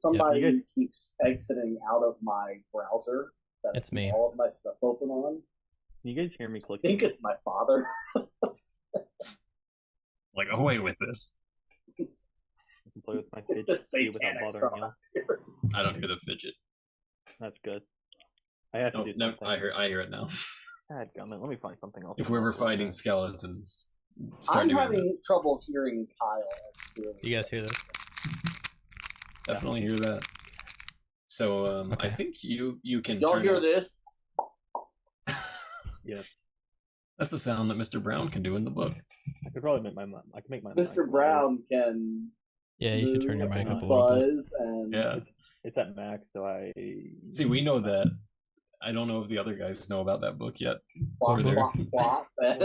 Somebody keeps exiting out of my browser that It's me. all of my stuff open on. Can you guys hear me I clicking? think it's my father. Like, away with this. I can play with my fidget The cube without satanic bothering stuff. you. I don't hear the fidget. That's good. I have to Oh, do no, something. I hear it now. Dadgummit, let me find something else. If we're ever fighting skeletons, I'm having trouble hearing Kyle. You guys hear this? Definitely hear that. So Okay. I think you can. Y'all turn hear up- this? Yeah. That's the sound that Mr. Brown can do in the book. I could probably make my I can make my Mr. Brown can. Yeah, you should turn your mic up a little bit. Buzz and Yeah. It's at max, so I See, we know that. I don't know if the other guys know about that book yet. flop, Over there. flop, flop, and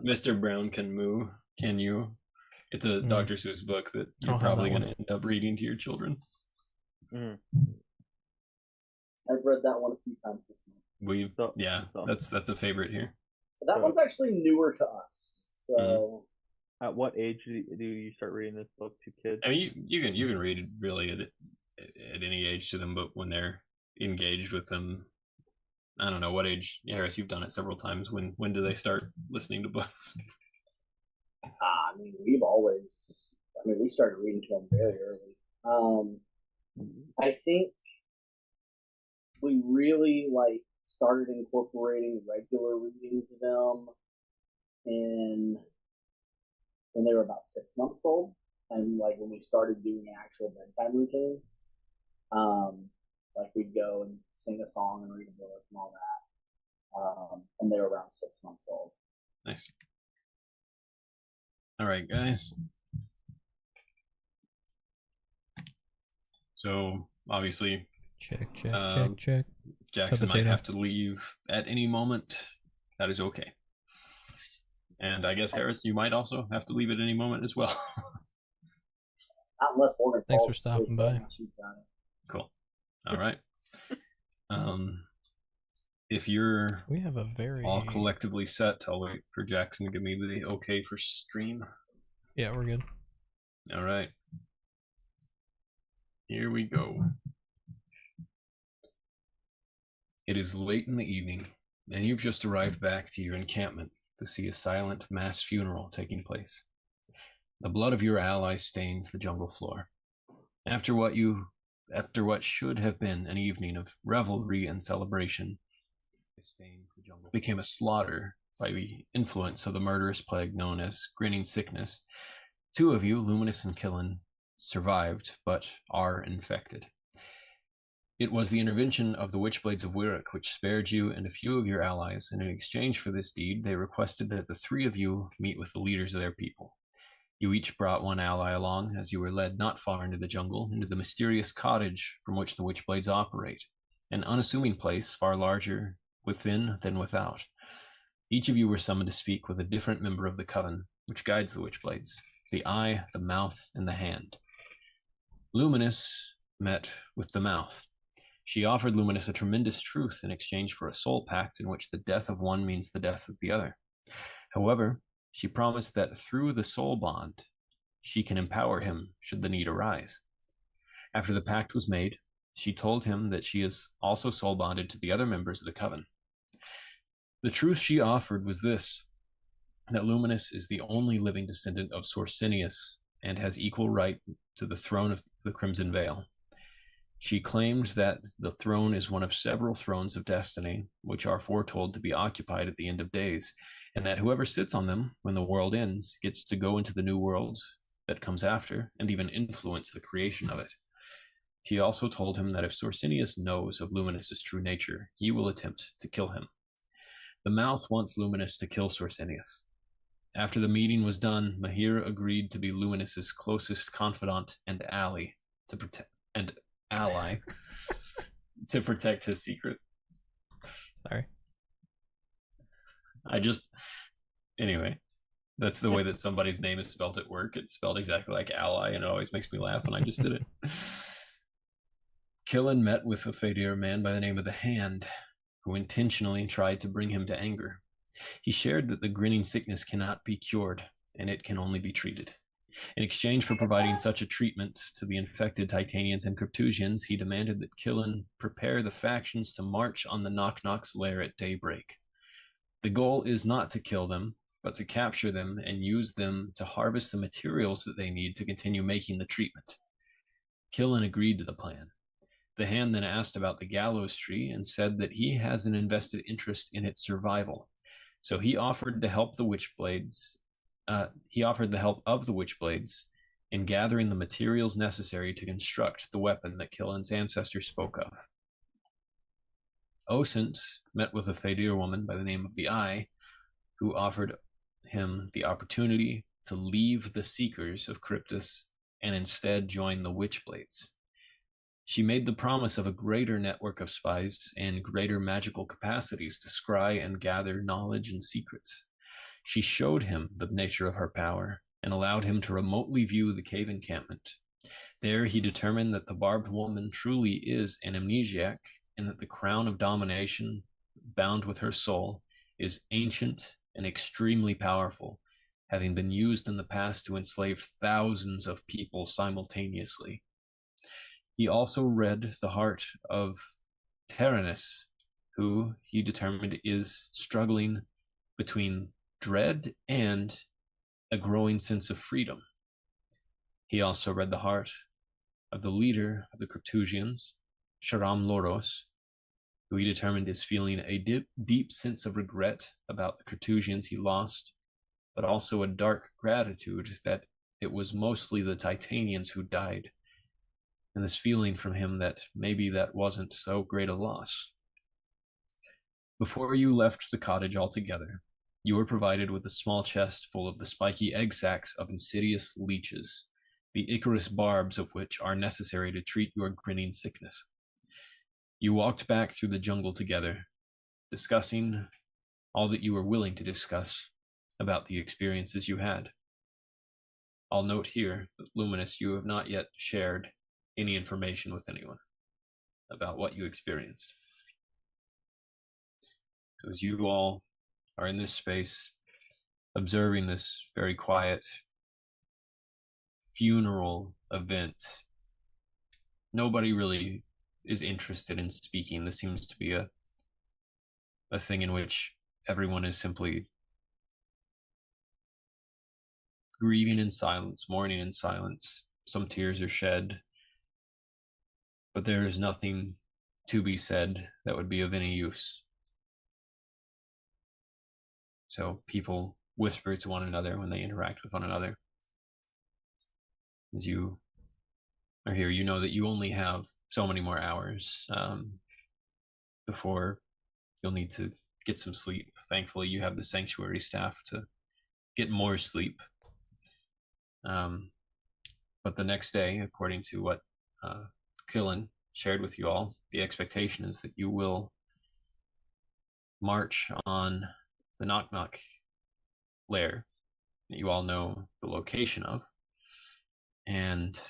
Mr. Brown can moo. Can you? It's a Dr. Seuss book that you're have probably that going to end up reading to your children. Mhm. I've read that one a few times this month. That's a favorite here. So that one's actually newer to us. So At what age do you start reading this book to kids? I mean, you can read it really at any age to them, but when they're engaged with them, I don't know what age. Harris, you've done it several times. When do they start listening to books? I mean, we started reading to them very early. I think we really started incorporating regular reading to them when they were about 6 months old, and when we started doing an actual bedtime routine. We'd go and sing a song and read a book and all that. And they were around 6 months old. Nice. All right, guys. So obviously, check. Jackson might have to leave at any moment. That is okay. And I guess Harris, you might also have to leave at any moment as well. Not unless Morgan. Thanks for stopping by. She's got it. Cool. All right. If you're we have a very all collectively set, I'll wait for Jackson to give me the okay for stream. Yeah, we're good. All right. Here we go. It is late in the evening, and you've just arrived back to your encampment to see a silent mass funeral taking place. The blood of your allies stains the jungle floor. After what should have been an evening of revelry and celebration, it stains the jungle. Became a slaughter by the influence of the murderous plague known as grinning sickness. 2 of you, Luminous and Killen, survived, but are infected. It was the intervention of the Witchblades of Wirrok which spared you and a few of your allies, and in exchange for this deed, they requested that the 3 of you meet with the leaders of their people. You each brought 1 ally along, as you were led not far into the jungle, into the mysterious cottage from which the Witchblades operate, an unassuming place far larger within than without. Each of you were summoned to speak with a different member of the coven, which guides the Witchblades: the eye, the mouth, and the hand. Luminous met with the mouth. She offered Luminous a tremendous truth in exchange for a soul pact in which the death of one means the death of the other. However, she promised that through the soul bond, she can empower him should the need arise. After the pact was made, she told him that she is also soul bonded to the other members of the coven. The truth she offered was this: that Luminous is the only living descendant of Sorsinius and has equal right to the throne of the Crimson Veil. She claimed that the throne is one of several thrones of destiny, which are foretold to be occupied at the end of days, and that whoever sits on them when the world ends gets to go into the new world that comes after and even influence the creation of it. She also told him that if Sorsinius knows of Luminous's true nature, he will attempt to kill him. The mouth wants Luminous to kill Sorsinius. After the meeting was done, Mahir agreed to be Luminous's closest confidant and ally to protect his secret. Sorry. Anyway, that's the way that somebody's name is spelled at work. It's spelled exactly like ally, and it always makes me laugh, and I just did it. Killen met with a Fadir man by the name of the Hand, who intentionally tried to bring him to anger. He shared that the grinning sickness cannot be cured, and it can only be treated. In exchange for providing such a treatment to the infected Titanians and Cryptusians, he demanded that Killen prepare the factions to march on the Knock-Knock's lair at daybreak. The goal is not to kill them, but to capture them and use them to harvest the materials that they need to continue making the treatment. Killen agreed to the plan. The hand then asked about the gallows tree and said that he has an invested interest in its survival. So he offered to help the Witchblades. He offered the help of the Witchblades in gathering the materials necessary to construct the weapon that Killen's ancestors spoke of. Osint met with a Fadir woman by the name of the Eye, who offered him the opportunity to leave the Seekers of Cryptus and instead join the Witchblades. She made the promise of a greater network of spies and greater magical capacities to scry and gather knowledge and secrets. She showed him the nature of her power and allowed him to remotely view the cave encampment. There he determined that the barbed woman truly is an amnesiac and that the crown of domination bound with her soul is ancient and extremely powerful, having been used in the past to enslave thousands of people simultaneously. He also read the heart of Taranis, who he determined is struggling between dread and a growing sense of freedom. He also read the heart of the leader of the Cryptusians, Sharam Loros, who he determined is feeling a deep sense of regret about the Cryptusians he lost, but also a dark gratitude that it was mostly the Titanians who died, and this feeling from him that maybe that wasn't so great a loss. Before you left the cottage altogether, you were provided with a small chest full of the spiky egg sacs of insidious leeches, the Icarus barbs of which are necessary to treat your grinning sickness. You walked back through the jungle together, discussing all that you were willing to discuss about the experiences you had. I'll note here that, Luminous, you have not yet shared any information with anyone about what you experienced. As you all are in this space, observing this very quiet funeral event, nobody really is interested in speaking. This seems to be a thing in which everyone is simply grieving in silence, mourning in silence. Some tears are shed, but there is nothing to be said that would be of any use. So people whisper to one another when they interact with one another. As you are here, you know that you only have so many more hours before you'll need to get some sleep. Thankfully, you have the sanctuary staff to get more sleep. But the next day, according to what Killen shared with you all, the expectation is that you will march on the Knock-Knock lair that you all know the location of, and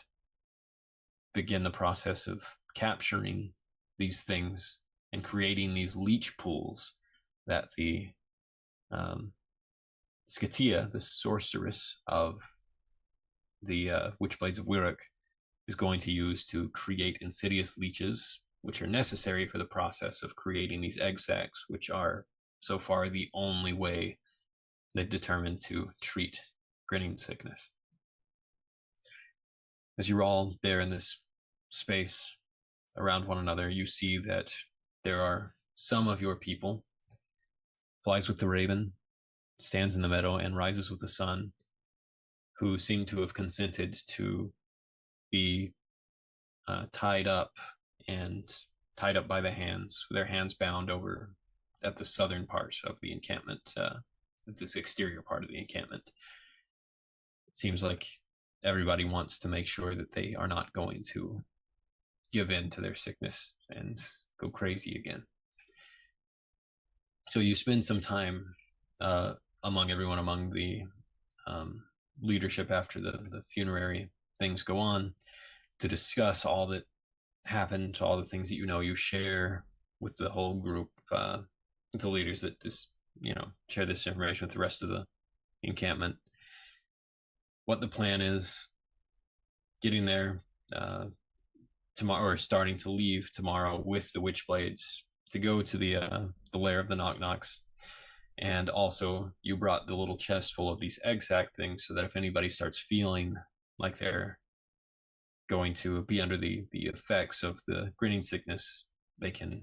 begin the process of capturing these things and creating these leech pools that the Skatia, the sorceress of the Witchblades of Wirruk, is going to use to create insidious leeches, which are necessary for the process of creating these egg sacs, which are so far the only way they've determined to treat grinning sickness. As you're all there in this space around one another, you see that there are some of your people. Flies with the Raven, stands in the meadow, and rises with the sun, who seem to have consented to be tied up by the hands, with their hands bound over at the southern part of the encampment, this exterior part of the encampment. It seems like everybody wants to make sure that they are not going to give in to their sickness and go crazy again. So you spend some time among the leadership after the funerary things go on to discuss all that happened, all the things that you share with the whole group, the leaders that just share this information with the rest of the encampment. what the plan is, getting there tomorrow, or starting to leave tomorrow with the Witchblades to go to the lair of the Knock Knocks. And also, you brought the little chest full of these egg sac things, so that if anybody starts feeling like they're going to be under the effects of the grinning sickness, they can,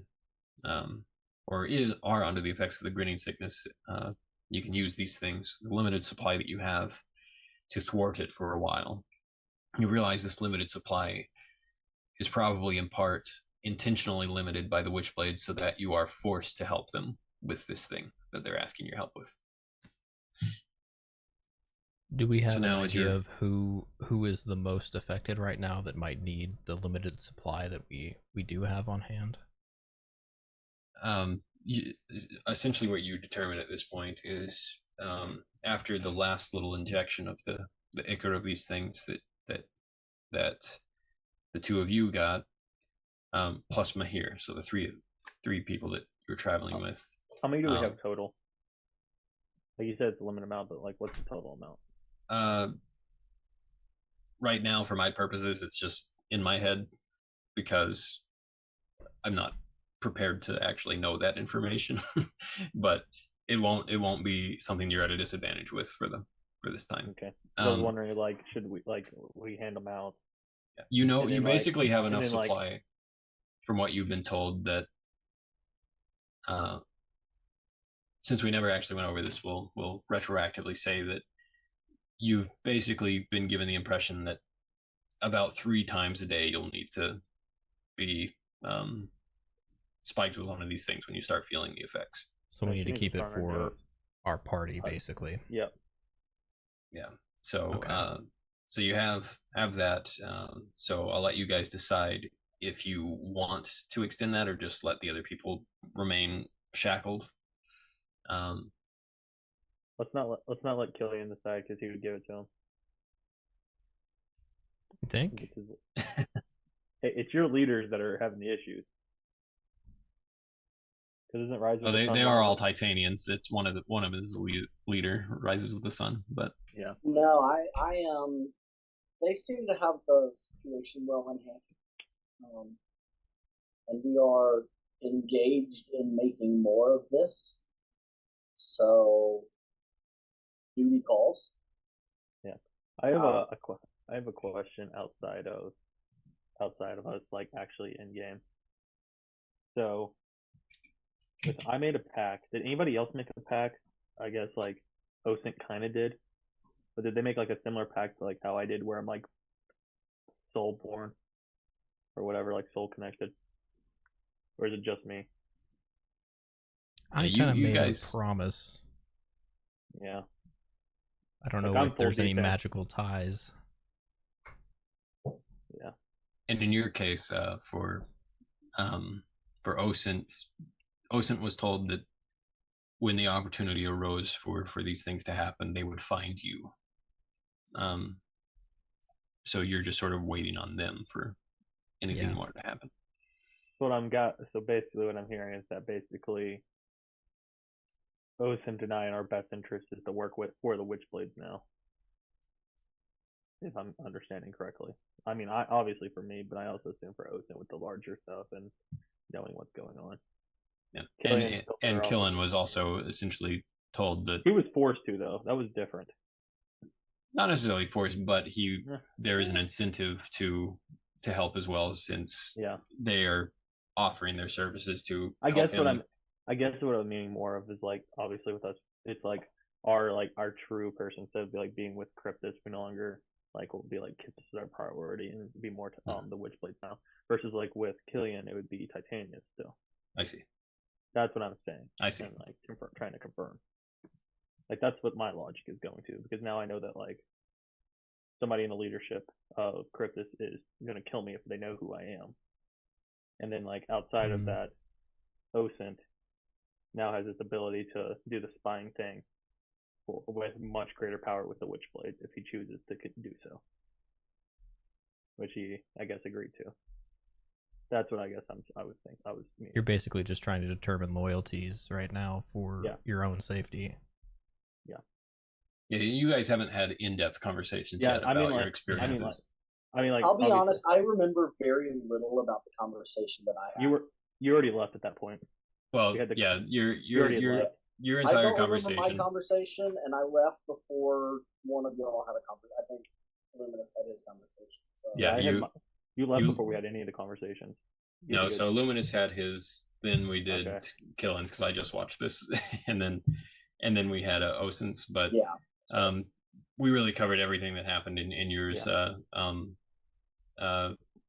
are under the effects of the grinning sickness. You can use these things, the limited supply that you have, to thwart it for a while. You realize this limited supply is probably in part intentionally limited by the Witchblades, so that you are forced to help them with this thing that they're asking your help with. Do we have So an now as idea you're- of who is the most affected right now that might need the limited supply that we do have on hand? Essentially what you determine at this point is, after the last little injection of the ichor of these things that the two of you got, plus Mahir, so the three people that you're traveling with. How many do we have total? Like you said, it's a limited amount, but like, what's the total amount? Right now, for my purposes, it's just in my head, because I'm not prepared to actually know that information. But it won't be something you're at a disadvantage with for this time. Okay. I was wondering, like, should we hand them out? You then, basically have and enough then, supply, from what you've been told, that since we never actually went over this, we'll retroactively say that you've basically been given the impression that about 3 times a day you'll need to be spiked with one of these things when you start feeling the effects. So we need to keep it Stronger for dose. our party, basically. Yep. Yeah. So Okay. so you have that. So I'll let you guys decide if you want to extend that, or just let the other people remain shackled. Let's not let Killian decide, because he would give it to him. You think? It's your leaders that are having the issues. Because isn't Rise of the Sun they one are of all the- Titanians. It's one of his leader, Rises with the Sun. But Yeah. No, I they seem to have the situation well in hand. And we are engaged in making more of this. So, duty calls. Yeah. I have I have a question outside of us, like, actually in game. So, I made a pact. Did anybody else make a pact? I guess like Osint kind of did, but did they make like a similar pact to like how I did, where I'm like soul born or whatever, like soul connected, or is it just me? I you- kind of you made guys- a promise. Yeah. I don't Like, know I'm if there's full any defense. magical ties. Yeah. And in your case, for Osint was told that when the opportunity arose for these things to happen, they would find you. So you're just sort of waiting on them for anything Yeah. more to happen. So basically, what I'm hearing is that basically Osint and I, in our best interest, is to work for the Witchblades now. If I'm understanding correctly. I mean, obviously for me, but I also assume for Osint with the larger stuff and knowing what's going on. Yeah. Killian And Killen was also essentially told that, he was forced to, though. That was different. not necessarily forced, but there is an incentive to help as well, since Yeah. they are offering their services to I help guess what him. what I'm meaning more of is, like, obviously with us, it's like our true person, instead of like being with Cryptus, we no longer like will be like Cryptus is our priority, and it'd be more the Witchblades now, versus like with Killian it would be Titania still. I see. That's what I'm saying. I see. And like trying to confirm. Like, that's what my logic is going to, because now I know that like somebody in the leadership of Cryptus is gonna kill me if they know who I am. And then like outside of that, Osint now has this ability to do the spying thing with much greater power with the Witchblade if he chooses to do so, which he, I guess, agreed to. That's what I guess I was meaning. You're basically just trying to determine loyalties right now for Yeah. your own safety. Yeah. Yeah, you guys haven't had in-depth conversations yet about your experiences. I'll be honest, I remember very little about the conversation that I had. You already left at that point. Well, yeah, your entire conversation. I don't remember my conversation, and I left before one of y'all had a conversation. I think Luminous had his conversation. So. Yeah, you left before we had any of the conversations. No, so Luminous had his. Then we did Killins because I just watched this, and then we had Osen's. But yeah, we really covered everything that happened in yours.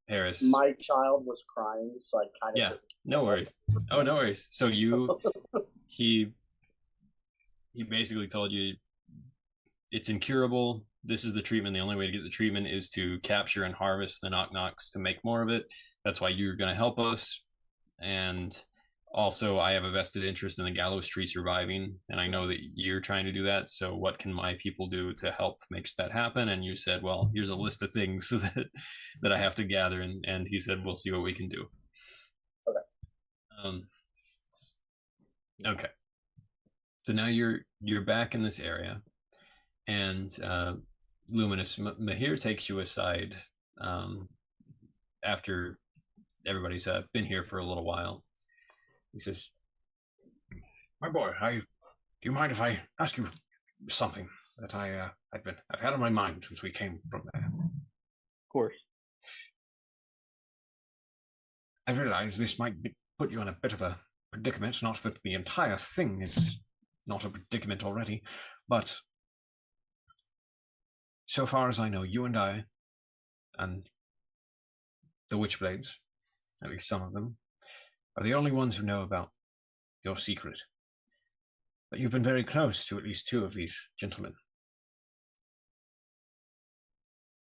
Harris. My child was crying, so I kind of no worries. Oh, no worries. So he basically told you it's incurable. This is the treatment. The only way to get the treatment is to capture and harvest the knock-knocks to make more of it. That's why you're going to help us. And also, I have a vested interest in the gallows tree surviving, and I know that you're trying to do that. So what can my people do to help make that happen? And you said, well, here's a list of things that I have to gather. And he said, we'll see what we can do. Okay. Okay. So now you're back in this area, and Luminous Mahir takes you aside after everybody's been here for a little while. He says, "My boy, do you mind if I ask you something that I've had on my mind since we came from there?" Of course. I realize this might put you in a bit of a predicament. Not that the entire thing is not a predicament already, but so far as I know, you and I, and the Witchblades, at least some of them, are the only ones who know about your secret. But you've been very close to at least two of these gentlemen.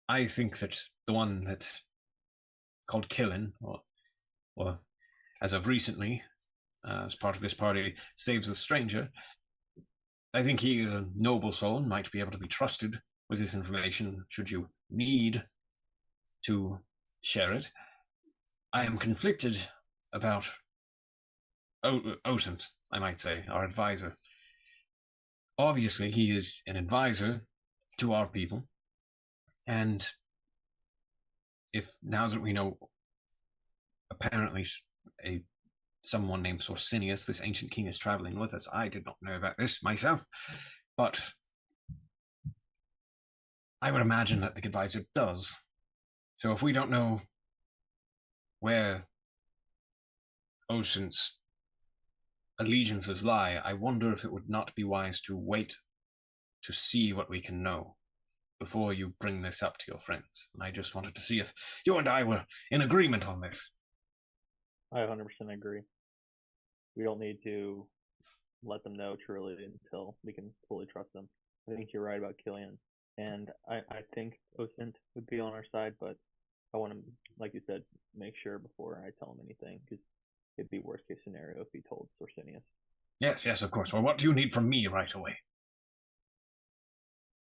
I think that the one that's called Killin, or as of recently, as part of this party, Saves the Stranger, I think he is a noble soul and might be able to be trusted with this information should you need to share it. I am conflicted about Osint, I might say, our advisor. Obviously, he is an advisor to our people, and if now that we know apparently someone named Sorsinius, this ancient king, is traveling with us. I did not know about this myself, but I would imagine that the advisor does. So if we don't know where Ocean's allegiances lie, I wonder if it would not be wise to wait to see what we can know before you bring this up to your friends. And I just wanted to see if you and I were in agreement on this. I 100% agree. We don't need to let them know truly until we can fully trust them. I think you're right about Killian. And I think Osint would be on our side, but I want to, like you said, make sure before I tell him anything, because it'd be worst case scenario if he told Sorsinius. Yes, of course. Well, what do you need from me right away?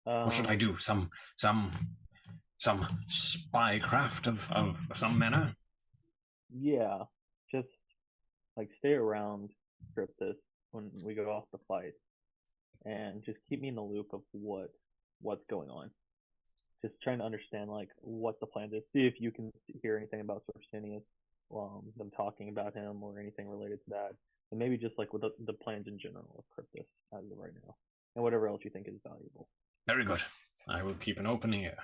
What should I do? Some spycraft of some manner? Yeah, just like stay around Cryptus when we go off the fight, and just keep me in the loop of what's going on. Just trying to understand like what the plan is. See if you can hear anything about Sorsinius, them talking about him or anything related to that, and maybe just like with the plans in general of Cryptus as of right now, and whatever else you think is valuable. Very good. I will keep an open ear.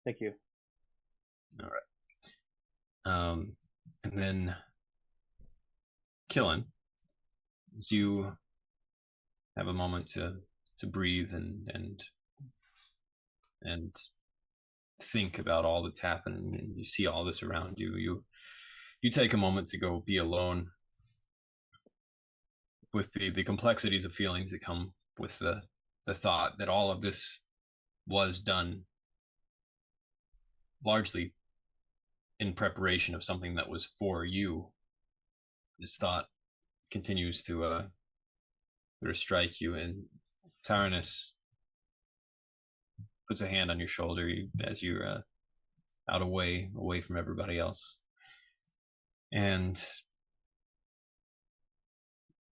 Thank you. All right. And then Killen, as you have a moment to breathe and think about all that's happened, and you see all this around you, you take a moment to go be alone with the complexities of feelings that come with the thought that all of this was done largely in preparation of something that was for you. This thought continues to strike you, and Tyrannus puts a hand on your shoulder as you're out away from everybody else. And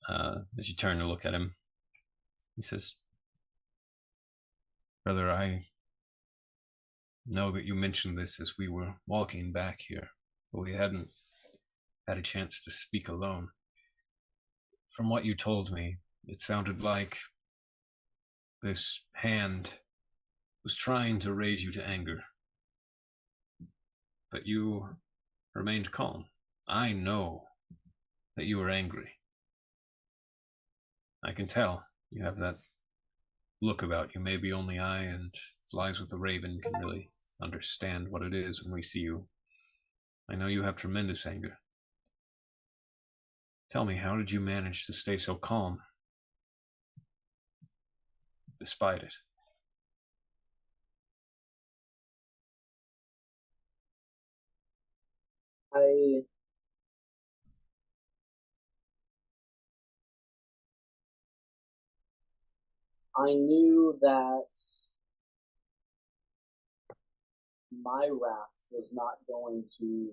as you turn to look at him, he says, Brother, I know that you mentioned this as we were walking back here, but we hadn't had a chance to speak alone. From what you told me, it sounded like this hand was trying to raise you to anger. But you remained calm. I know that you were angry. I can tell. You have that look about you. Maybe only I and Flies with the Raven can really understand what it is when we see you. I know you have tremendous anger. Tell me, how did you manage to stay so calm despite it? I knew that my wrath was not going to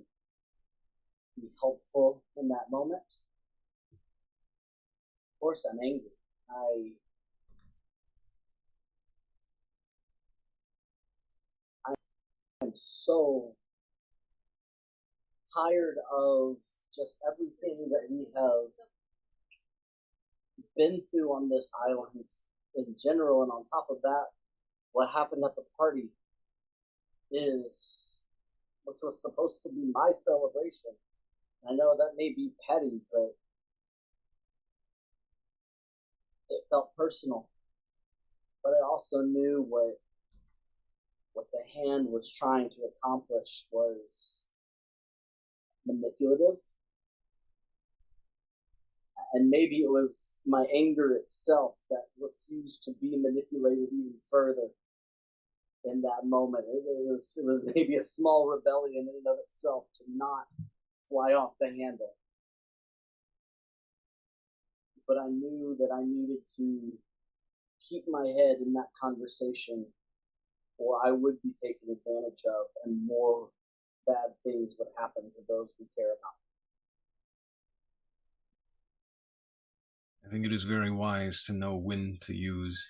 be helpful in that moment. Of course, I'm angry. I'm so tired of just everything that we have been through on this island in general, and on top of that, what happened at the party is, which was supposed to be my celebration. I know that may be petty, but it felt personal. But I also knew what the hand was trying to accomplish was manipulative. And maybe it was my anger itself that refused to be manipulated even further in that moment. It was maybe a small rebellion in and of itself to not fly off the handle. But I knew that I needed to keep my head in that conversation, or I would be taken advantage of, and more bad things would happen to those we care about. I think it is very wise to know when to use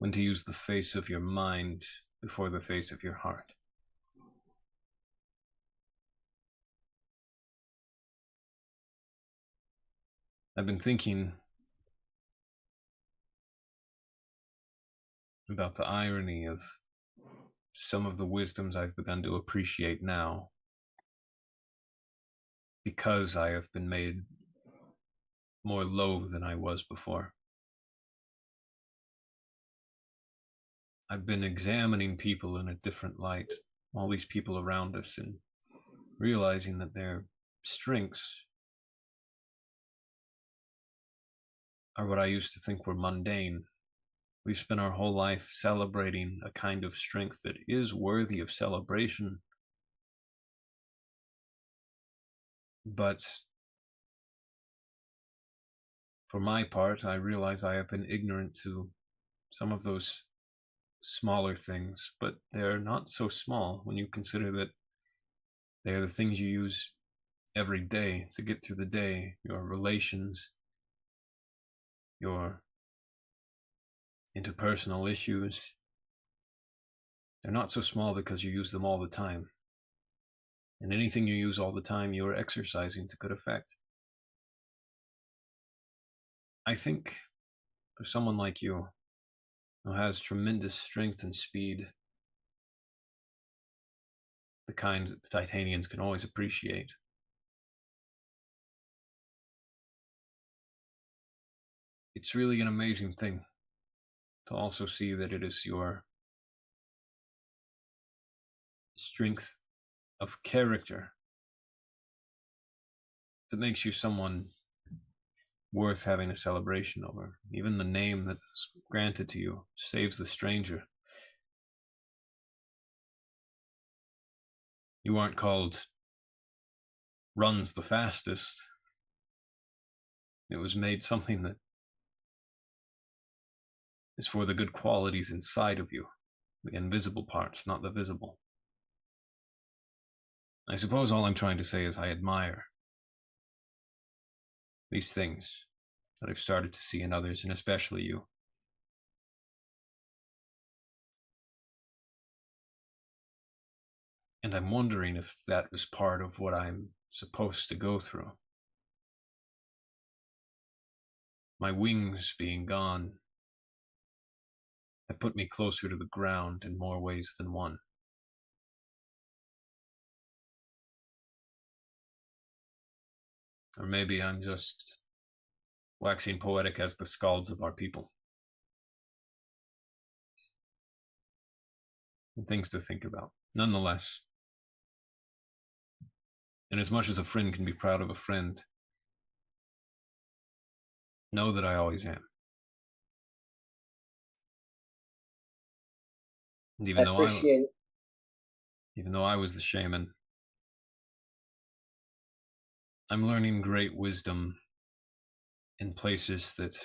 the face of your mind before the face of your heart. I've been thinking about the irony of some of the wisdoms I've begun to appreciate now, because I have been made more low than I was before. I've been examining people in a different light, all these people around us, and realizing that their strengths are what I used to think were mundane. We've spent our whole life celebrating a kind of strength that is worthy of celebration, but for my part, I realize I have been ignorant to some of those smaller things, but they're not so small when you consider that they are the things you use every day to get through the day, your relations, your interpersonal issues. They're not so small because you use them all the time. And anything you use all the time, you are exercising to good effect. I think for someone like you, who has tremendous strength and speed, the kind that the Titanians can always appreciate, it's really an amazing thing to also see that it is your strength of character that makes you someone worth having a celebration over. Even the name that's granted to you, Saves the Stranger. You aren't called Runs the Fastest. It was made something that is for the good qualities inside of you, the invisible parts, not the visible. I suppose all I'm trying to say is I admire these things that I've started to see in others, and especially you. And I'm wondering if that was part of what I'm supposed to go through. My wings being gone have put me closer to the ground in more ways than one. Or maybe I'm just waxing poetic as the skalds of our people. And things to think about. Nonetheless, and as much as a friend can be proud of a friend, know that I always am. And I appreciate it. Even though I was the shaman, I'm learning great wisdom in places that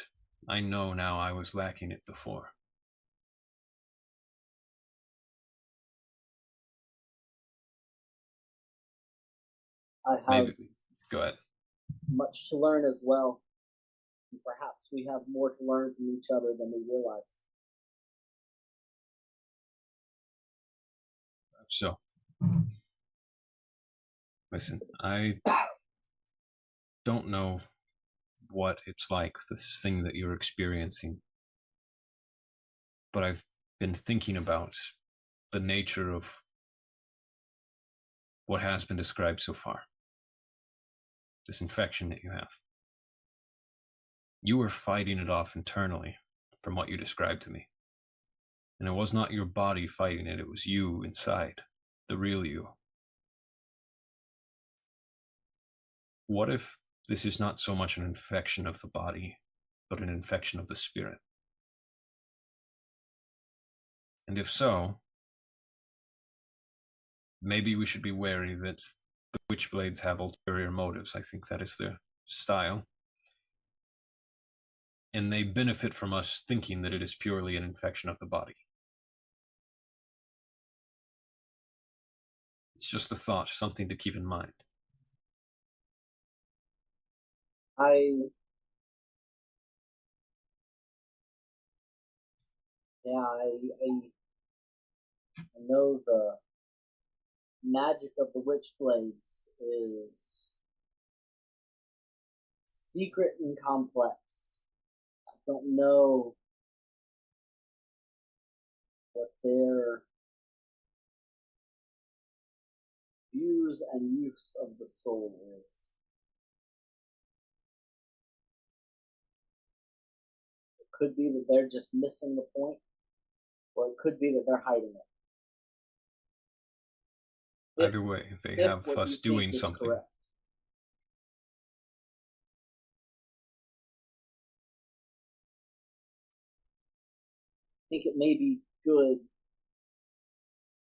I know now I was lacking it before. I have Maybe. Go ahead. much to learn as well. And perhaps we have more to learn from each other than we realize. So, listen, I don't know what it's like, this thing that you're experiencing, but I've been thinking about the nature of what has been described so far. This infection that you have. You were fighting it off internally, from what you described to me. And it was not your body fighting it, it was you inside, the real you. What if this is not so much an infection of the body, but an infection of the spirit? And if so, maybe we should be wary that the Witchblades have ulterior motives. I think that is their style. And they benefit from us thinking that it is purely an infection of the body. It's just a thought, something to keep in mind. I know the magic of the Witchblades is secret and complex. I don't know what their views and use of the soul is. It could be that they're just missing the point, or it could be that they're hiding it. Either way, they have us doing something. Correct. I think it may be good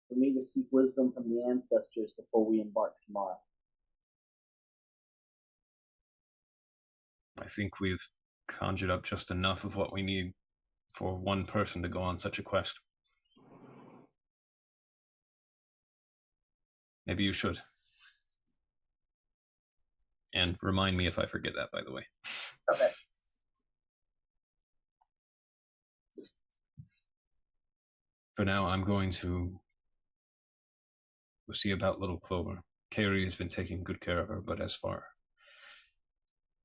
for me to seek wisdom from the ancestors before we embark tomorrow. I think we've conjured up just enough of what we need for one person to go on such a quest. Maybe you should. And remind me if I forget that, by the way. Okay. For now, I'm going to go see about Little Clover. Carrie has been taking good care of her, but as far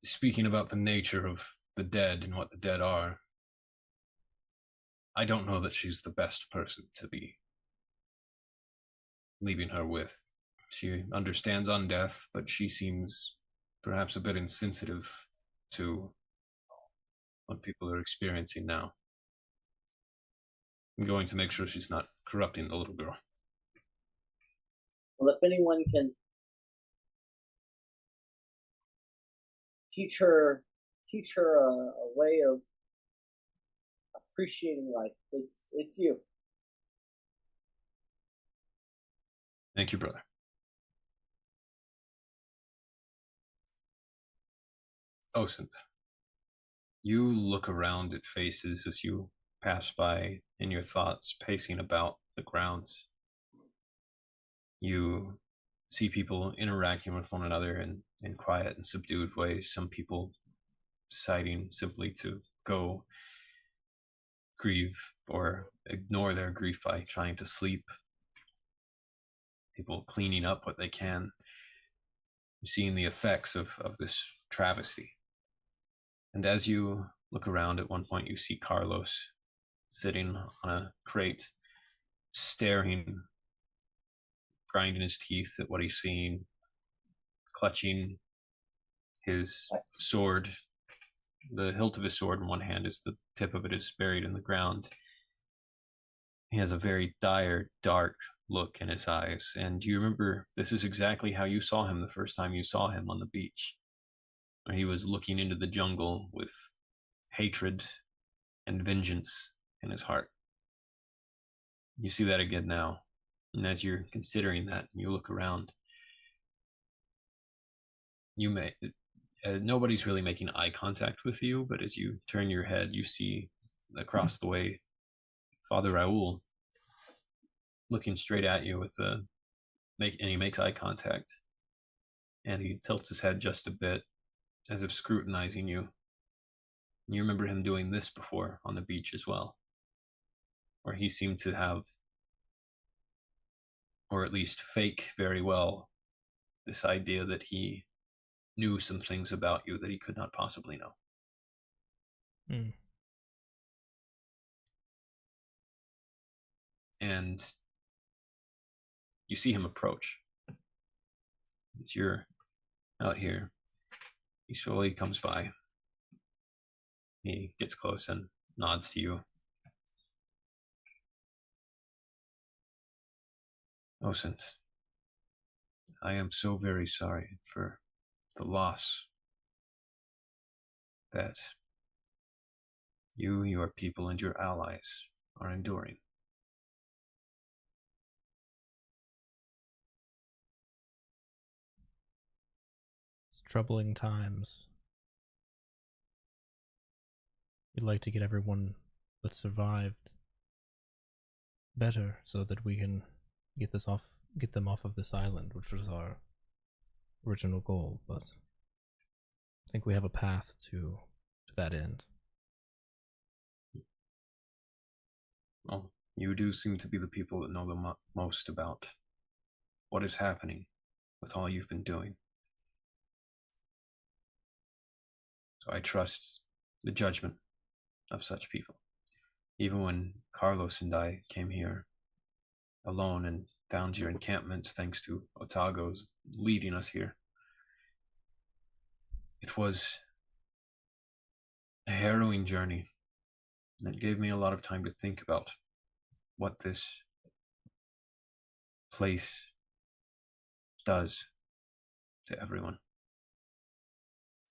speaking about the nature of the dead and what the dead are, I don't know that she's the best person to be leaving her with. She understands undeath, but she seems perhaps a bit insensitive to what people are experiencing now. I'm going to make sure she's not corrupting the little girl. Well, if anyone can teach her a way of appreciating life, it's you. Thank you, brother. Osint, you look around at faces as you pass by in your thoughts, pacing about the grounds. You see people interacting with one another in quiet and subdued ways. Some people deciding simply to go grieve or ignore their grief by trying to sleep. people cleaning up what they can. You're seeing the effects of this travesty. And as you look around, at one point you see Carlos sitting on a crate, staring, grinding his teeth at what he's seeing, clutching his sword. The hilt of his sword in one hand, is the tip of it is buried in the ground. He has a very dire, dark look in his eyes. And you remember, this is exactly how you saw him the first time you saw him on the beach. Where he was looking into the jungle with hatred and vengeance in his heart. You see that again now. And as you're considering that, you look around. Nobody's really making eye contact with you, but as you turn your head, you see across the way Father Raoul looking straight at you with and he makes eye contact, and he tilts his head just a bit as if scrutinizing you. And you remember him doing this before on the beach as well, where he seemed to have, or at least fake very well, this idea that he knew some things about you that he could not possibly know. And you see him approach. As you're out here, he slowly comes by. He gets close and nods to you. Osint, I am so very sorry for the loss that you, your people, and your allies are enduring. It's troubling times. We'd like to get everyone that survived better so that we can get them off of this island, which was our original goal, but I think we have a path to that end. Well, you do seem to be the people that know the most about what is happening with all you've been doing. So I trust the judgment of such people. Even when Carlos and I came here alone and found your encampment thanks to Otago's leading us here, it was a harrowing journey that gave me a lot of time to think about what this place does to everyone.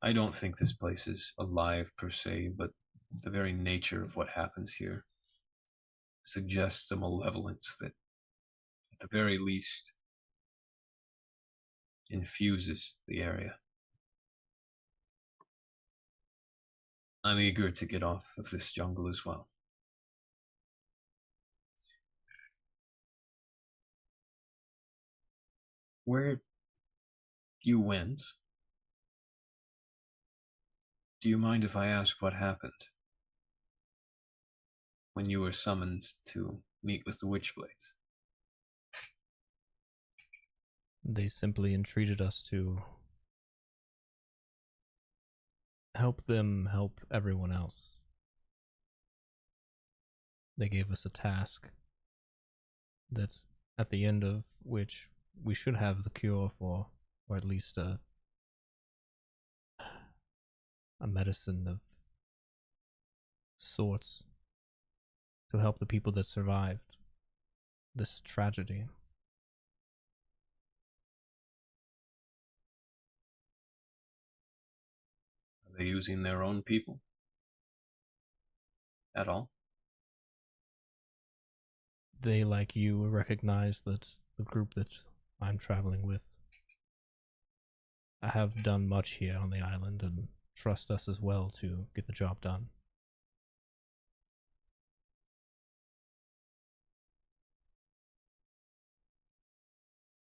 I don't think this place is alive per se, but the very nature of what happens here suggests a malevolence that, at the very least, infuses the area. I'm eager to get off of this jungle as well. Where you went, do you mind if I ask what happened when you were summoned to meet with the Witchblades? They simply entreated us to help them help everyone else. They gave us a task that's at the end of which we should have the cure for, or at least a medicine of sorts to help the people that survived this tragedy. Are they using their own people at all? They, like you, recognize that the group that I'm traveling with have done much here on the island and trust us as well to get the job done.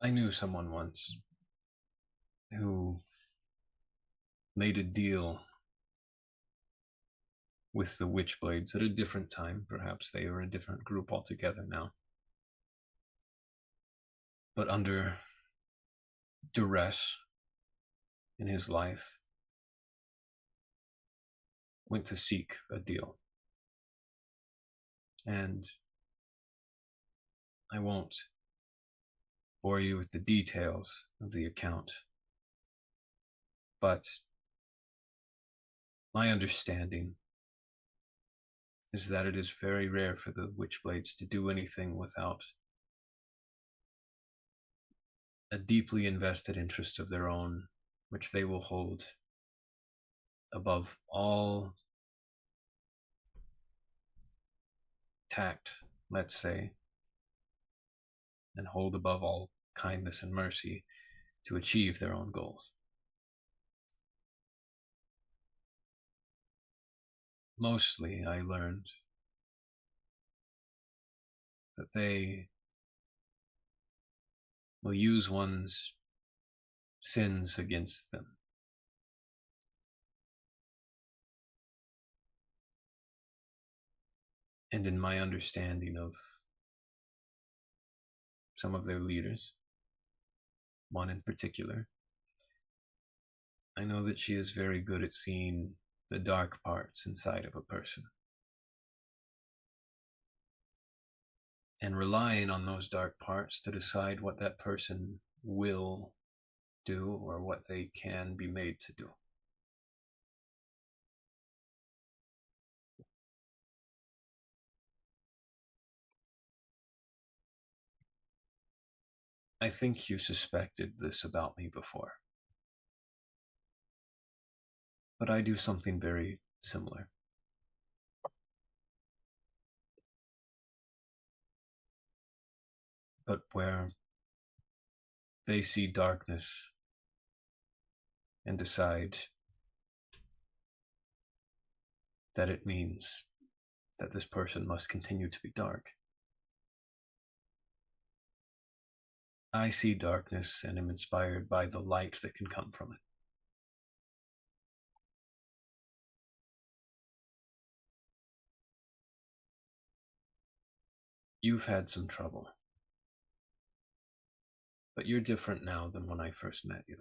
I knew someone once who made a deal with the Witchblades at a different time. Perhaps they are a different group altogether now. but under duress in his life, went to seek a deal. And I won't bore you with the details of the account, but my understanding is that it is very rare for the Witchblades to do anything without a deeply invested interest of their own, which they will hold above all tact, let's say, and hold above all kindness and mercy to achieve their own goals. Mostly, I learned that they will use one's sins against them. And in my understanding of some of their leaders, one in particular, I know that she is very good at seeing the dark parts inside of a person and relying on those dark parts to decide what that person will do or what they can be made to do. I think you suspected this about me before, but I do something very similar. But where they see darkness and decide that it means that this person must continue to be dark, I see darkness and am inspired by the light that can come from it. You've had some trouble, but you're different now than when I first met you.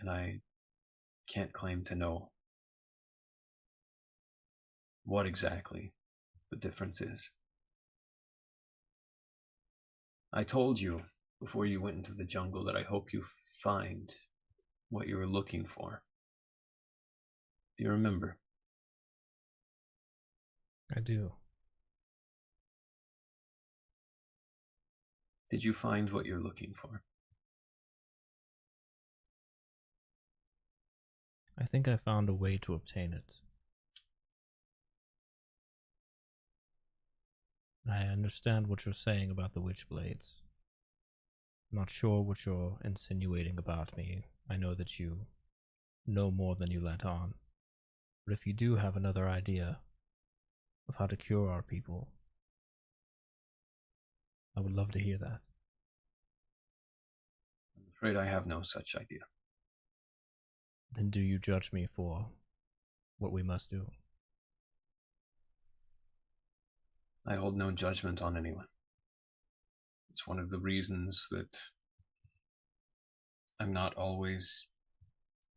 And I can't claim to know what exactly the difference is. I told you before you went into the jungle that I hope you find what you were looking for. Do you remember? I do. Did you find what you're looking for? I think I found a way to obtain it. I understand what you're saying about the Witchblades. I'm not sure what you're insinuating about me. I know that you know more than you let on. But if you do have another idea of how to cure our people, I would love to hear that. I'm afraid I have no such idea. Then do you judge me for what we must do? I hold no judgment on anyone. It's one of the reasons that I'm not always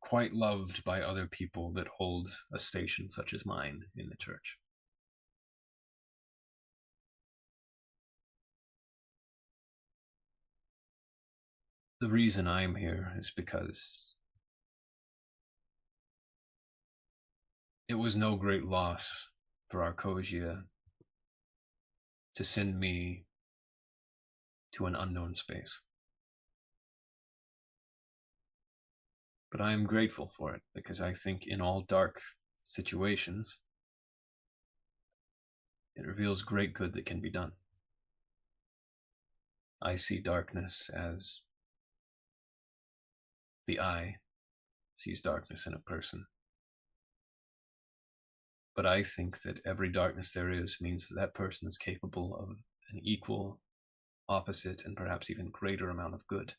quite loved by other people that hold a station such as mine in the church. The reason I'm here is because it was no great loss for Arcosia to send me to an unknown space. But I am grateful for it because I think in all dark situations, it reveals great good that can be done. I see darkness as the eye sees darkness in a person. But I think that every darkness there is means that that person is capable of an equal, opposite, and perhaps even greater amount of good,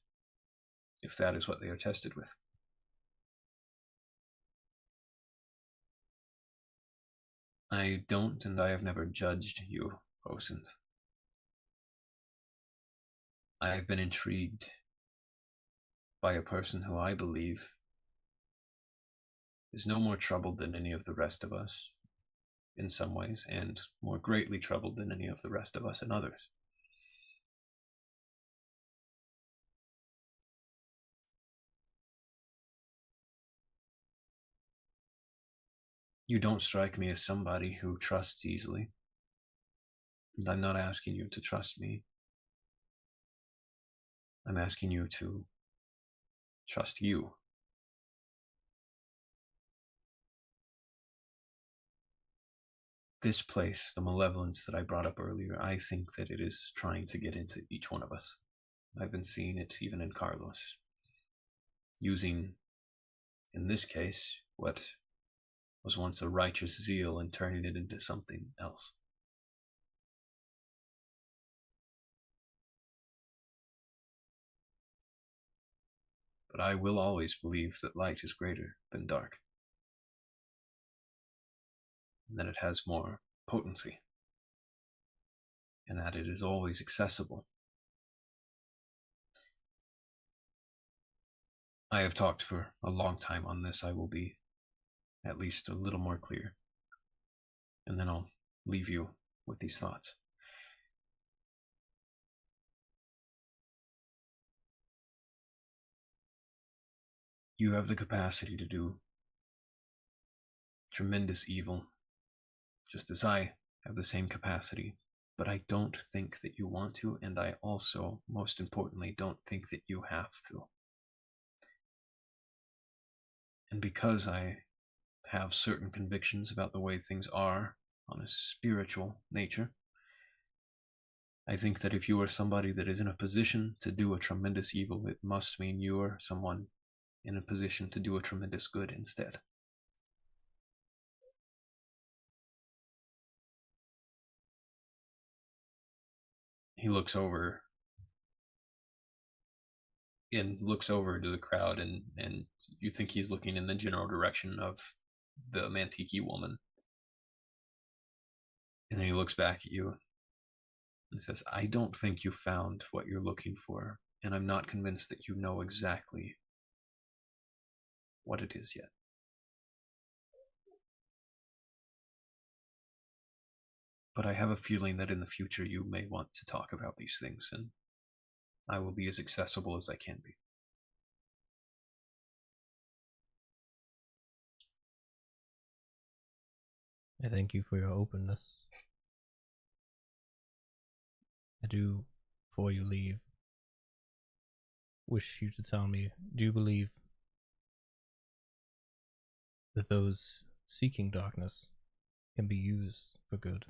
if that is what they are tested with. I don't, and I have never judged you, Osint. I have been intrigued by a person who I believe is no more troubled than any of the rest of us in some ways, and more greatly troubled than any of the rest of us in others. You don't strike me as somebody who trusts easily, and I'm not asking you to trust me. I'm asking you to trust you. This place, the malevolence that I brought up earlier, I think that it is trying to get into each one of us. I've been seeing it even in Carlos, using, in this case, what was once a righteous zeal and turning it into something else. But I will always believe that light is greater than dark, and that it has more potency, and that it is always accessible. I have talked for a long time on this. I will be at least a little more clear, and then I'll leave you with these thoughts. You have the capacity to do tremendous evil, just as I have the same capacity, but I don't think that you want to, and I also, most importantly, don't think that you have to. And because I have certain convictions about the way things are on a spiritual nature, I think that if you are somebody that is in a position to do a tremendous evil, it must mean you are someone in a position to do a tremendous good instead. He looks over to the crowd, and you think he's looking in the general direction of the Mantiki woman. And then he looks back at you and says, I don't think you found what you're looking for, and I'm not convinced that you know exactly what it is yet. But I have a feeling that in the future you may want to talk about these things, and I will be as accessible as I can be. I thank you for your openness. I do, before you leave, wish you to tell me, do you believe that those seeking darkness can be used for good?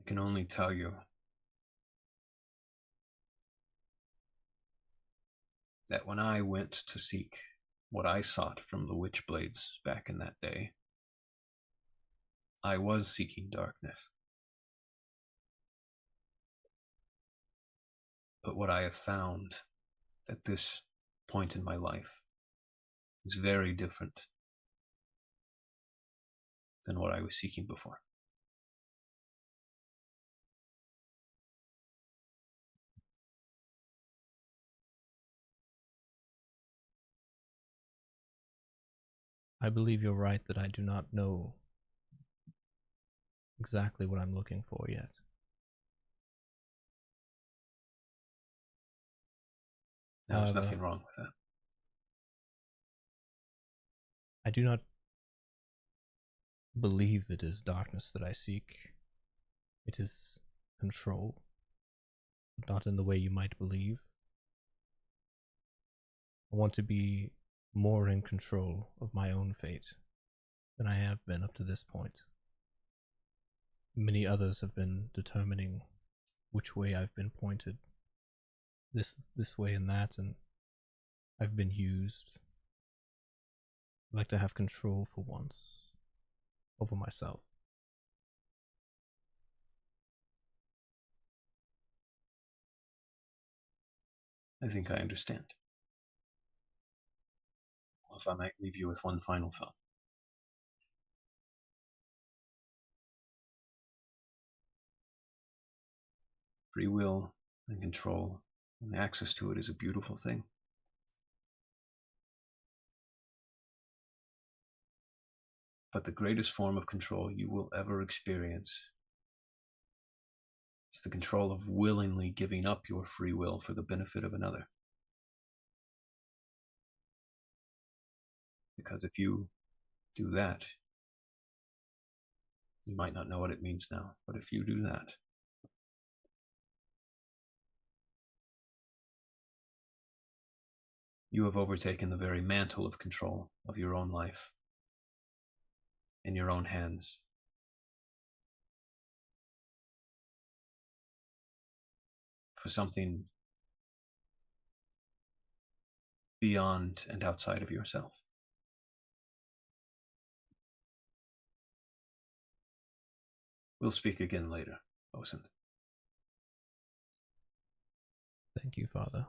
I can only tell you that when I went to seek what I sought from the Witchblades back in that day, I was seeking darkness. But what I have found at this point in my life is very different than what I was seeking before. I believe you're right that I do not know exactly what I'm looking for yet. There's nothing wrong with that. I do not believe it is darkness that I seek. It is control, but not in the way you might believe. I want to be more in control of my own fate than I have been up to this point. Many others have been determining which way I've been pointed, this way and that, and I've been used. I'd like to have control for once over myself. I think I understand. Well, if I might leave you with one final thought. Free will and control and access to it is a beautiful thing. But the greatest form of control you will ever experience is the control of willingly giving up your free will for the benefit of another. Because if you do that, you might not know what it means now, but if you do that, you have overtaken the very mantle of control of your own life in your own hands. For something beyond and outside of yourself. We'll speak again later, Osint. Thank you, Father.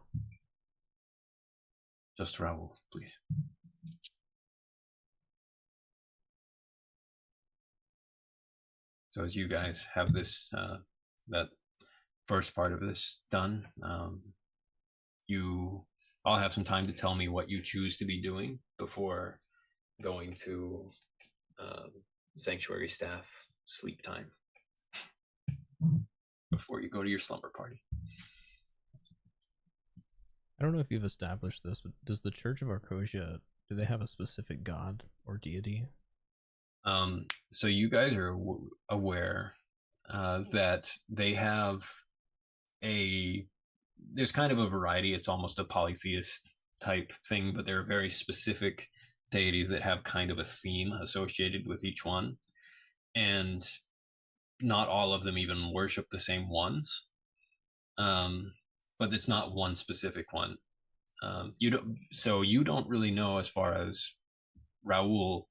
Just Raoul, please. So as you guys have this, that first part of this done, you all have some time to tell me what you choose to be doing before going to sanctuary staff sleep time. Before you go to your slumber party. I don't know if you've established this, but does the Church of Arcosia, do they have a specific god or deity? So you guys are aware that they have there's kind of a variety. It's almost a polytheist type thing, but there are very specific deities that have kind of a theme associated with each one. And not all of them even worship the same ones. But it's not one specific one. You don't really know, as far as Raoul,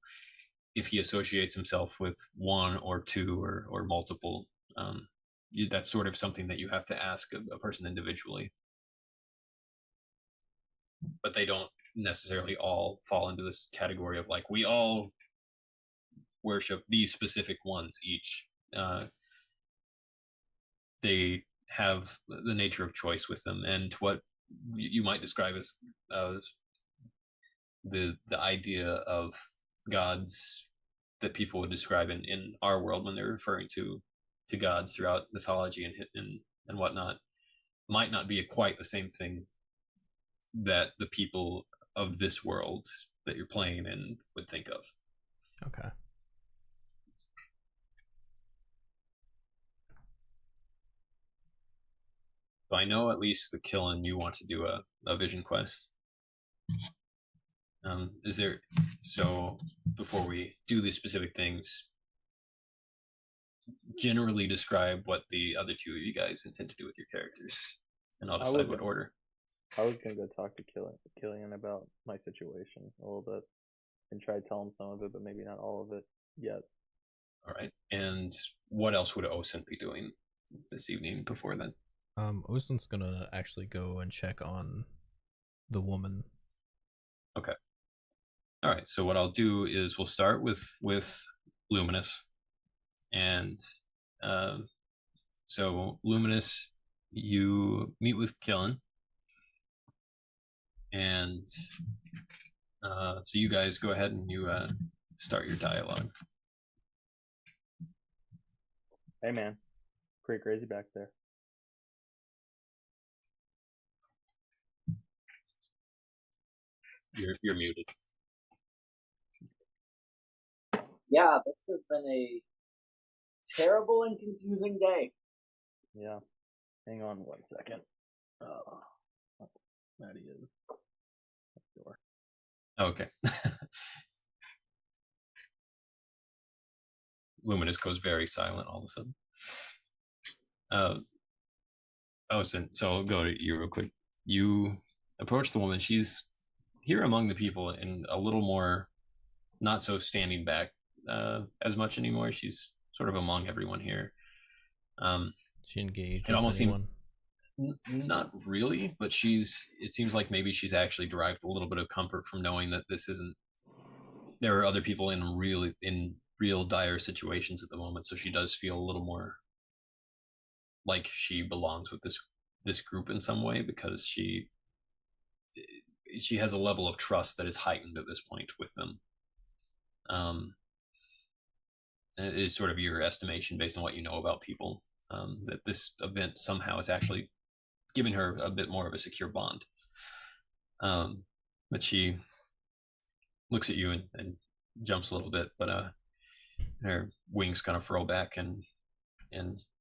if he associates himself with one or two or multiple. That's sort of something that you have to ask a person individually. But they don't necessarily all fall into this category of like, we all worship these specific ones each. They have the nature of choice with them, and what you might describe as the idea of gods that people would describe in our world when they're referring to gods throughout mythology and whatnot, might not be quite the same thing that the people of this world that you're playing in would think of. Okay. So I know at least the Killen, you want to do a vision quest. Is there, so before we do these specific things, generally describe what the other two of you guys intend to do with your characters, and I'll decide what order. I was going to go talk to Killian about my situation a little bit and try to tell him some of it, but maybe not all of it yet. All right. And what else would Osint be doing this evening before then? Osint's gonna actually go and check on the woman. Okay. All right. So what I'll do is we'll start with Luminous, and so Luminous, you meet with Killen, and so you guys go ahead and you start your dialogue. Hey man, pretty crazy back there. You're muted. Yeah, this has been a terrible and confusing day. Yeah. Hang on 1 second. That is. Door. Okay. Luminous goes very silent all of a sudden. So I'll go to you real quick. You approach the woman. She's here among the people and a little more not so standing back as much anymore. She's sort of among everyone here. She engaged. It almost seems not really, but it seems like maybe she's actually derived a little bit of comfort from knowing that this isn't, there are other people in real dire situations at the moment, so she does feel a little like she belongs with this group in some way, because she has a level of trust that is heightened at this point with them. It is sort of your estimation based on what you know about people, that this event somehow is actually giving her a bit more of a secure bond. But she looks at you and jumps a little bit, but her wings kind of furl back, and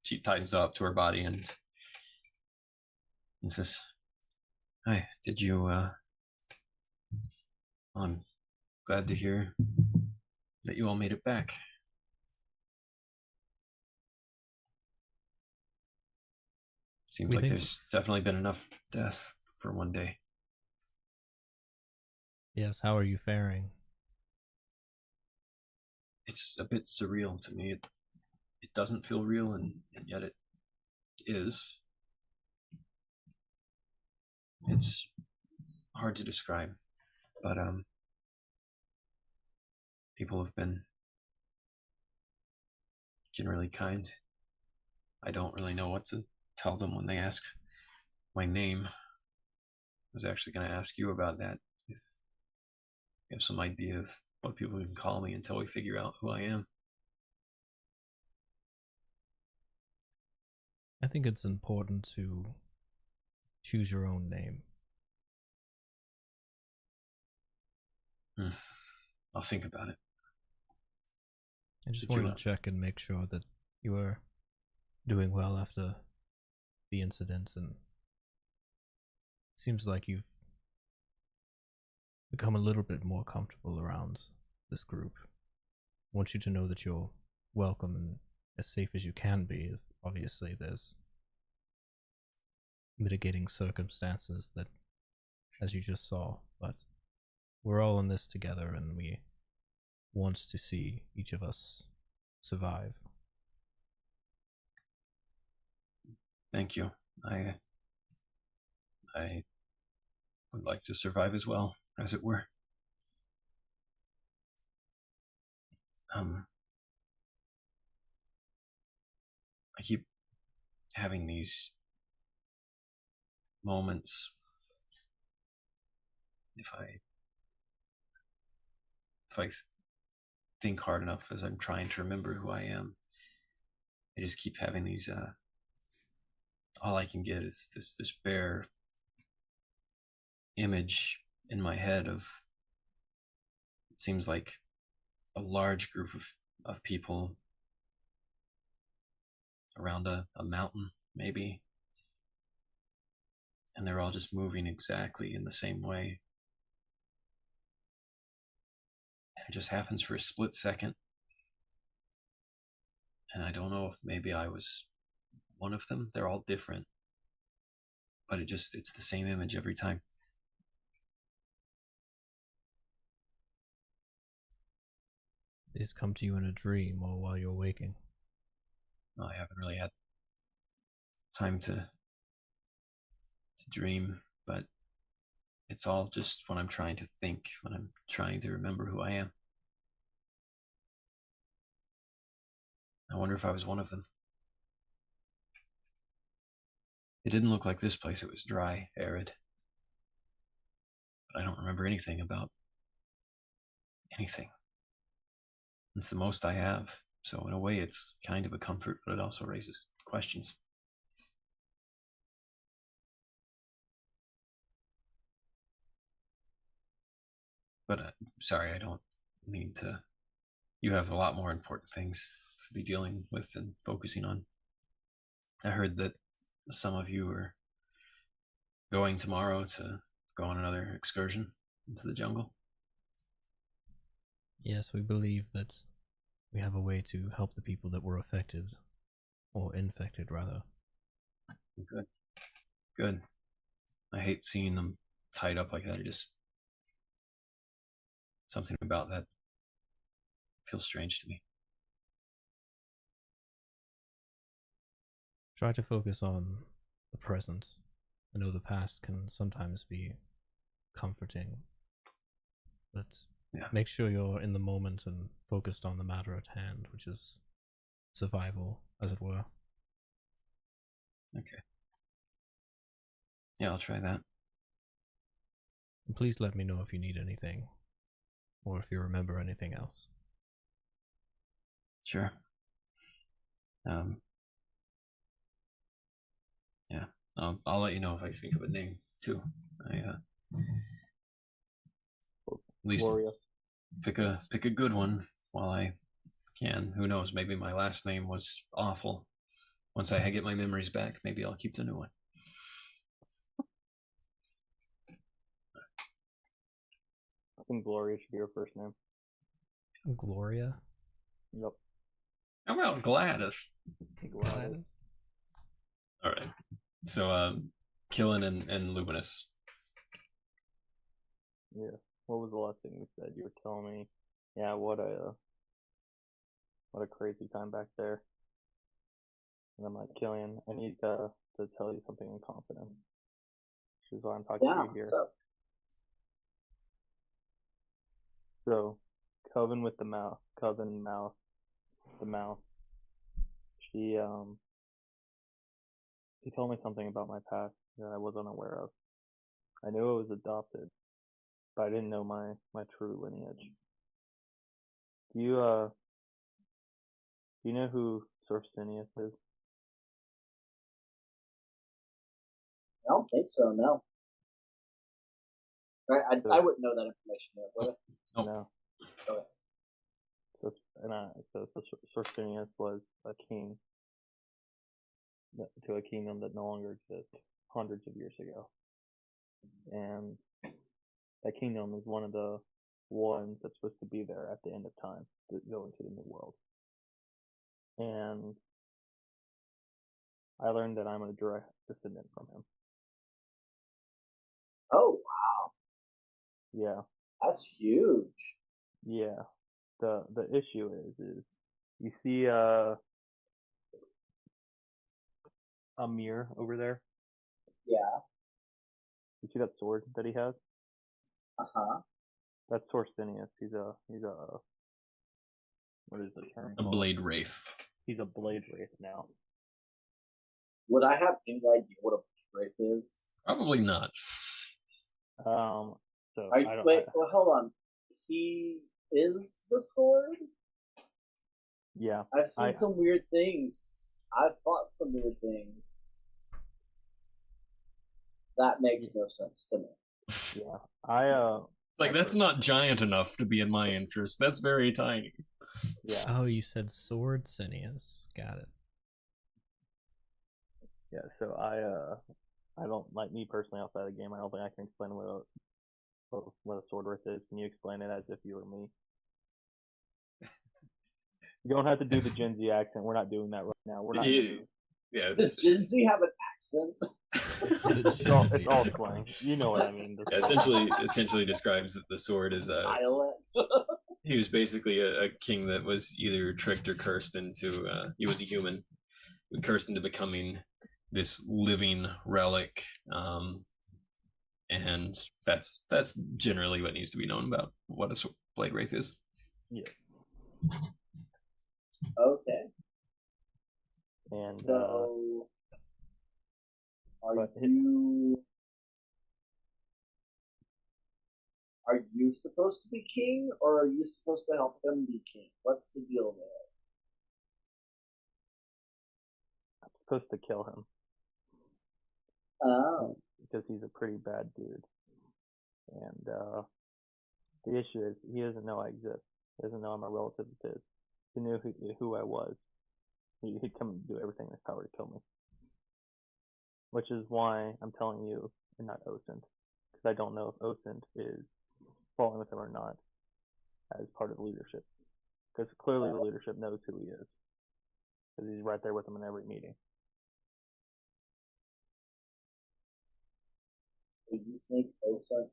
she tightens up to her body and says, "Hi, did you? I'm glad to hear that you all made it back. Seems like there's definitely been enough death for one day." Yes, how are you faring? It's a bit surreal to me. It doesn't feel real, and yet it is. It's hard to describe, but people have been generally kind. I don't really know what to tell them when they ask my name. I was actually going to ask you about that, if you have some idea of what people can call me until we figure out who I am. I think it's important to choose your own name. I'll think about it. I just wanted to check and make sure that you were doing well after the incident, and it seems like you've become a little bit more comfortable around this group. I want you to know that you're welcome and as safe as you can be. Obviously, there's mitigating circumstances that, as you just saw, but we're all in this together, and we want to see each of us survive. Thank you. I would like to survive as well, as it were. I keep having these moments. If I think hard enough as I'm trying to remember who I am, I just keep having these. All I can get is this bare image in my head of, it seems like a large group of people around a mountain, maybe, and they're all just moving exactly in the same way. It just happens for a split second, and I don't know if maybe I was one of them. They're all different, but it's the same image every time. These come to you in a dream or while you're waking? I haven't really had time to dream, but it's all just when I'm trying to think, when I'm trying to remember who I am. I wonder if I was one of them. It didn't look like this place. It was dry, arid. But I don't remember anything about anything. It's the most I have. So in a way, it's kind of a comfort, but it also raises questions. But sorry, I don't need to. You have a lot more important things to be dealing with and focusing on. I heard that some of you are going tomorrow to go on another excursion into the jungle. Yes, we believe that we have a way to help the people that were affected, or infected rather. Good. Good. I hate seeing them tied up like that. It just, something about that feels strange to me. Try to focus on the present. I know the past can sometimes be comforting, but make sure you're in the moment and focused on the matter at hand, which is survival, as it were. Okay. Yeah, I'll try that. And please let me know if you need anything, or if you remember anything else. Sure. Yeah, I'll let you know if I think of a name too. At least Glorious. pick a good one while I can. Who knows? Maybe my last name was awful. Once I get my memories back, maybe I'll keep the new one. I think Gloria should be her first name. Gloria? Yep. How about Gladys? Gladys? All right. So, Killen and Luminous. Yeah. What was the last thing you said? You were telling me, yeah, what a crazy time back there. And I'm like, Killian, I need to tell you something in confidence. Which is why I'm talking to you here. What's up? So, Coven with the mouse, the mouse. She told me something about my past that I was unaware of. I knew I was adopted, but I didn't know my true lineage. Do you know who Sir Phineas is? I don't think so. No. I wouldn't know that information yet, would I? Nope. No. Okay. So Sir Phineas was a king to a kingdom that no longer exists hundreds of years ago. And that kingdom is one of the ones that's supposed to be there at the end of time to go into the new world. And I learned that I'm a direct descendant from him. Oh wow, Yeah. that's huge. Yeah. The issue is you see a mirror over there? Yeah. You see that sword that he has? Uh-huh. That's Phineas. He's a what is the term A called? blade wraith. He's a blade wraith now. Would I have any idea what a wraith is? Probably not. So Well, hold on. He is the sword? Yeah. I've seen some weird things. I've fought some weird things. That makes no sense to me. Yeah. Like, that's not giant enough to be in my interest. That's very tiny. Yeah. Oh, you said sword Cineas. Got it. Yeah, so I don't, like, me personally outside the game, I don't think I can explain what a sword wraith is. Can you explain it as if you were me? You don't have to do the Gen Z accent. We're not doing that right now. We're not. Yeah. Does Gen Z have an accent? It's all slang. You know what I mean. Essentially describes that the sword is a. Dialect. He was basically a king that was either tricked or cursed into. He was a human, cursed into becoming this living relic, and that's generally what needs to be known about what a blade wraith is. Yeah. Okay. And so, are you supposed to be king, or are you supposed to help him be king? What's the deal there? I'm supposed to kill him. Oh. Because he's a pretty bad dude. And the issue is he doesn't know I exist. He doesn't know I'm a relative of his. He knew who I was. He'd come and do everything in his power to kill me. Which is why I'm telling you and not Osint. Because I don't know if Osint is following with him or not as part of the leadership. Because clearly the leadership knows who he is. Because he's right there with him in every meeting. Do you think Osint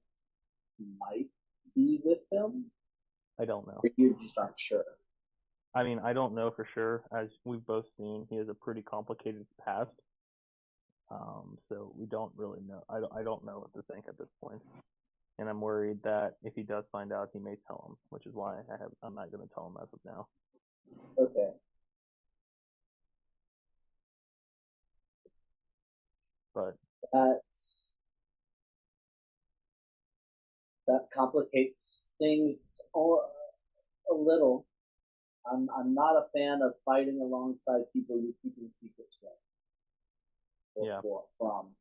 might be with him? I don't know. Or you just aren't sure? I mean, I don't know for sure. As we've both seen, he has a pretty complicated past. So we don't really know. I don't know what to think at this point. And I'm worried that if he does find out, he may tell him, which is why I'm not going to tell him as of now. Okay. but that complicates things a little. I'm not a fan of fighting alongside people you're keeping secrets with. Yeah. From.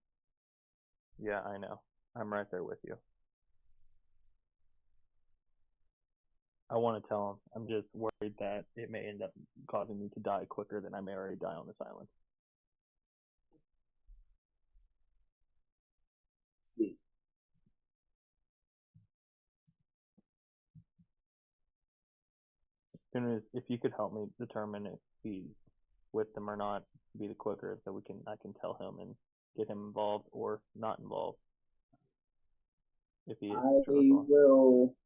Yeah, I know. I'm right there with you. I want to tell him. I'm just worried that it may end up causing me to die quicker than I may already die on this island. Let's see. If you could help me determine if he's with them or not, be the quicker, so I can tell him and get him involved or not involved. If he is I will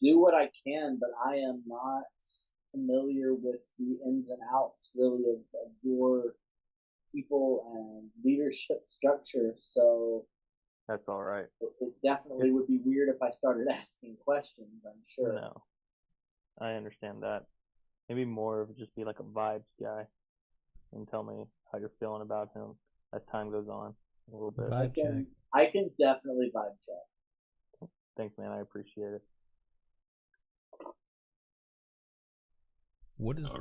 do what I can, but I am not familiar with the ins and outs really of your people and leadership structure, so that's all right. it definitely would be weird if I started asking questions, I'm sure. No, I understand that. Maybe more of just be like a vibes guy and tell me how you're feeling about him as time goes on a little bit. I can definitely vibe check. Thanks, man. I appreciate it. What is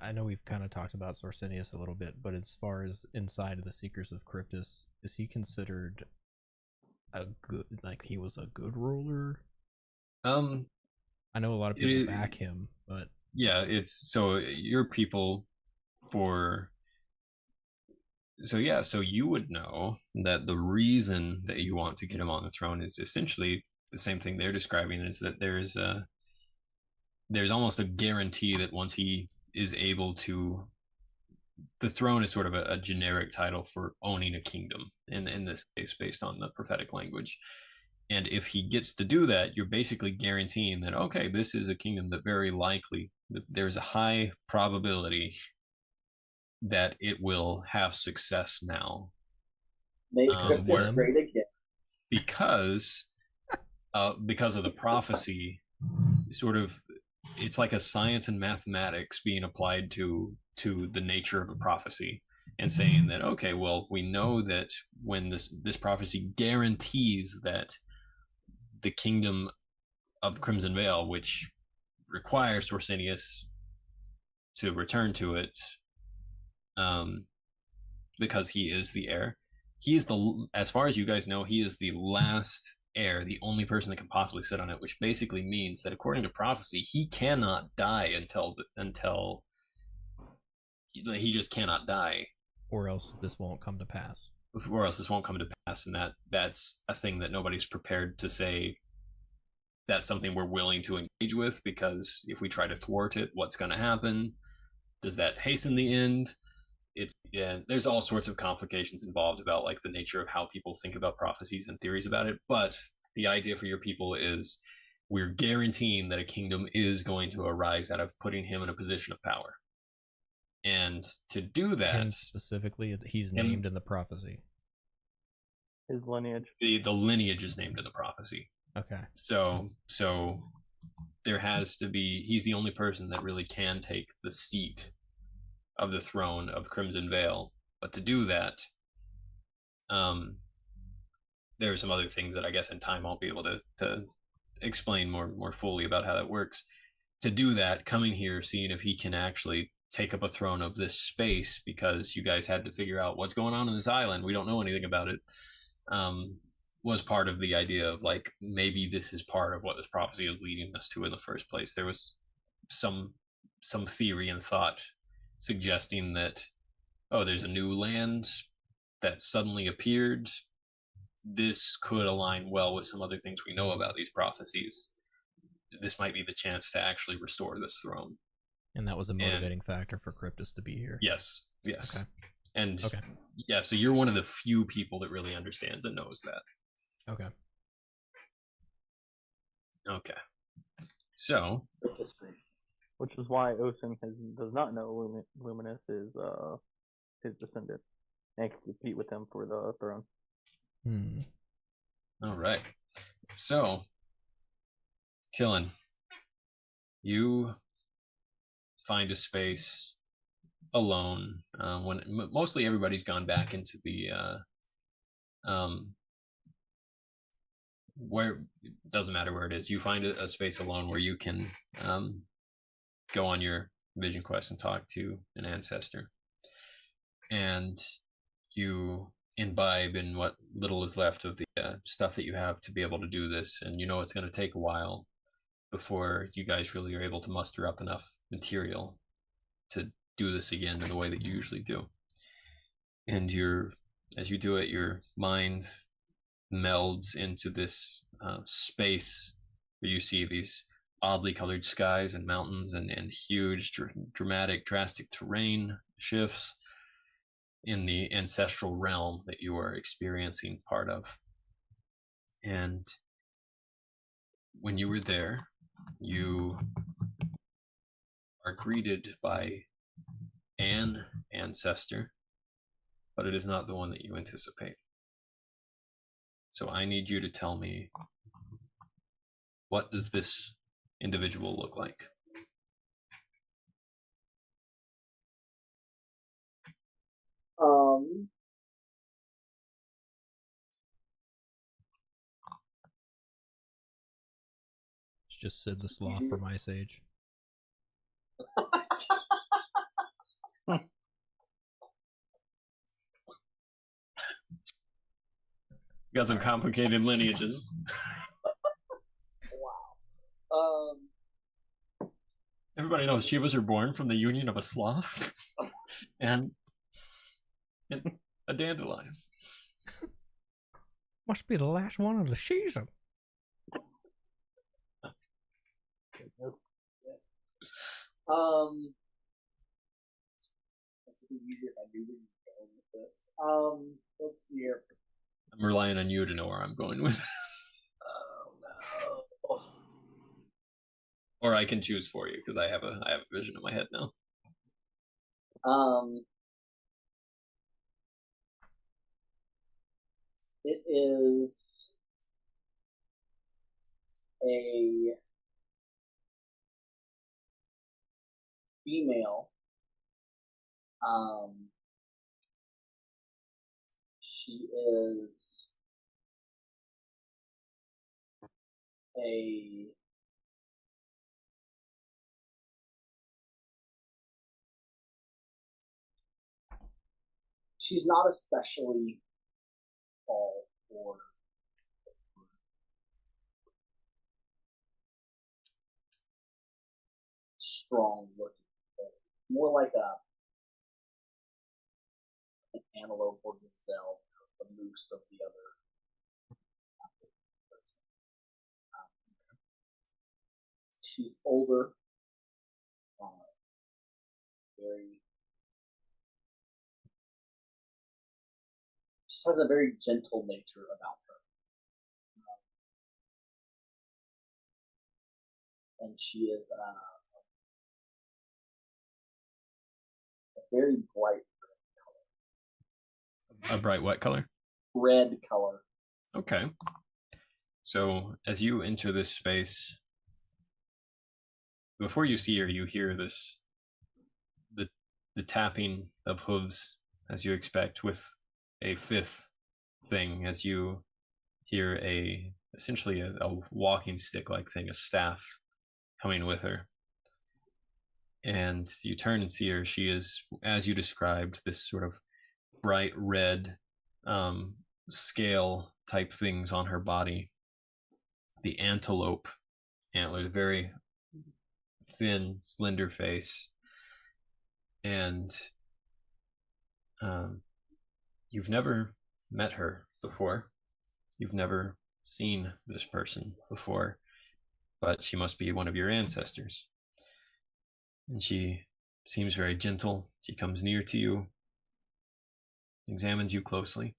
I know we've kind of talked about Sorsinius a little bit, but as far as inside of the Seekers of Cryptus, is he considered a good, like he was a good ruler? I know a lot of people back him, but yeah, it's so your people so you would know that the reason that you want to get him on the throne is essentially the same thing they're describing, is that there's almost a guarantee that once he is able to, the throne is sort of a generic title for owning a kingdom, in this case based on the prophetic language. And if he gets to do that, you're basically guaranteeing that, okay, this is a kingdom that very likely, there's a high probability that it will have success now. Make Cryptus great again. Because of the prophecy, sort of, it's like a science and mathematics being applied to the nature of a prophecy, and saying that, okay, well, we know that when this prophecy guarantees that the kingdom of Crimson Vale, which requires Sorsinius to return to it, because he is the heir. He is as far as you guys know, he is the last heir, the only person that can possibly sit on it, which basically means that according to prophecy, he cannot die until he just cannot die, or else this won't come to pass. And that's a thing that nobody's prepared to say that's something we're willing to engage with, because if we try to thwart it, what's going to happen? Does that hasten the end? There's all sorts of complications involved about like the nature of how people think about prophecies and theories about it. But the idea for your people is we're guaranteeing that a kingdom is going to arise out of putting him in a position of power. And to do that, him specifically, he's named in the prophecy. His lineage. The lineage is named in the prophecy. Okay. So there has to be, he's the only person that really can take the seat of the throne of Crimson Vale. But to do that, there are some other things that I guess in time I'll be able to explain more fully about how that works. To do that, coming here, seeing if he can actually take up a throne of this space, because you guys had to figure out what's going on in this island. We don't know anything about it. Was part of the idea of like, maybe this is part of what this prophecy is leading us to in the first place. There was some theory and thought suggesting that, oh, there's a new land that suddenly appeared. This could align well with some other things we know about these prophecies. This might be the chance to actually restore this throne. And that was a motivating factor for Cryptus to be here. Yes. Okay. And yeah, so you're one of the few people that really understands and knows that. Okay. So, which is why Osin does not know Luminous is his descendant and can compete with him for the throne. All right. So, Killen, you find a space alone. When mostly everybody's gone back into the where it doesn't matter where it is. You find a space alone where you can go on your vision quest and talk to an ancestor, and you imbibe in what little is left of the stuff that you have to be able to do this. And you know it's going to take a while before you guys really are able to muster up enough material to do this again in the way that you usually do. And as you do it, your mind melds into this space where you see these oddly colored skies and mountains and huge, dramatic, drastic terrain shifts in the ancestral realm that you are experiencing part of. And when you were there, you are greeted by an ancestor, but it is not the one that you anticipate. So I need you to tell me, what does this individual look like? It's just Sid the Sloth from Ice Age. Got some complicated lineages. Wow. Everybody knows Shivas are born from the union of a sloth and a dandelion. Must be the last one of the season. That's would be easier if I knew where you were going with this. Let's see here. I'm relying on you to know where I'm going with this. Oh no. Or I can choose for you because I have a vision in my head now. It is a female. She is a she's not especially tall or strong looking, but more like an antelope or gazelle, the moose of the other. She's older, very. She has a very gentle nature about her, and she is a very bright A bright what color? red color. Okay. So as you enter this space, before you see her, you hear the tapping of hooves, as you expect, with a fifth thing, as you hear essentially a walking stick like thing, a staff, coming with her. And you turn and see her. She is, as you described, this sort of bright red scale type things on her body. The antelope antlers, very thin, slender face. And you've never met her before. You've never seen this person before, but she must be one of your ancestors. And she seems very gentle. She comes near to you, examines you closely,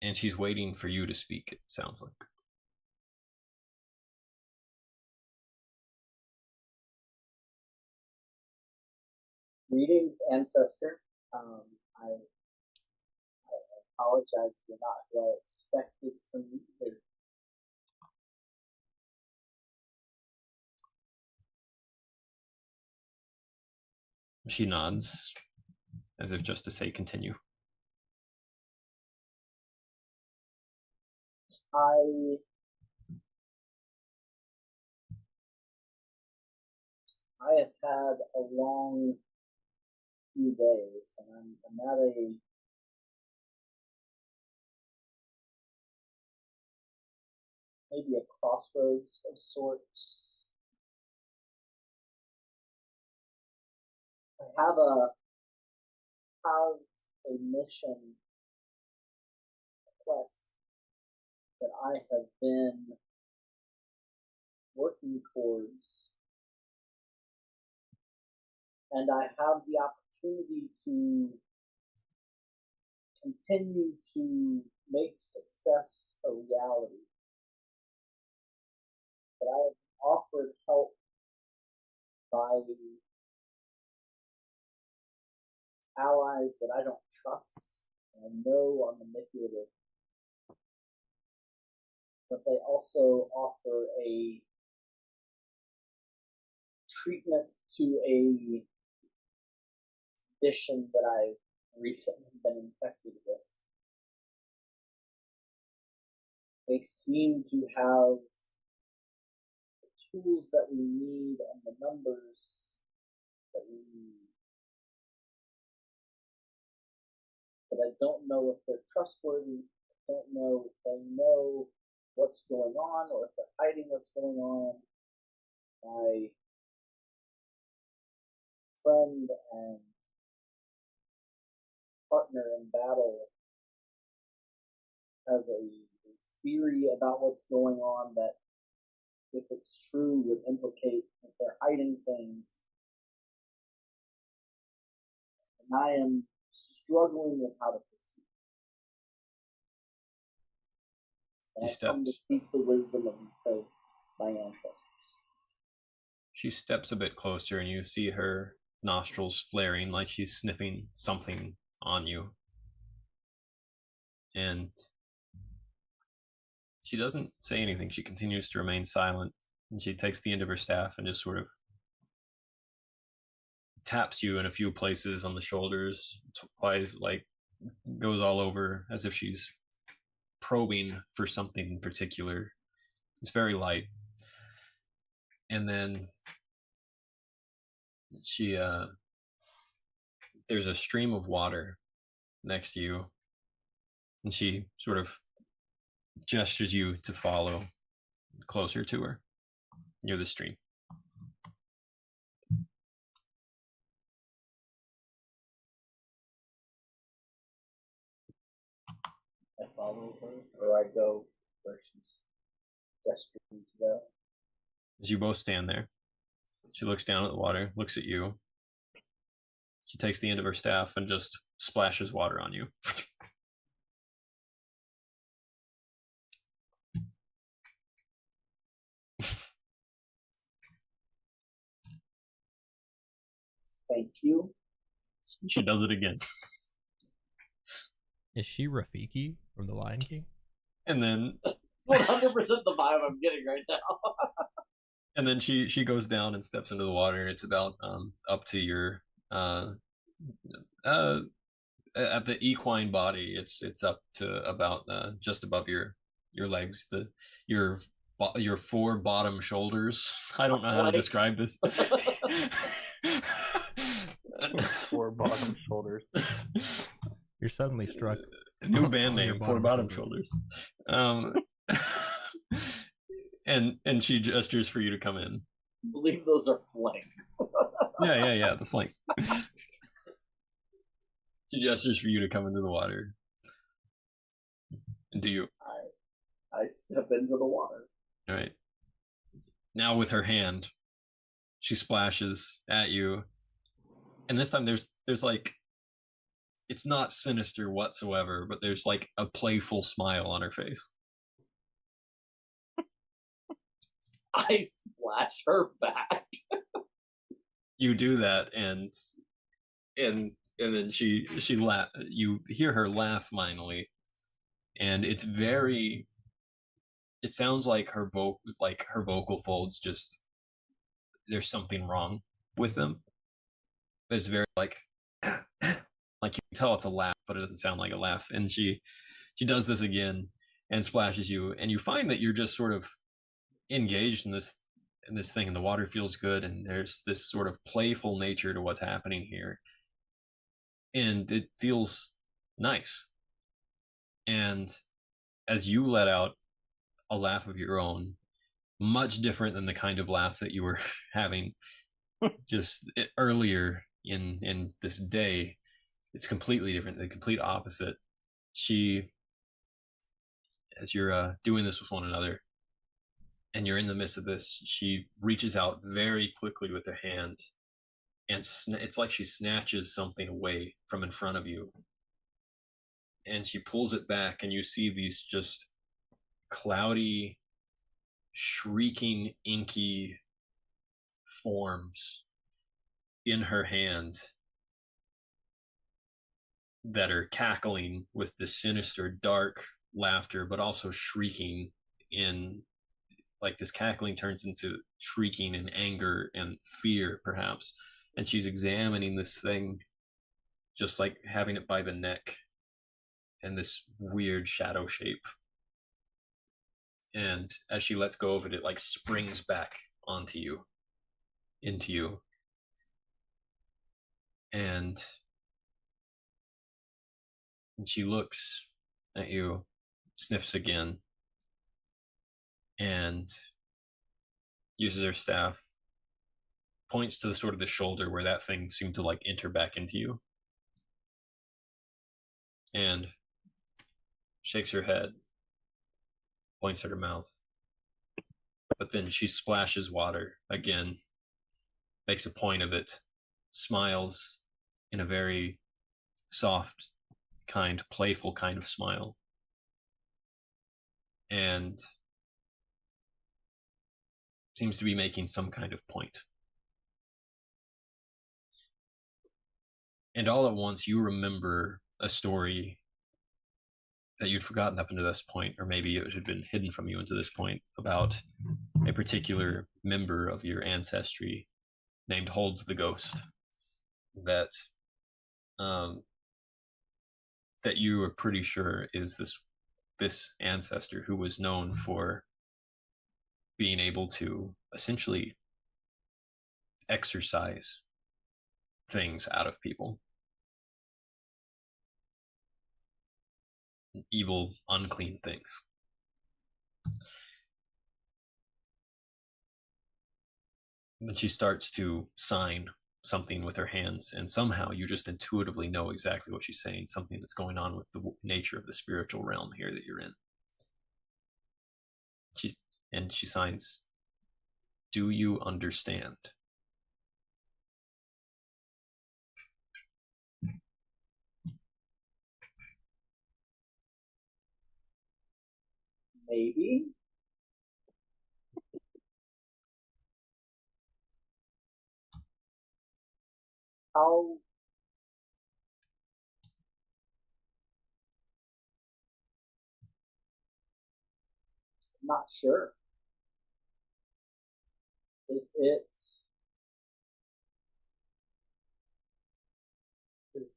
and she's waiting for you to speak, it sounds like. Greetings, ancestor. I apologize, you're not who I expected to meet here. She nods, as if just to say continue. I have had a long few days, and I'm at a maybe a crossroads of sorts. I have a mission, a quest that I have been working towards, and I have the opportunity to continue to make success a reality. But I have offered help by allies that I don't trust and know are manipulative. But they also offer a treatment to a condition that I've recently been infected with. They seem to have the tools that we need and the numbers that we need. But I don't know if they're trustworthy. I don't know if they know what's going on or if they're hiding what's going on. My friend and partner in battle has a theory about what's going on that, if it's true, would implicate that they're hiding things. And I am struggling with how to proceed. And I come to seek the wisdom of my ancestors. She steps a bit closer, and you see her nostrils flaring like she's sniffing something on you. And she doesn't say anything. She continues to remain silent, and she takes the end of her staff and just sort of taps you in a few places on the shoulders, twice, like goes all over as if she's probing for something in particular. It's very light. And then she there's a stream of water next to you, and she sort of gestures you to follow closer to her near the stream. I follow her, or I go where she's gesturing to go. As you both stand there, she looks down at the water, looks at you. She takes the end of her staff and just splashes water on you. Thank you. She does it again. Is she Rafiki from The Lion King? And then 100% the vibe I'm getting right now. and then she goes down and steps into the water. It's about up to your at the equine body. It's up to about just above your legs. Your four bottom shoulders. I don't know how to describe this. Four bottom shoulders. You're suddenly struck. New band name, Four Bottom Shoulders. And she gestures for you to come in. I believe those are flanks. Yeah, the flank. She gestures for you to come into the water. And do you? I step into the water. All right. Now with her hand, she splashes at you. And this time there's like, it's not sinister whatsoever, but there's like a playful smile on her face. I splash her back. You do that, and then she laugh. You hear her laugh finally, and it's very. It sounds like her vocal folds just. There's something wrong with them, It's very like like you can tell it's a laugh, but it doesn't sound like a laugh. And she does this again and splashes you, and you find that you're just sort of engaged in this thing, and the water feels good, and there's this sort of playful nature to what's happening here, and it feels nice. And as you let out a laugh of your own, much different than the kind of laugh that you were having just earlier in this day, it's completely different, the complete opposite. She, as you're doing this with one another, and you're in the midst of this, she reaches out very quickly with her hand, and it's like she snatches something away from in front of you, and she pulls it back, and you see these just cloudy, shrieking, inky forms in her hand that are cackling with this sinister, dark laughter, but also shrieking in, like, this cackling turns into shrieking and anger and fear, perhaps. And she's examining this thing, just like having it by the neck, and this weird shadow shape. And as she lets go of it, it like springs back onto you, into you. And she looks at you, sniffs again, and uses her staff, points to the sort of the shoulder where that thing seemed to like enter back into you, and shakes her head, points at her mouth. But then she splashes water again, makes a point of it, smiles in a very soft, kind, playful kind of smile, and seems to be making some kind of point. And all at once, you remember a story that you'd forgotten up until this point, or maybe it had been hidden from you until this point, about a particular member of your ancestry named Holds the Ghost, that that you are pretty sure is this ancestor who was known for being able to essentially exorcise things out of people. Evil, unclean things. When she starts to sign something with her hands, and somehow you just intuitively know exactly what she's saying, something that's going on with the nature of the spiritual realm here that you're in. She signs, "Do you understand?" Maybe. How? I'm not sure. Is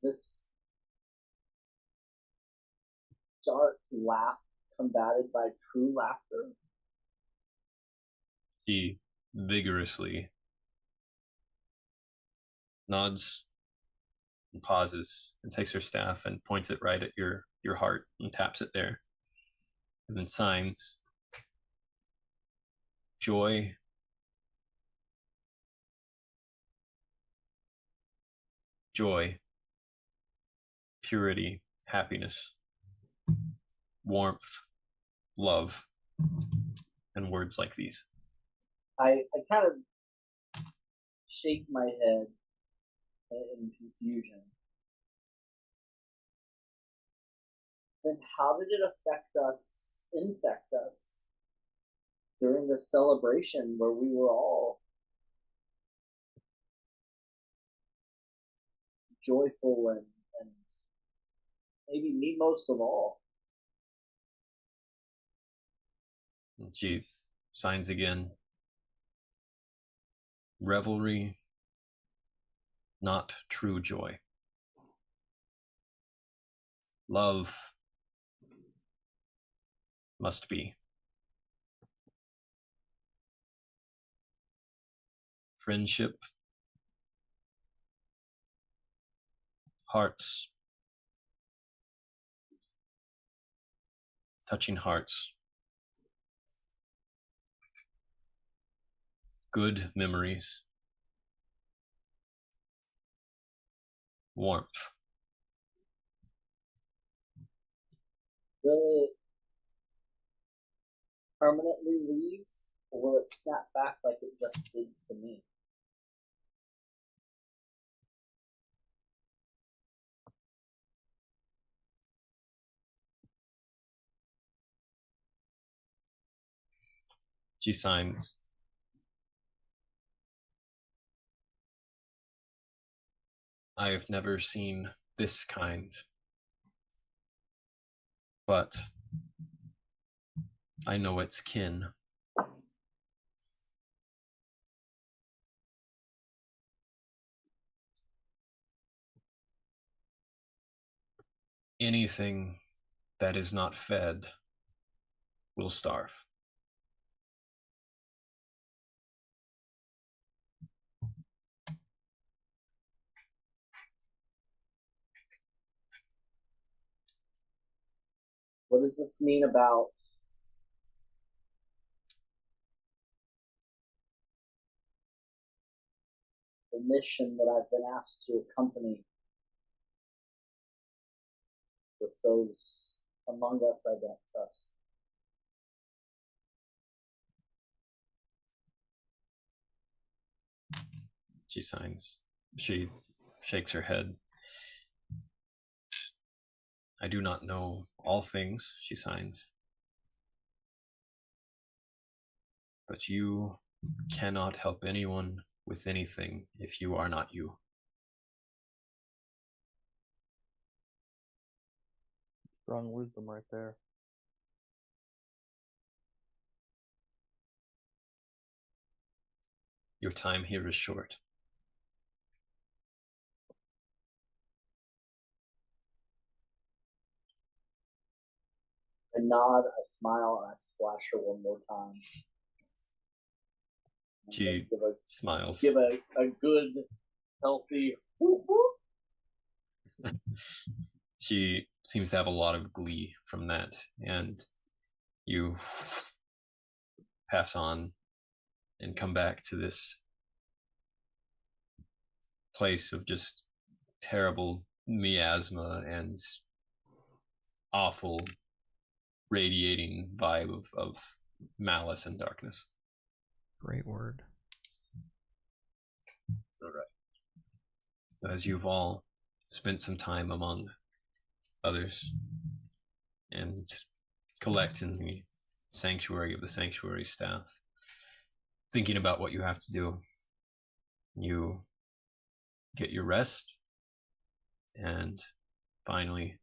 this dark laugh combated by true laughter? She vigorously nods and pauses and takes her staff and points it right at your heart and taps it there, and then signs, "Joy, joy, purity, happiness, warmth, love," and words like these. I kind of shake my head in confusion. Then how did it infect us during the celebration where we were all joyful and maybe me most of all? And she signs again. "Revelry, not true joy. Love must be. Friendship, hearts, touching hearts, good memories, warmth. Will it permanently leave, or will it snap back like it just did to me? She signs. I have never seen this kind, but I know its kin. Anything that is not fed will starve. What does this mean about the mission that I've been asked to accompany with those among us I don't trust? She signs. She shakes her head. I do not know all things, she signs. But you cannot help anyone with anything if you are not you. Strong wisdom right there. Your time here is short. I nod, I smile, and I splash her one more time. And She give smiles. Give a good, healthy whoop whoop. She seems to have a lot of glee from that, and you pass on and come back to this place of just terrible miasma and awful radiating vibe of malice and darkness. Great word. All right. So as you've all spent some time among others and collect in the sanctuary of the sanctuary staff, thinking about what you have to do, you get your rest, and finally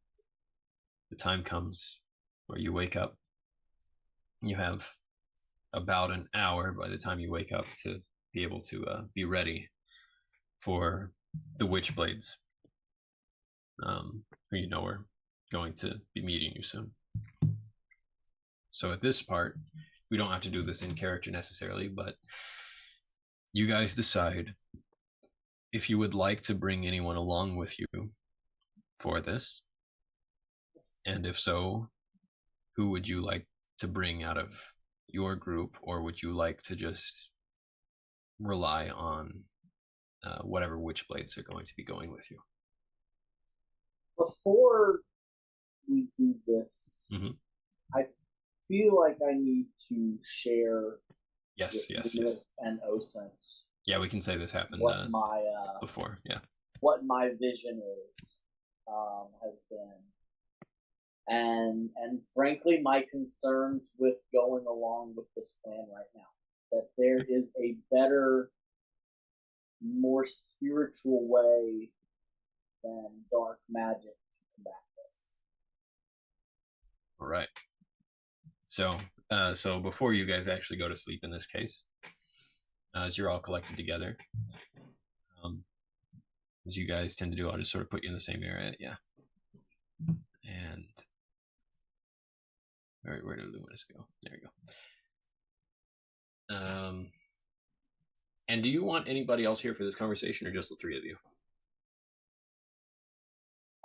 the time comes where you wake up. You have about an hour by the time you wake up to be able to be ready for the Witchblades, who you know are going to be meeting you soon. So at this part, we don't have to do this in character necessarily, but you guys decide if you would like to bring anyone along with you for this, and if so, who would you like to bring out of your group, or would you like to just rely on whatever Witchblades are going to be going with you? Before we do this, I feel like I need to share Yes. and Osint Yeah, we can say this happened what my before. Yeah. What my vision is, has been, and frankly, my concerns with going along with this plan right now. That there is a better, more spiritual way than dark magic to combat this. All right. So before you guys actually go to sleep in this case, as you're all collected together, as you guys tend to do, I'll just sort of put you in the same area. Yeah. And all right, where did Luminous go? There you go. And do you want anybody else here for this conversation, or just the three of you?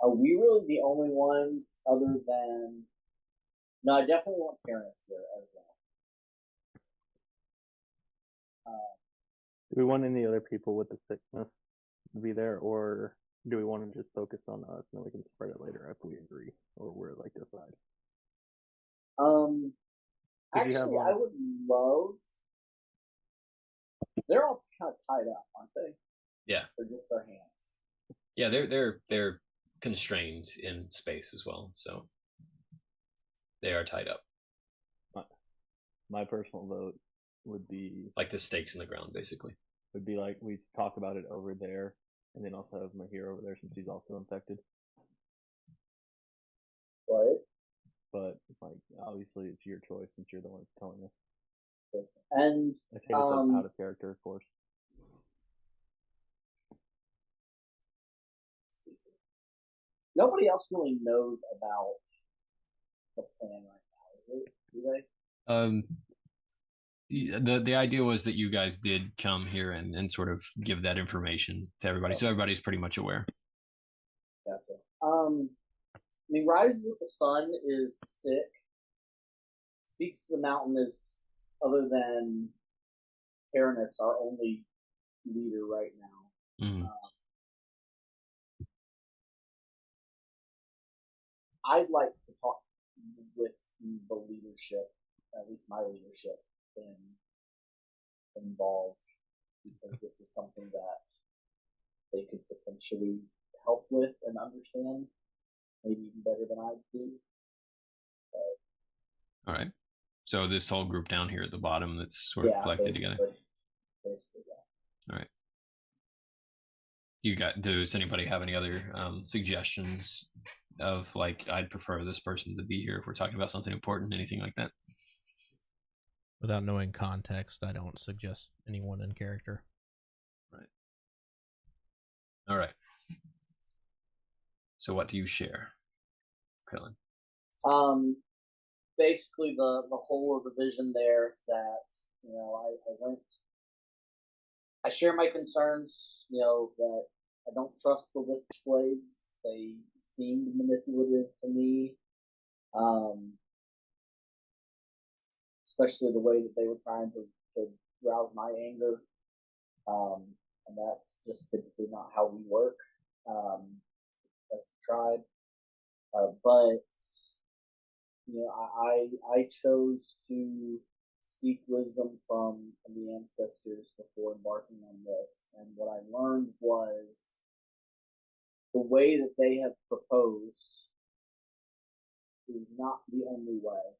Are we really the only ones other than... No, I definitely want Terrence here as well. Do we want any other people with the sickness to be there, or do we want to just focus on us and then we can spread it later if we agree, or we're like decide? Actually, I would love... They're all kind of tied up, aren't they? Yeah. They're just their hands. Yeah, they're constrained in space as well, so they are tied up. My personal vote would be like the stakes in the ground, basically. Would be like we talk about it over there, and then also have Mahir over there since he's also infected. Right. But like obviously it's your choice since you're the one telling us. And I say it's out of character, of course. Nobody else really knows about the plan right now, is it? Do they? The idea was that you guys did come here and sort of give that information to everybody, so everybody's pretty much aware. Gotcha. I mean, Rises with the Sun is sick. Speaks to the Mountain is, other than Taranis, our only leader right now. Mm-hmm. I'd like to talk with the leadership, at least my leadership, involved, because this is something that they could potentially help with and understand, maybe even better than I do. All right. So this whole group down here at the bottom that's sort of collected together. Basically, yeah. All right. Does anybody have any other suggestions of like, I'd prefer this person to be here if we're talking about something important, anything like that? Without knowing context, I don't suggest anyone in character. Right. All right. So what do you share, Krillin? Basically the whole of the vision there that, I share my concerns, that I don't trust the Witchblades. They seemed manipulative to me. Especially the way that they were trying to rouse my anger. And that's just typically not how we work as a tribe. But I chose to seek wisdom from the ancestors before embarking on this, and what I learned was the way that they have proposed is not the only way,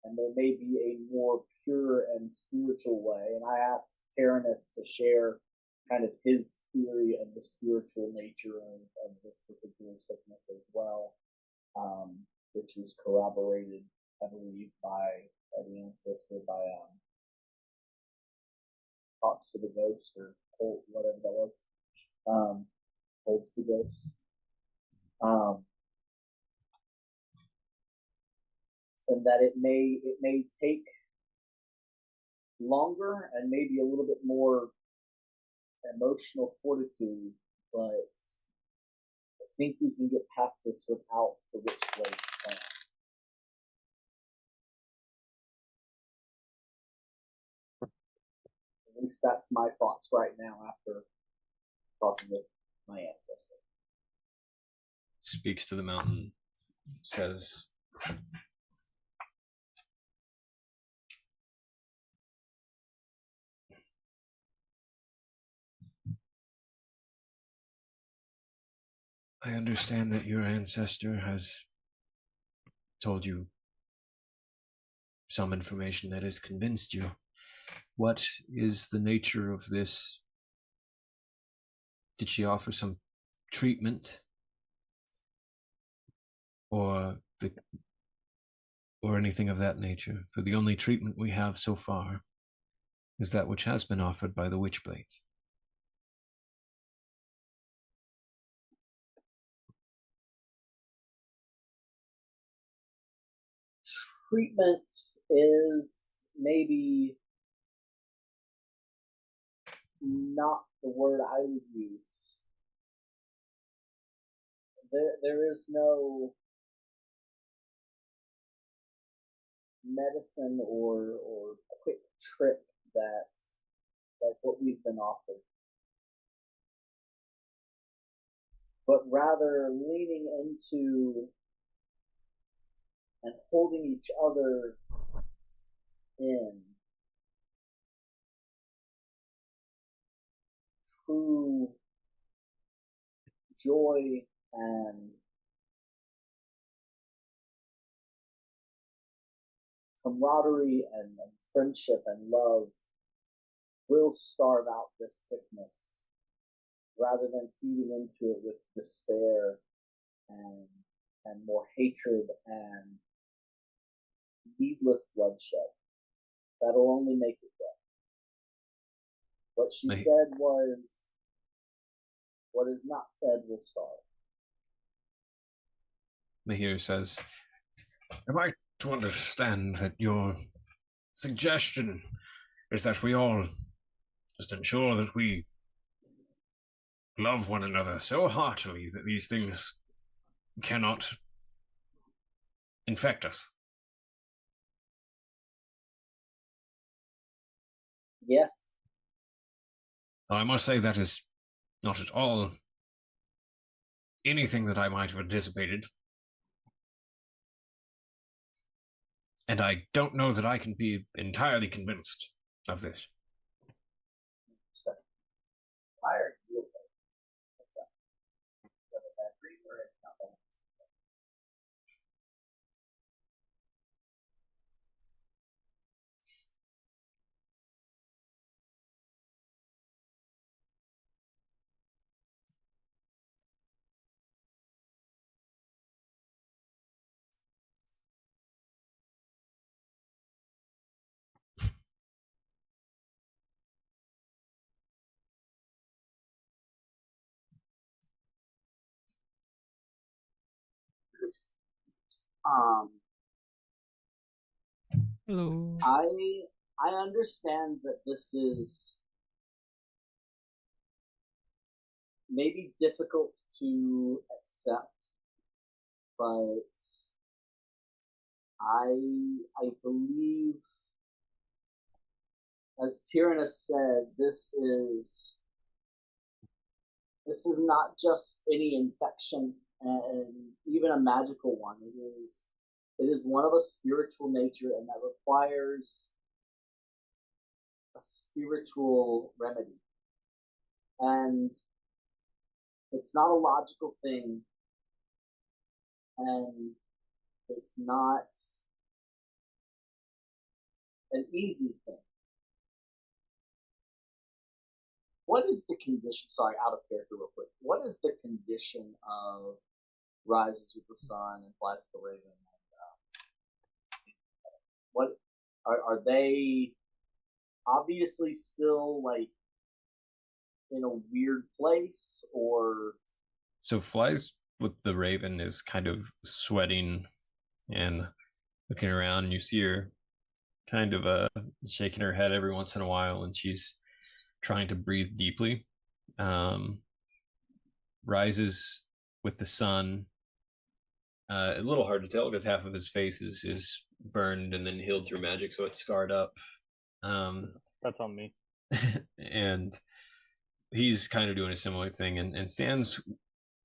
and there may be a more pure and spiritual way. And I asked Taranis to share kind of his theory of the spiritual nature of this particular sickness as well, which was corroborated, I believe, by the ancestor, by Talks to the Ghost, or whatever that was. Holds the Ghost. And that it may take longer and maybe a little bit more emotional fortitude, but I think we can get past this without the Witchblade's plan. At least that's my thoughts right now after talking with my ancestor. Speaks to the mountain, says, I understand that your ancestor has told you some information that has convinced you. What is the nature of this? Did she offer some treatment? Or anything of that nature? For the only treatment we have so far is that which has been offered by the Witchblades. treatment is maybe not the word I would use. There is no medicine or quick trick that like what we've been offered, but rather leaning into and holding each other in true joy and camaraderie and friendship and love will starve out this sickness rather than feeding into it with despair and more hatred and needless bloodshed. That'll only make it worse. What she said was, what is not fed will starve. Mahir says, am I to understand that your suggestion is that we all just ensure that we love one another so heartily that these things cannot infect us? Yes. I must say that is not at all anything that I might have anticipated. And I don't know that I can be entirely convinced of this. Fire. Hello. I understand that this is maybe difficult to accept, but I believe, as Tyrannus said, this is not just any infection and even a magical one. It is one of a spiritual nature, and that requires a spiritual remedy. And it's not a logical thing, and it's not an easy thing. What is the condition? Sorry, out of character real quick. What is the condition of Rises with the Sun and Flies with the Raven? What are they obviously still like in a weird place, or? So Flies with the Raven is kind of sweating and looking around, and you see her kind of shaking her head every once in a while, and she's trying to breathe deeply. Rises with the Sun, a little hard to tell because half of his face is burned and then healed through magic, so it's scarred up. That's on me. And he's kind of doing a similar thing and stands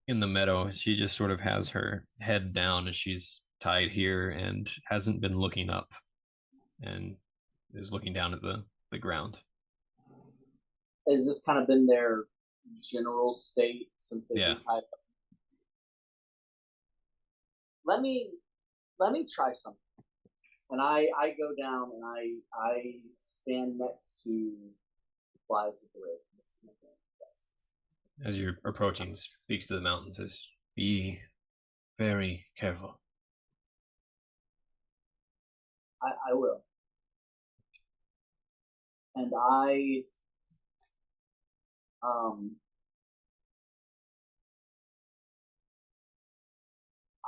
in the meadow. She just sort of has her head down as she's tied here and hasn't been looking up and is looking down at the ground. Has this kind of been their general state since they've been tied up? Let me try something. And I go down and I stand next to Flies with the Raven. As you're approaching, speaks to the mountains, says, be very careful. I will. And I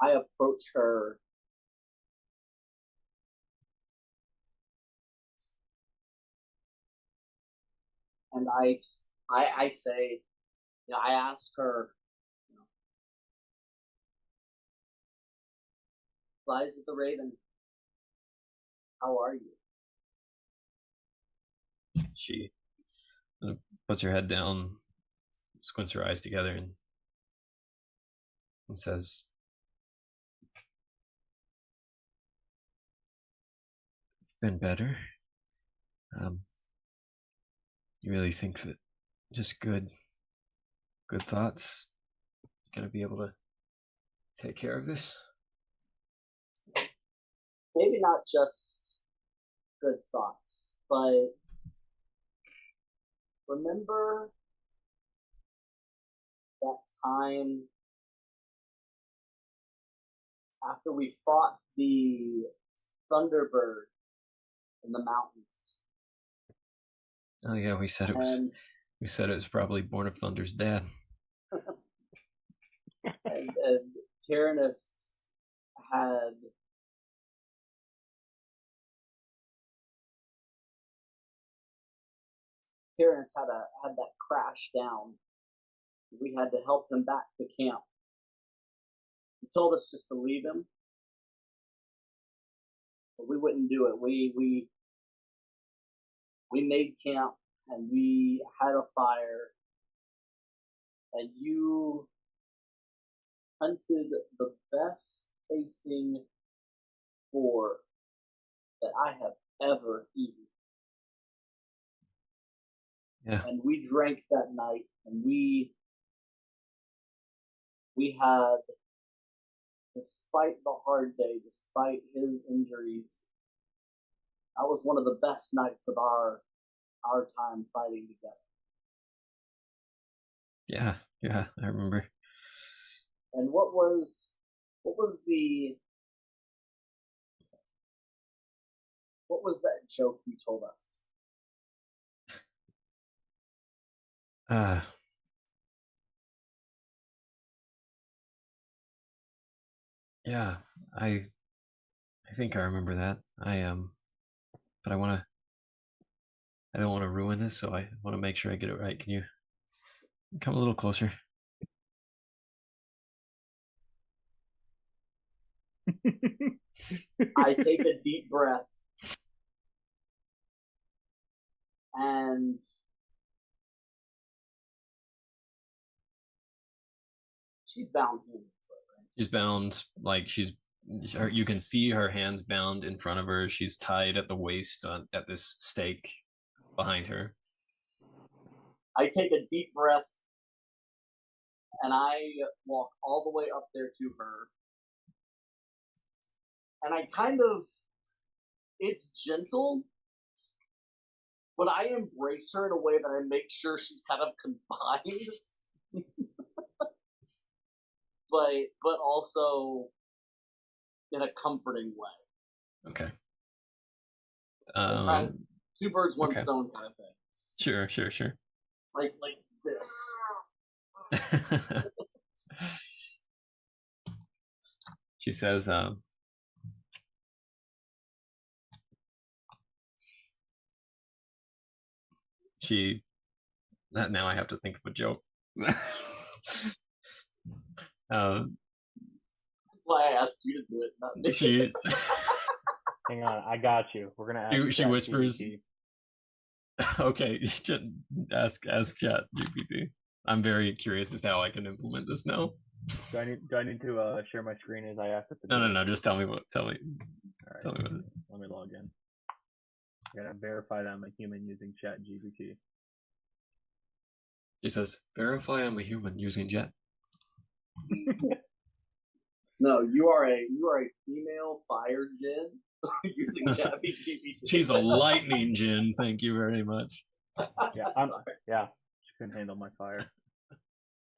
approach her And I say, I ask her, Flies with the Raven, how are you? She puts her head down, squints her eyes together, and says, "Been better. You really think that just good thoughts gonna be able to take care of this?" Maybe not just good thoughts, but remember that time after we fought the Thunderbird in the mountains? Oh yeah, we said it was probably Born of Thunder's dad. and Tyrannus had that crash down. We had to help him back to camp. He told us just to leave him, but we wouldn't do it. We made camp and we had a fire, and you hunted the best tasting boar that I have ever eaten. Yeah. And we drank that night, and we had, despite the hard day, despite his injuries, that was one of the best nights of our time fighting together. Yeah, I remember. And what was that joke you told us? Yeah, I think I remember that. But I don't want to ruin this, so I want to make sure I get it right. Can you come a little closer? I take a deep breath, and she's bound here. She's bound, like you can see her hands bound in front of her. She's tied at the waist at this stake behind her. I take a deep breath, and I walk all the way up there to her. And I it's gentle, but I embrace her in a way that I make sure she's kind of confined. but also in a comforting way. Okay. Two birds, one stone kind of thing. Sure. Like this. She says, now I have to think of a joke. That's why I asked you to do it, not me. Hang on, I got you. We're gonna ask. She whispers. Okay, ask Chat GPT. I'm very curious as to how I can implement this now. Do I need to share my screen as I ask it? No. Just tell me. All right. Tell me what it is. Let me log in. I gotta verify that I'm a human using Chat GPT. She says, "Verify I'm a human using Jet." No, you are a female fire djinn using Chat GPT. She's a lightning djinn. Thank you very much. Yeah, she couldn't handle my fire.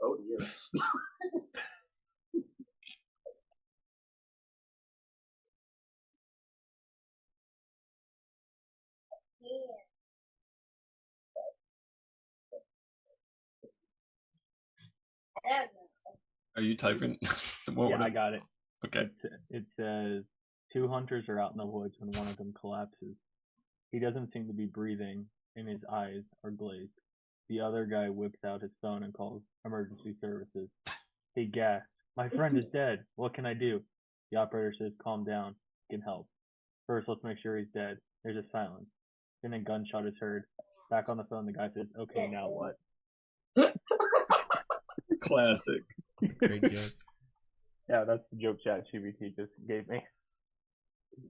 Oh dear. Are you typing? I got it. Okay. It says 2 hunters are out in the woods when one of them collapses. He doesn't seem to be breathing, and his eyes are glazed. The other guy whips out his phone and calls emergency services. Hey, gas. My friend is dead. What can I do? The operator says, calm down. Can help. First, let's make sure he's dead. There's a silence. Then a gunshot is heard. Back on the phone, the guy says, okay, now what? Classic. It's a great joke. Yeah, that's the joke ChatGPT just gave me.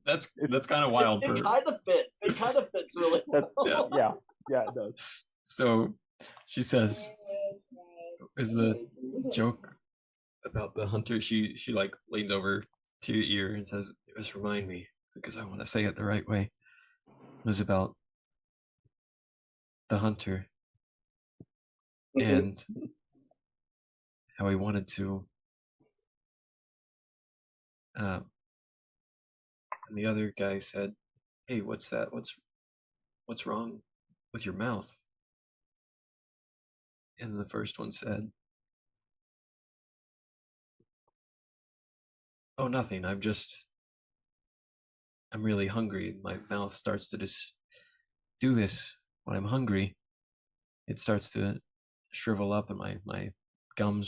That's kind of wild. It kind of fits. It kind of fits really well. Yeah, it does. So she says, is the joke about the hunter, she like leans over to your ear and says, just remind me, because I want to say it the right way. It was about the hunter and how he wanted to and the other guy said, hey, what's that? What's wrong with your mouth? And the first one said, oh, nothing. I'm really hungry. My mouth starts to just do this when I'm hungry. It starts to shrivel up and my gum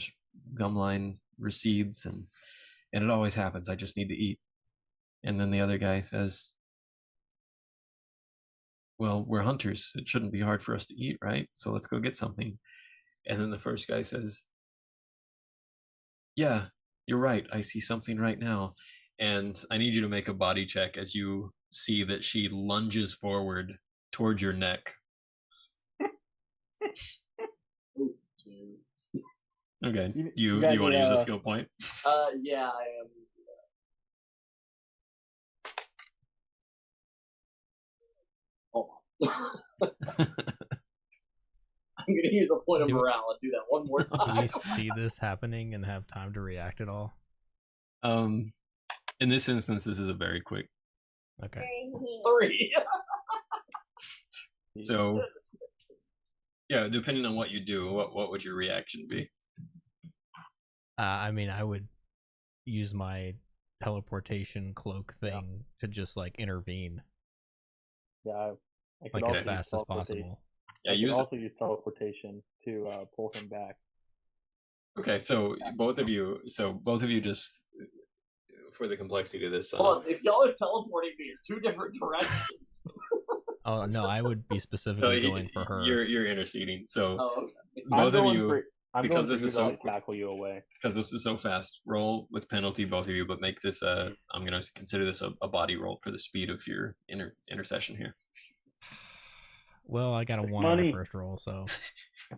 line recedes and it always happens. I just need to eat. And then the other guy says, well, we're hunters. It shouldn't be hard for us to eat, right? So let's go get something. And then the first guy says, yeah, you're right. I see something right now. And I need you to make a body check as you see that she lunges forward towards your neck. Okay. Do you want to use a skill point? Yeah, I am. Hold on. I'm gonna use a point of morale and do that one more time. Do we see this happening and have time to react at all? In this instance, this is a very quick. Okay. 3. So, yeah, depending on what you do, what would your reaction be? I mean, I would use my teleportation cloak thing to just like intervene. Yeah, I could like as fast as possible. Yeah, you also use teleportation to pull him back. Okay, so both of you just for the complexity of this. Hold on, if y'all are teleporting me in 2 different directions. Oh no, I would be specifically going for her. You're interceding, so okay. Both of you. Because this is so tackle you away. Because this is so fast. Roll with penalty, both of you, but make this I'm going to consider this a body roll for the speed of your intercession here. Well, I got a 1 on the first roll, so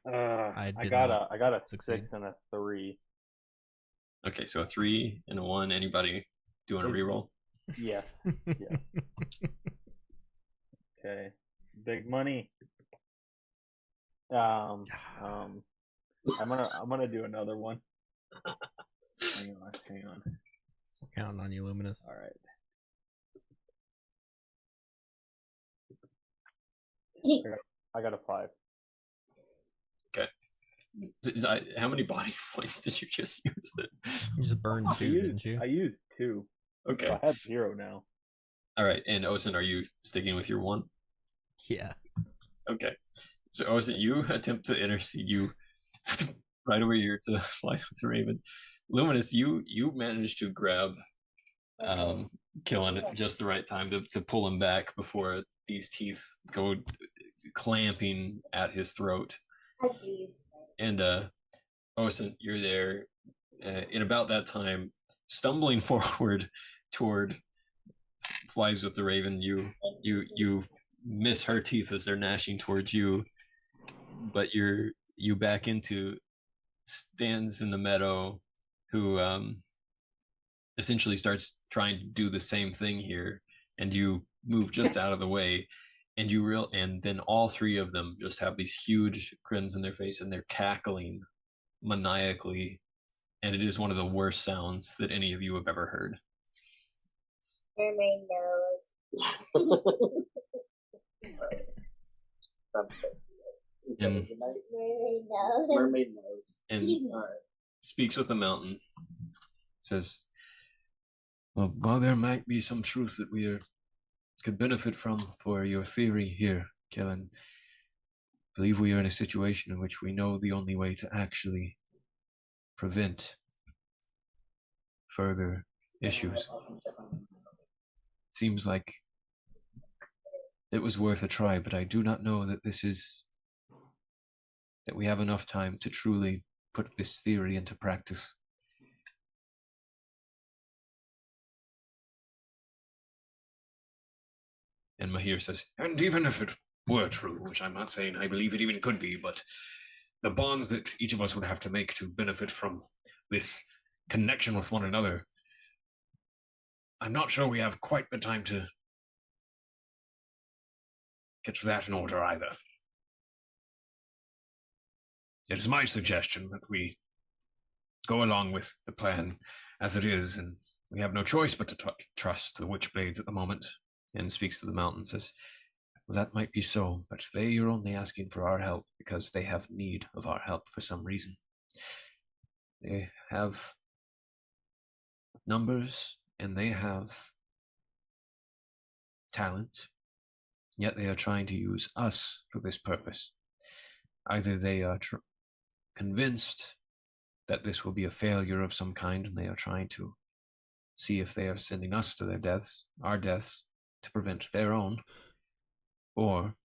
I got a succeed. 6 and a 3. Okay, so a 3 and a 1. Anybody doing a reroll? Yeah. Yeah. Okay. Big money. I'm gonna do another one. Hang on. Counting on you, Luminous. All right. I got a 5. Okay. How many body points did you just use? You just burned 2, didn't you? I used 2. Okay. So I have 0 now. All right. And Osen, are you sticking with your 1? Yeah. Okay. So Osen, you attempt to intercede. You right over here to fly with the raven. Luminous, you managed to grab Killen at just the right time to pull him back before these teeth go clamping at his throat. And Osen, you're there in about that time, stumbling forward toward Flies with the Raven. You miss her teeth as they're gnashing towards you, but you back into Stands in the Meadow, who essentially starts trying to do the same thing here, and you move just out of the way, and then all 3 of them just have these huge grins in their face, and they're cackling maniacally, and it is one of the worst sounds that any of you have ever heard. Mermaid nose. And Mermaid nose. And speaks with the mountain. Says, well, while there might be some truth that we could benefit from for your theory here, Kellen, believe we are in a situation in which we know the only way to actually prevent further issues. Seems like it was worth a try, but I do not know that that we have enough time to truly put this theory into practice. And Mahir says, and even if it were true, which I'm not saying I believe it even could be, but the bonds that each of us would have to make to benefit from this connection with one another, I'm not sure we have quite the time to get that in order either. It is my suggestion that we go along with the plan as it is, and we have no choice but to trust the Witchblades at the moment. And speaks to the mountain, says, well, that might be so, but they are only asking for our help because they have need of our help for some reason. They have numbers and they have talent, yet they are trying to use us for this purpose. Either they are convinced that this will be a failure of some kind, and they are trying to see if they are sending us to our deaths, to prevent their own, or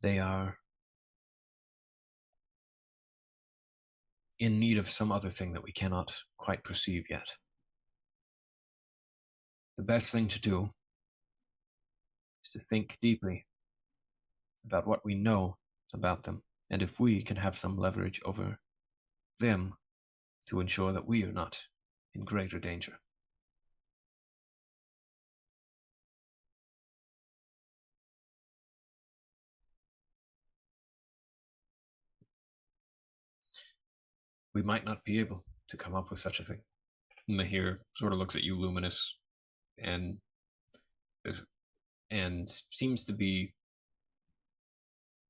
they are in need of some other thing that we cannot quite perceive yet. The best thing to do is to think deeply about what we know about them, and if we can have some leverage over them to ensure that we are not in greater danger. We might not be able to come up with such a thing. Mahir sort of looks at you, Luminous, and seems to be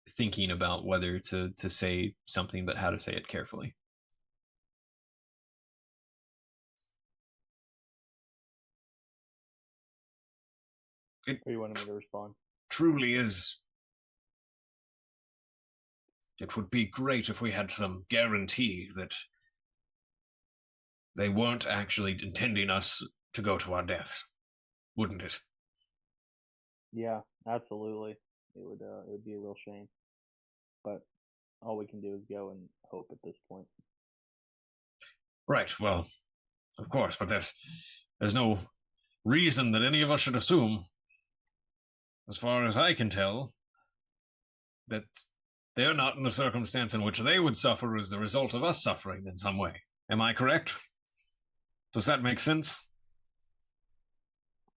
thinking about whether to say something, but how to say it carefully. Or you wanted me to respond? Truly is. It would be great if we had some guarantee that they weren't actually intending us to go to our deaths, wouldn't it? Yeah, absolutely. It would be a real shame. But all we can do is go and hope at this point. Right, well, of course, but there's no reason that any of us should assume, as far as I can tell, that they're not in a circumstance in which they would suffer as the result of us suffering in some way. Am I correct? Does that make sense?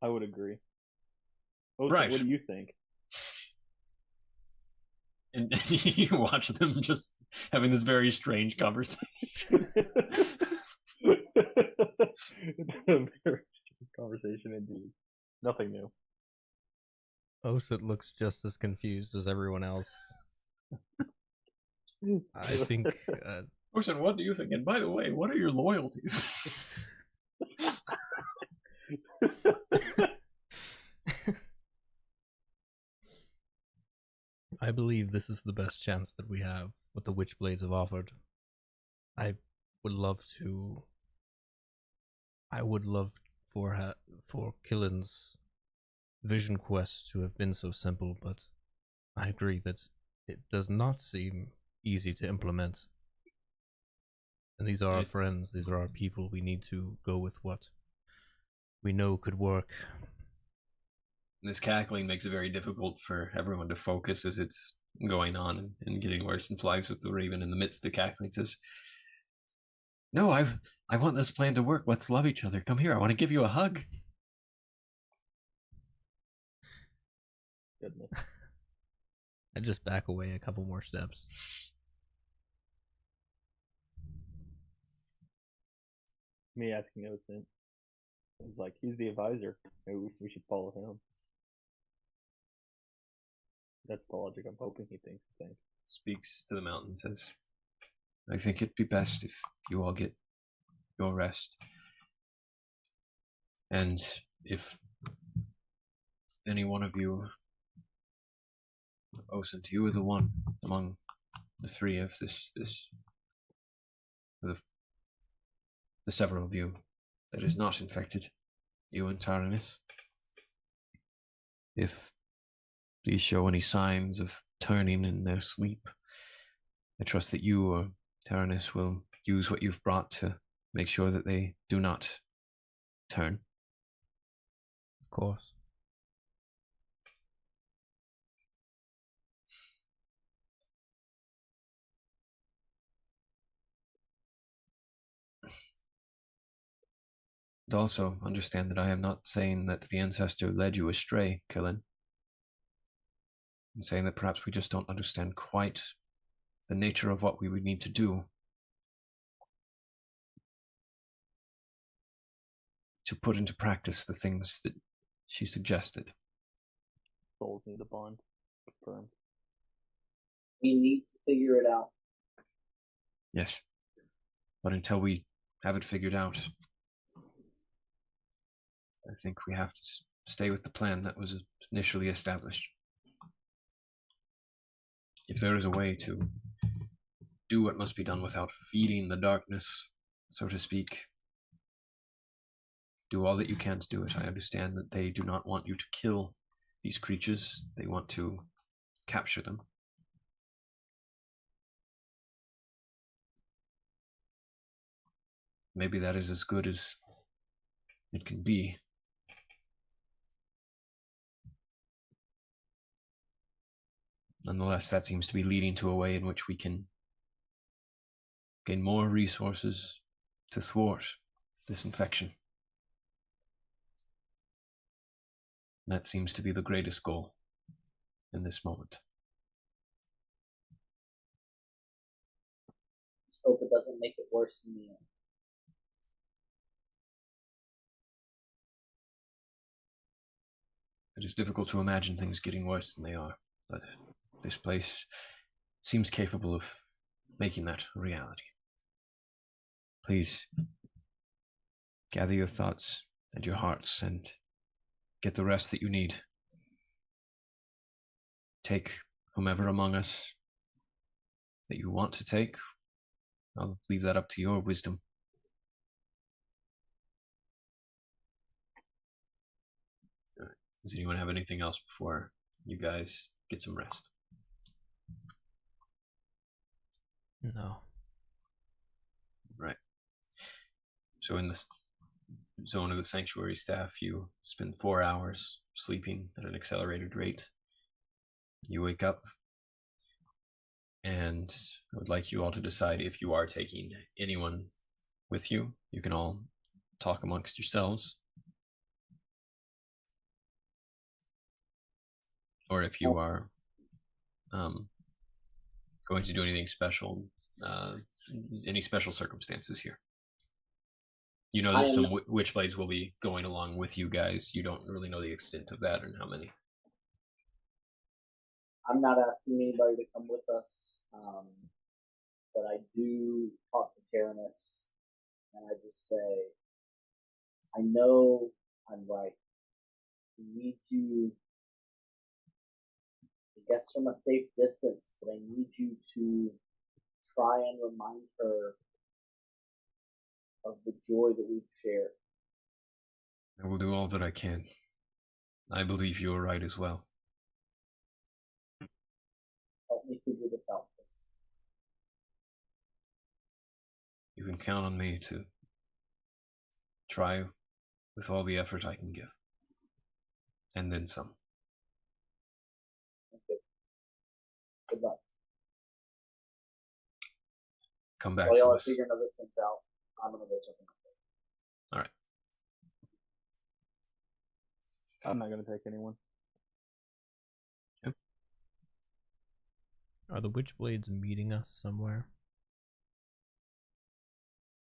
I would agree. Osa, Right. What do you think? And you watch them just having this very strange conversation. Very conversation indeed. Nothing new. Osit looks just as confused as everyone else. I think... Ocean, what do you think? And by the way, what are your loyalties? I believe this is the best chance that we have what the Witchblades have offered. I would love for Killen's vision quest to have been so simple, but I agree that it does not seem easy to implement. And these are our friends, these are our people. We need to go with what we know could work. This cackling makes it very difficult for everyone to focus as it's going on and getting worse, and flies with the raven in the midst of the cackling says, no, I want this plan to work. Let's love each other. Come here. I want to give you a hug. Goodness. I just back away a couple more steps. Me asking Osin. It's like, he's the advisor. Maybe we should follow him. That's the logic I'm hoping he thinks. Speaks to the mountain, says, I think it'd be best if you all get your rest. And if any one of you Osint, you are the one among the three of the several of you that is not infected. You and Taranis. If these show any signs of turning in their sleep, I trust that you or Taranis will use what you've brought to make sure that they do not turn. Of course. And also understand that I am not saying that the ancestor led you astray, Killen. I'm saying that perhaps we just don't understand quite the nature of what we would need to do to put into practice the things that she suggested. Souls need a bond. Confirmed. We need to figure it out. Yes. But until we have it figured out, I think we have to stay with the plan that was initially established. If there is a way to do what must be done without feeding the darkness, so to speak, do all that you can to do it. I understand that they do not want you to kill these creatures. They want to capture them. Maybe that is as good as it can be. Nonetheless, that seems to be leading to a way in which we can gain more resources to thwart this infection. That seems to be the greatest goal in this moment. Let's hope it doesn't make it worse in the end. It is difficult to imagine things getting worse than they are, but this place seems capable of making that a reality. Please gather your thoughts and your hearts and get the rest that you need. Take whomever among us that you want to take. I'll leave that up to your wisdom. All right. Does anyone have anything else before you guys get some rest? No. Right. So in the zone of the sanctuary staff, you spend 4 hours sleeping at an accelerated rate. You wake up, and I would like you all to decide if you are taking anyone with you. You can all talk amongst yourselves. Or if you are going to do anything special, any special circumstances here. You know that some witchblades will be going along with you guys. You don't really know the extent of that and how many. I'm not asking anybody to come with us, but I do talk to Taranis, and I just say, I know I'm right. We need you, I guess from a safe distance, but I need you to try and remind her of the joy that we've shared. I will do all that I can. I believe you are right as well. Help me figure this out. You can count on me to try with all the effort I can give. And then some. Okay. Good luck. Come back While to y'all are us. figuring other things out, I'm gonna go check them out. All right. I'm not gonna take anyone. Yep. Are the Witchblades meeting us somewhere?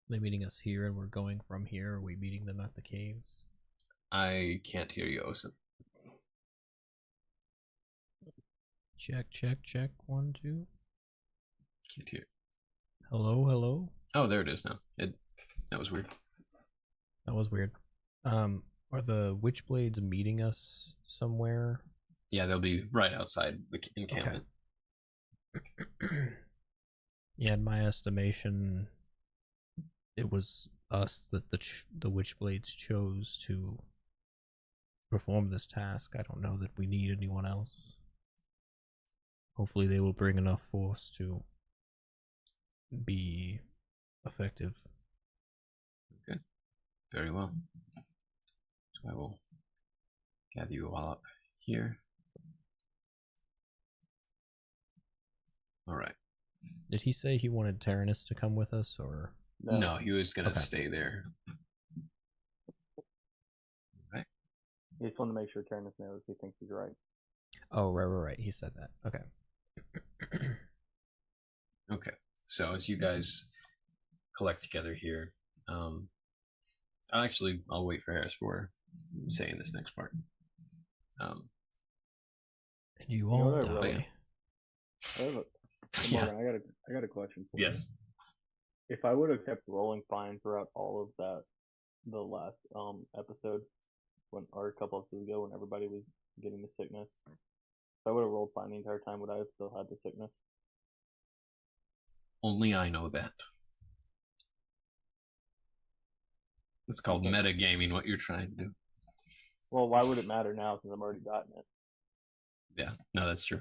Are they meeting us here and we're going from here? Are we meeting them at the caves? I can't hear you, Osen. Check, check, check. 1, 2. Can't hear. Hello, hello. Oh, there it is now. That was weird. That was weird. Are the Witchblades meeting us somewhere Yeah, they'll be right outside the encampment. Yeah, in my estimation, it was us that the Witchblades chose to perform this task. I don't know that we need anyone else. Hopefully they will bring enough force to be effective. Okay, very well. So I will gather you all up here. All right. Did he say he wanted Tyrannus to come with us, or? No, he was going to Okay. stay there. Right. I just want to make sure Tyrannus knows he thinks he's right. Oh, right. He said that. Okay. Okay. So as you guys collect together here, I'll wait for Harris for saying this next part. And you know all what I die. really- Yeah. Morgan, I got a question for Yes. you. If I would have kept rolling fine throughout all of that, the last episode, or a couple episodes ago, when everybody was getting the sickness, if I would have rolled fine the entire time, would I have still had the sickness? Only I know that. It's called Okay. metagaming, what you're trying to do. Well, why would it matter now since I'm already gotten it? Yeah, no, that's true.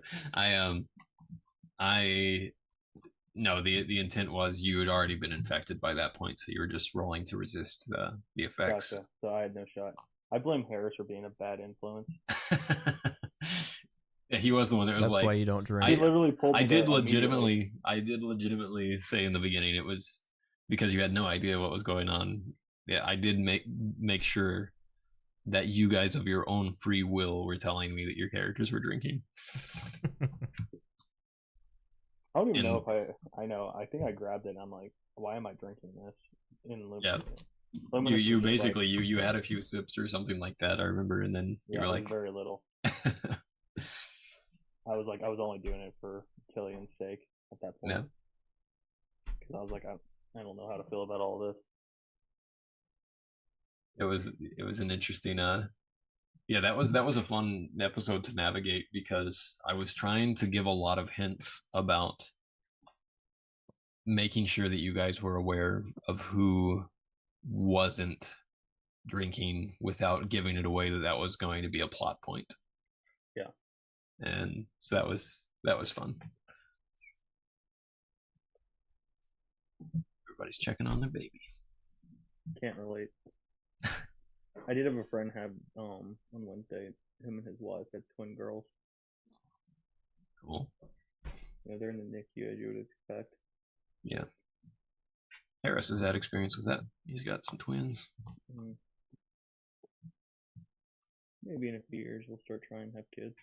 No, the intent was you had already been infected by that point, so you were just rolling to resist the effects. Gotcha. So I had no shot. I blame Harris for being a bad influence. Yeah, he was the one that was That's like, why you don't drink. He literally pulled me I did there immediately. legitimately say in the beginning it was because you had no idea what was going on. Yeah, I did make sure that you guys of your own free will were telling me that your characters were drinking. I don't even know if I know. I think I grabbed it and I'm like, why am I drinking this? In Yeah. You basically you had a few sips or something like that, I remember, and then you were like very little. I was only doing it for Killian's sake at that point. Yeah. Because I was like, I don't know how to feel about all this. It was an interesting yeah, that was a fun episode to navigate because I was trying to give a lot of hints about making sure that you guys were aware of who wasn't drinking without giving it away that was going to be a plot point. Yeah. And so that was fun. Everybody's checking on their babies. Can't relate. I did have a friend have on Wednesday, him and his wife had twin girls. Cool. You know, they're in the NICU as you would expect. Yeah. Harris has had experience with that. He's got some twins. Mm-hmm. Maybe in a few years we'll start trying to have kids.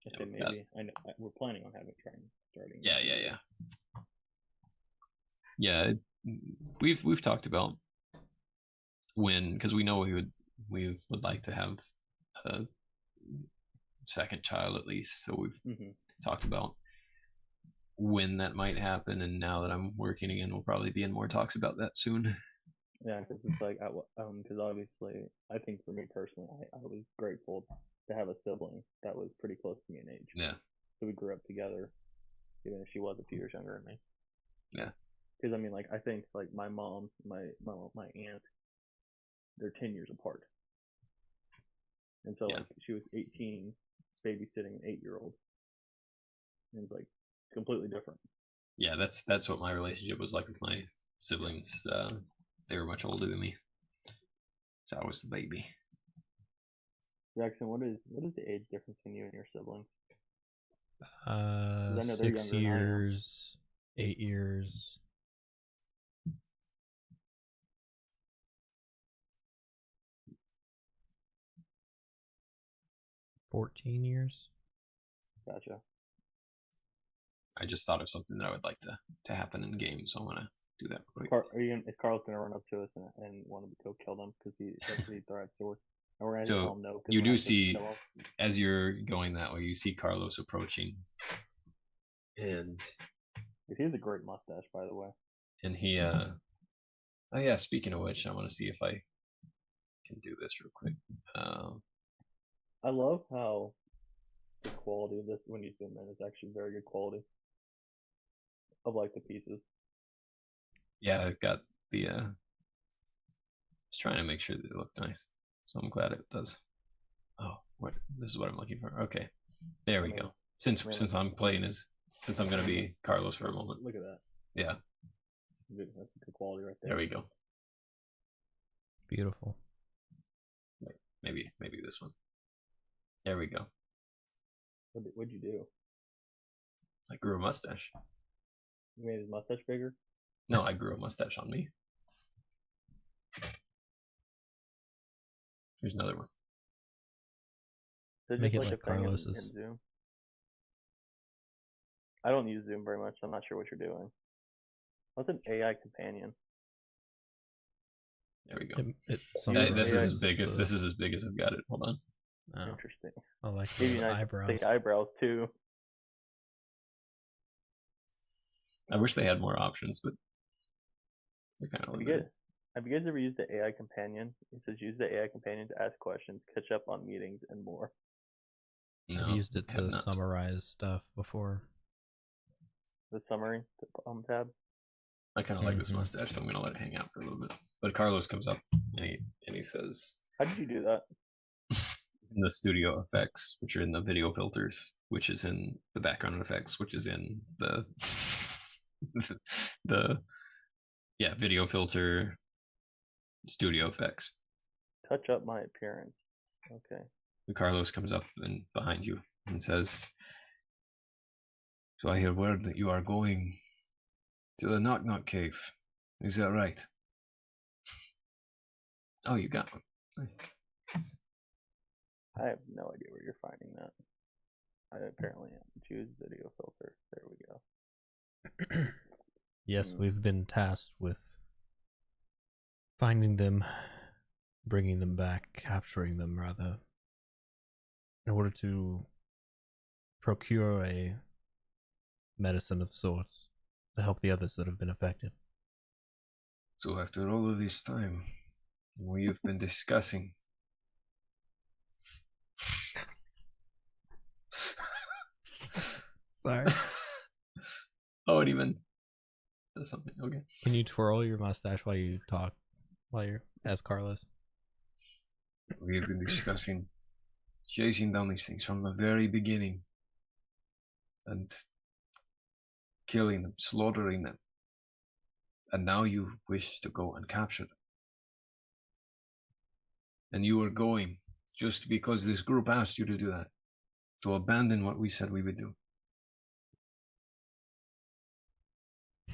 I say maybe. I know we're planning on starting. Yeah. Yeah, we've talked about when, because we know we would like to have a second child at least. So we've talked about when that might happen, and now that I'm working again, we'll probably be in more talks about that soon. Yeah, because it's like, because obviously, I think for me personally, I was grateful to have a sibling that was pretty close to me in age. Yeah. So we grew up together, even if she was a few years younger than me. Yeah. Because I mean, like, I think like my mom, my aunt, they're 10 years apart, and so like she was 18, babysitting an 8-year-old, and it's like completely different. Yeah, that's what my relationship was like with my siblings. They were much older than me, so I was the baby. Jackson, what is the age difference between you and your siblings? 6 years, 8 years. $14 years. Gotcha. I just thought of something that I would like to happen in the game, so I'm gonna do that quick. Is Carl's gonna run up to us and want to go kill them because he thrives sword? And we're gonna So tell him no. you do see, as you're going that way, you see Carlos approaching, and he has a great mustache, by the way. And he, oh yeah. Speaking of which, I want to see if I can do this real quick. I love how the quality of this when you zoom in is actually very good quality of like the pieces. Yeah, it got the. I was trying to make sure that it looked nice, so I'm glad it does. Oh, what? This is what I'm looking for. Okay, there we go. Since I'm playing since I'm gonna be Carlos for a moment. Look at that. Yeah. That's good quality right there. There we go. Beautiful. Wait, maybe this one. There we go. What'd you do? I grew a mustache. You made his mustache bigger? No, I grew a mustache on me. Here's another one. There's Make just it like like a thing Carlos's. in Zoom. I don't use Zoom very much, so I'm not sure what you're doing. What's an AI companion? There we go. It This is as summarizes big as this is as big as I've got it. Hold on. Oh, Interesting. I like Maybe the nice eyebrows. thick eyebrows too. I wish they had more options, but they're kind of limited. Have you guys ever used the AI companion? It says use the AI companion to ask questions, catch up on meetings, and more. No, I've used it have to not. summarize stuff before. The summary tab. I kind of like this mustache, so I'm gonna let it hang out for a little bit. But Carlos comes up and he says, How did you do that? in the studio effects, which are in the video filters, which is in the background effects, which is in the the video filter studio effects. Touch up my appearance. Okay. And Carlos comes up and behind you and says, "So I hear word that you are going to the Knock Knock Cave. Is that right?" Oh, you got one. Nice. I have no idea where you're finding that. I apparently am. Choose video filter. There we go. Yes, we've been tasked with finding them, bringing them back, capturing them rather, in order to procure a medicine of sorts to help the others that have been affected. So after all of this time, we have been discussing. Sorry. Oh, it even does something. Okay. Can you twirl your mustache while you talk, while you're as Carlos? We have been discussing chasing down these things from the very beginning and killing them, slaughtering them. And now you wish to go and capture them. And you are going just because this group asked you to do that, to abandon what we said we would do.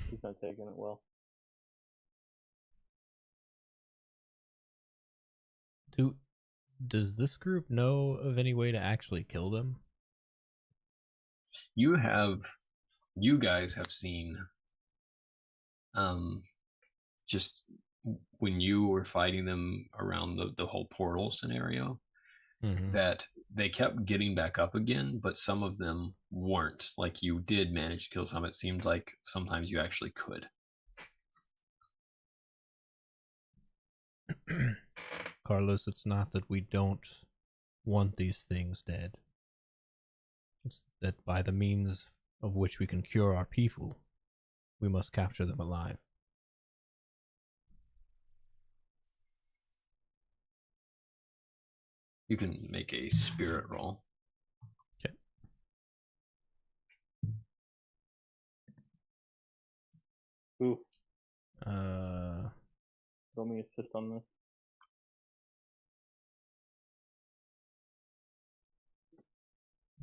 He's not taking it well. Does this group know of any way to actually kill them? You guys have seen just when you were fighting them around the whole portal scenario, that they kept getting back up again, but some of them weren't. Like, you did manage to kill some. It seemed like sometimes you actually could. Carlos, it's not that we don't want these things dead. It's that by the means of which we can cure our people, we must capture them alive. You can make a spirit roll. Okay. Ooh. Let me assist on this.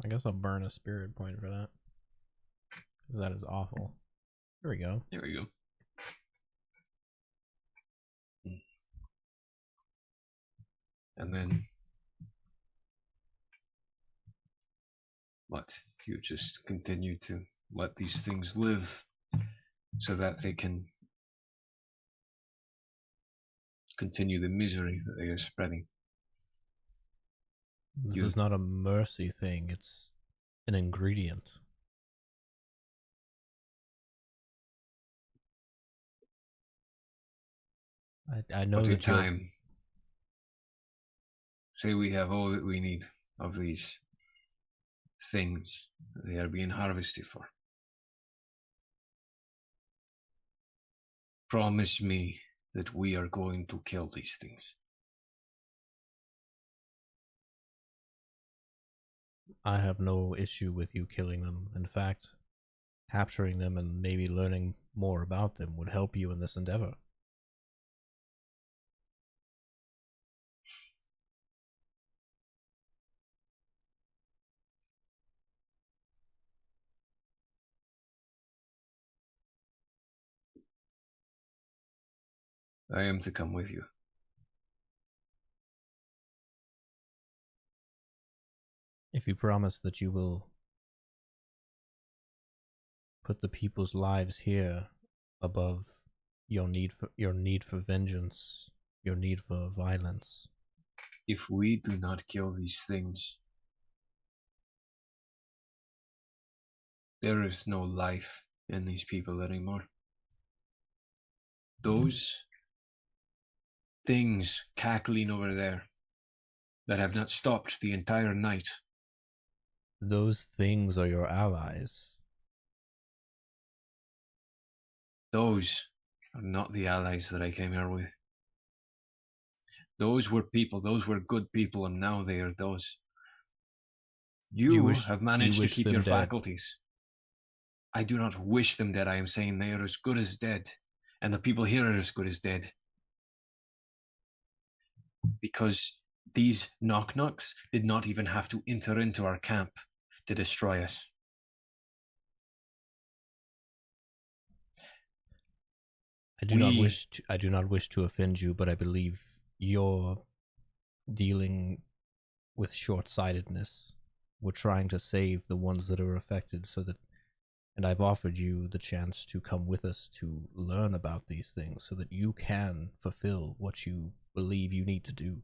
I guess I'll burn a spirit point for that. Because that is awful. There we go. There we go. And then what? You just continue to let these things live so that they can continue the misery that they are spreading. This is not a mercy thing, it's an ingredient. I know but in that time, say we have all that we need. of these things that they are being harvested for. Promise me that we are going to kill these things. I have no issue with you killing them. In fact, capturing them and maybe learning more about them would help you in this endeavor. I am to come with you. If you promise that you will put the people's lives here above your need for vengeance, your need for violence. If we do not kill these things, there is no life in these people anymore. Those things cackling over there that have not stopped the entire night. Those things are your allies. Those are not the allies that I came here with. Those were people, those were good people, and now they are those. You have managed to keep your faculties. I do not wish them dead. I am saying they are as good as dead. And the people here are as good as dead. Because these knock-knocks did not even have to enter into our camp to destroy us. I do not wish to offend you, but I believe you're dealing with short-sightedness. We're trying to save the ones that are affected, and I've offered you the chance to come with us to learn about these things so that you can fulfill what you believe you need to do.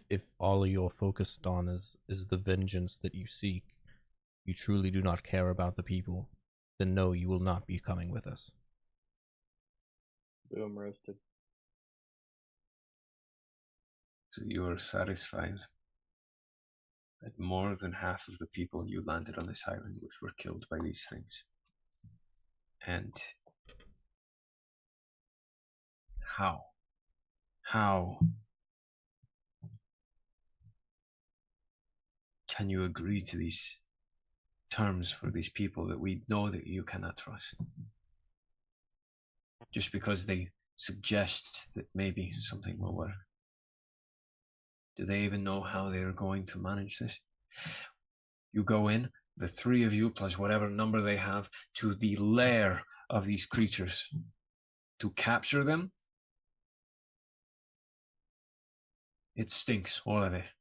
If all you're focused on is the vengeance that you seek, you truly do not care about the people, then no, you will not be coming with us. Boom, roasted. So you are satisfied that more than half of the people you landed on this island with were killed by these things. And how can you agree to these terms for these people that we know that you cannot trust? Just because they suggest that maybe something will work. Do they even know how they're going to manage this? You go in, the three of you plus whatever number they have, to the lair of these creatures to capture them. It stinks, all of it.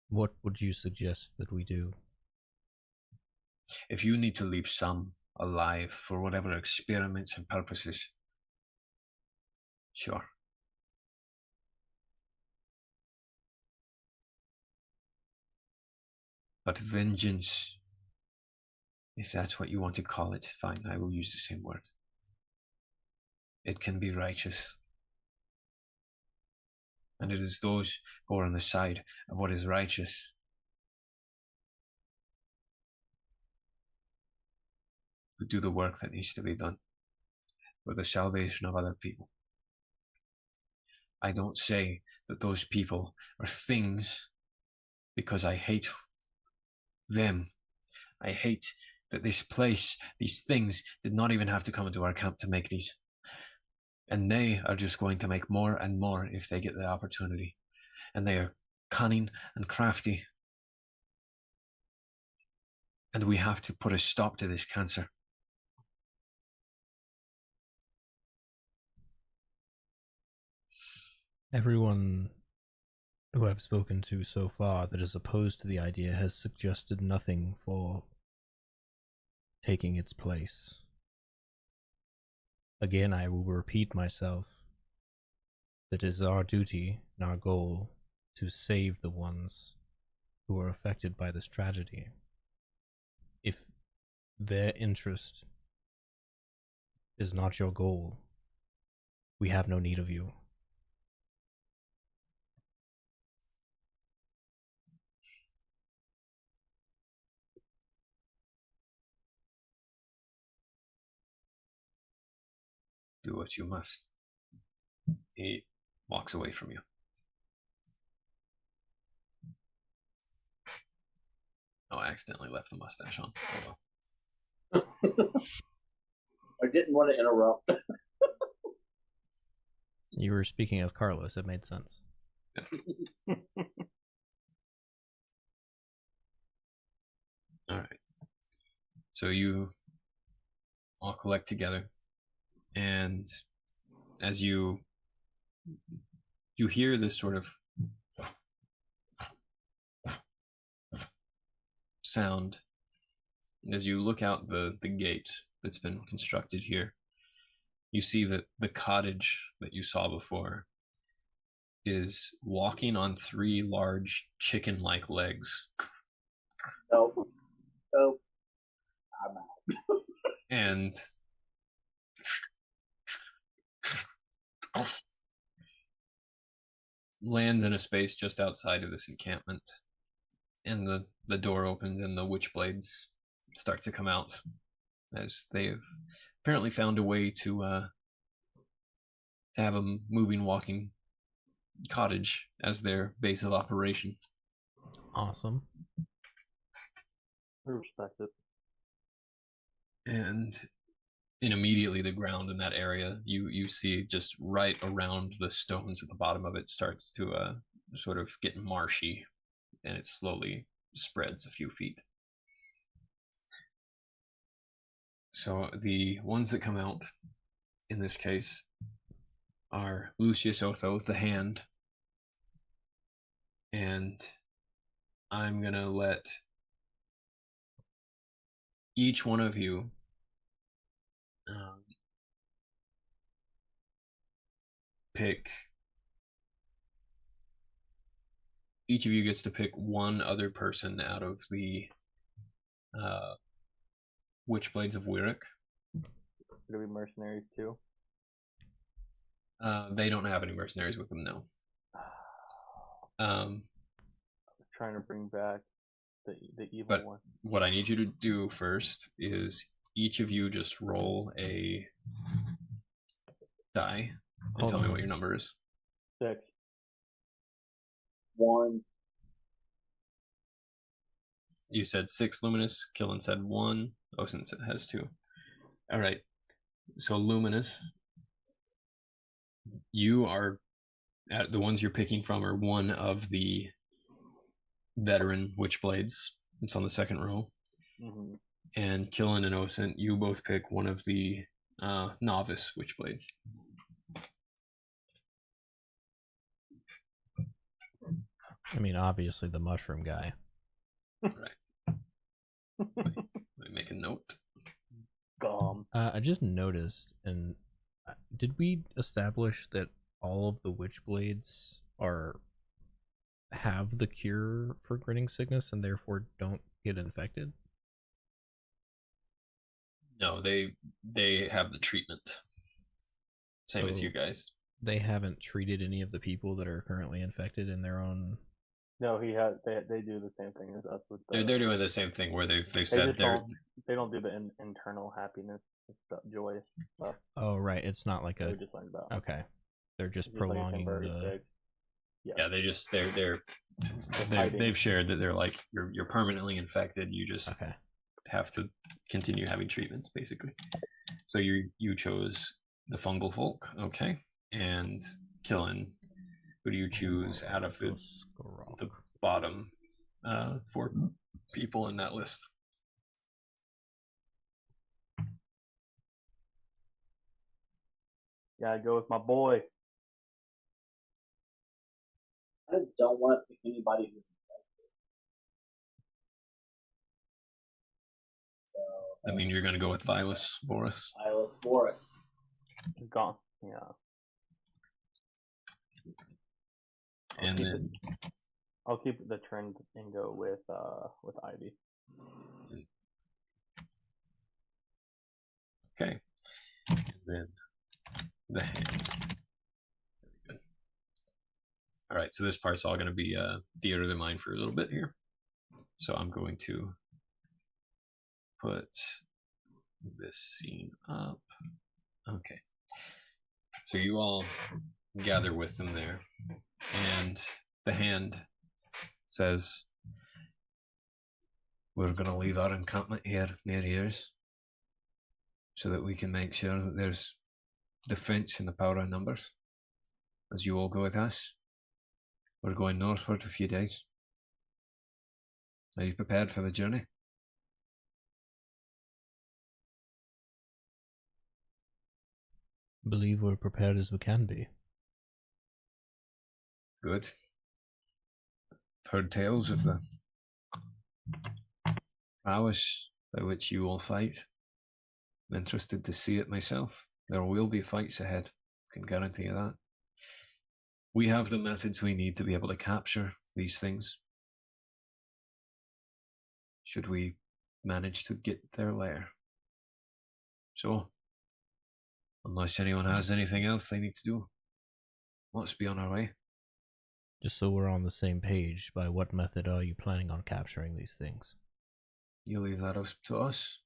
What would you suggest that we do? If you need to leave some alive for whatever experiments and purposes, sure. But vengeance, if that's what you want to call it, fine, I will use the same word. It can be righteous. And it is those who are on the side of what is righteous who do the work that needs to be done for the salvation of other people. I don't say that those people are things because I hate them. I hate that this place, these things, did not even have to come into our camp to make these. And they are just going to make more and more if they get the opportunity. And they are cunning and crafty. And we have to put a stop to this cancer. Everyone who I've spoken to so far that is opposed to the idea has suggested nothing for taking its place. Again, I will repeat myself. That it is our duty and our goal to save the ones who are affected by this tragedy. If their interest is not your goal, we have no need of you. Do what you must. He walks away from you. Oh, I accidentally left the mustache on. Oh, well. I didn't want to interrupt. You were speaking as Carlos, it made sense. All right. So you all collect together, and as you hear this sort of sound, as you look out the gate that's been constructed here, you see that the cottage that you saw before is walking on 3 large chicken-like legs. Nope. Nope. I'm out. And lands in a space just outside of this encampment. And the door opens and the witchblades start to come out, as they've apparently found a way to have a moving, walking cottage as their base of operations. Awesome. I respect it. And immediately the ground in that area, you see just right around the stones at the bottom of it starts to sort of get marshy, and it slowly spreads a few feet. So the ones that come out in this case are Lucius Otho, the hand, and I'm gonna let each one of you pick. Each of you gets to pick one other person out of the Witchblades of Wyrick. Could it be mercenaries too? They don't have any mercenaries with them, no. I was trying to bring back the evil But one. what I need you to do first is each of you just roll a die and Hold tell me on. what your number is. 6. 1. You said 6, Luminous. Killen said 1. Osen has 2. All right. So Luminous, you are the ones you're picking from are one of the veteran Witchblades. It's on the second row. Mm-hmm. And Killen and Osen, you both pick one of the novice Witchblades. I mean, obviously the mushroom guy. Right. Let me make a note. I just noticed, and did we establish that all of the Witchblades have the cure for grinning sickness and therefore don't get infected? No, they have the treatment. Same as you guys. They haven't treated any of the people that are currently infected in their own. No, he has. They do the same thing as us. With They're doing the same thing where they've they said they don't do the internal happiness stuff, joy stuff. Oh, right. It's not like We a. just learned about. Okay. They're just It's just like a prolonging temporary the. fix. Yeah, they've shared that they're like you're permanently infected. You just Okay. have to continue having treatments, basically. So you chose the fungal folk, okay? And Killen, who do you choose out of the bottom 4 people in that list? Yeah, I go with my boy. I don't want to pick anybody who's infected. So, I mean, you're going to go with Vilas Boris. Vilas Boris. Gone. Yeah. And then I'll keep the trend and go with Ivy. Okay. And then the hand. Very good. All right, so this part's all going to be theater of the mind for a little bit here. So I'm going to put this scene up. Okay. So you all gather with them there, and the hand says, we're going to leave our encampment here near yours so that we can make sure that there's defense in the power of numbers as you all go with us. We're going northward a few days. Are you prepared for the journey? Believe we're prepared as we can be. Good. Heard tales of the prowess by which you all fight. I'm interested to see it myself. There will be fights ahead, I can guarantee you that. We have the methods we need to be able to capture these things, should we manage to get their lair. So, unless anyone has anything else they need to do, let's be on our way. Just so we're on the same page, by what method are you planning on capturing these things? You leave that up to us.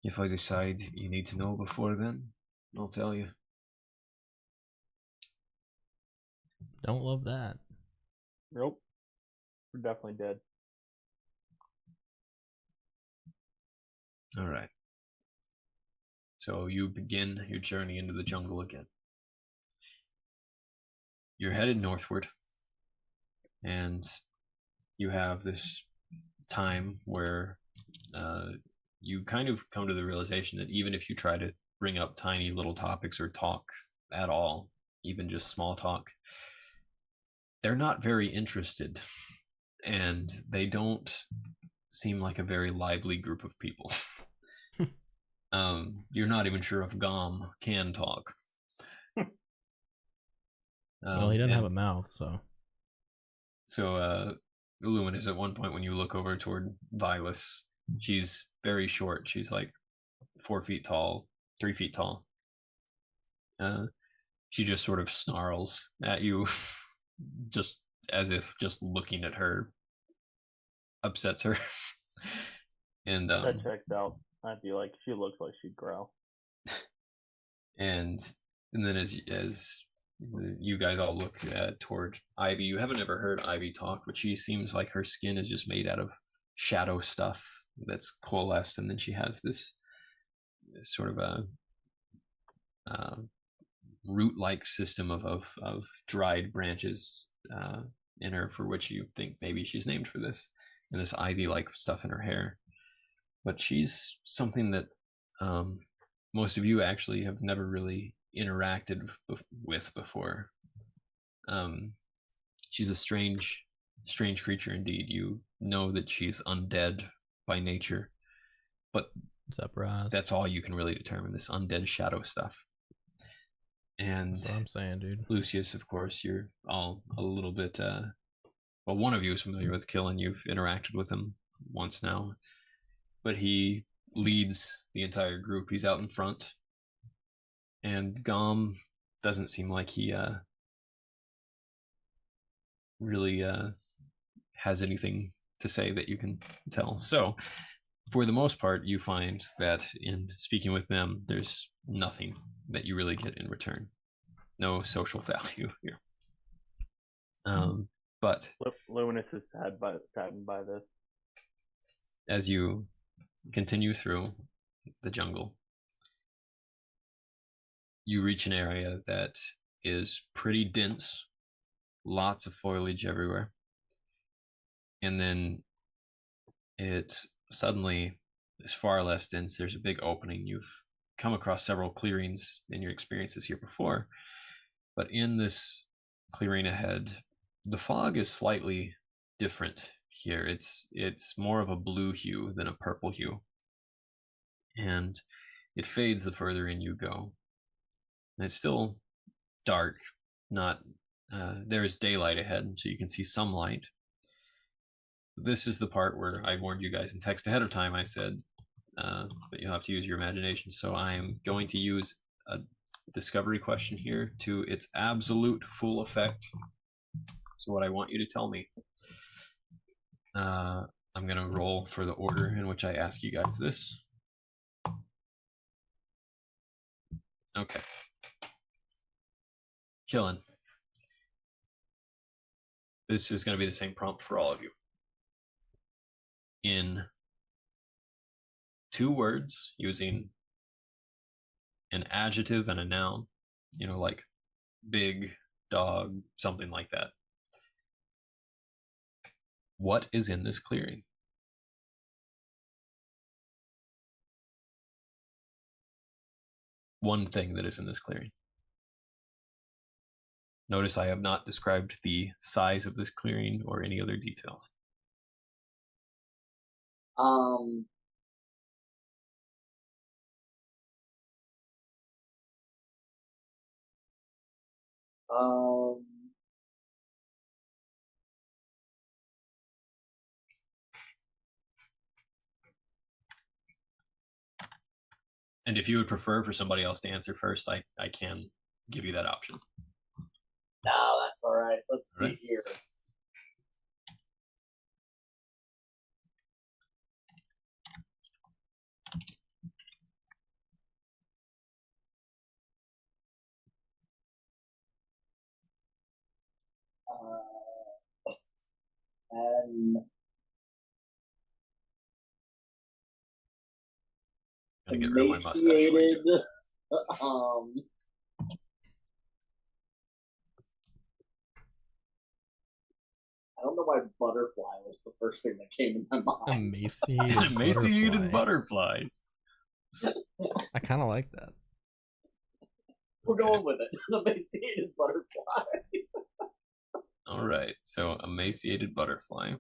If I decide you need to know before then, I'll tell you. Don't love that. Nope. We're definitely dead. All right. So you begin your journey into the jungle again. You're headed northward, and you have this time where you kind of come to the realization that even if you try to bring up tiny little topics or talk at all, even just small talk, they're not very interested, and they don't seem like a very lively group of people. You're not even sure if Gom can talk. Well, he doesn't have a mouth, so. So, Luminous, at one point when you look over toward Vilas, she's very short. She's like 4 feet tall, 3 feet tall. She just sort of snarls at you, just as if just looking at her upsets her. And that checks out. I'd be like, she looks like she'd growl. And then as you guys all look toward Ivy, you haven't ever heard Ivy talk, but she seems like her skin is just made out of shadow stuff that's coalesced, and then she has this sort of a root-like system of dried branches in her, for which you think maybe she's named for this, and this ivy-like stuff in her hair. But she's something that most of you actually have never really interacted with before. She's a strange creature indeed. You know that she's undead by nature, but What's up, Raz? that's all you can really determine, this undead shadow stuff. And That's what I'm saying, dude. Lucius, of course, you're all a little bit well, one of you is familiar with Killen. You've interacted with him once now, but he leads the entire group. He's out in front, and Gom doesn't seem like he really has anything to say that you can tell. So for the most part, you find that in speaking with them, there's nothing that you really get in return. No social value here. But Luminous is saddened by this. as you continue through the jungle, you reach an area that is pretty dense, lots of foliage everywhere. And then it suddenly is far less dense. There's a big opening. You've come across several clearings in your experiences here before, but in this clearing ahead, the fog is slightly different here. It's more of a blue hue than a purple hue, and it fades the further in you go. And it's still dark. Not there is daylight ahead, so you can see some light, this is the part where I warned you guys in text ahead of time. I said that you'll have to use your imagination. So I am going to use a discovery question here to its absolute full effect. So what I want you to tell me, I'm going to roll for the order in which I ask you guys this. Okay. Killen. This is going to be the same prompt for all of you. In 2 words, using an adjective and a noun, like big, dog, something like that. What is in this clearing? One thing that is in this clearing. Notice I have not described the size of this clearing or any other details. And if you would prefer for somebody else to answer first, I can give you that option. No, that's all right. Let's see Right. here. And I'm gonna get rid of my mustache for you. emaciated. I don't know why butterfly was the first thing that came in my mind. Emaciated butterflies. I kind of like that. We're going with it. An emaciated butterfly. All right, so emaciated butterfly.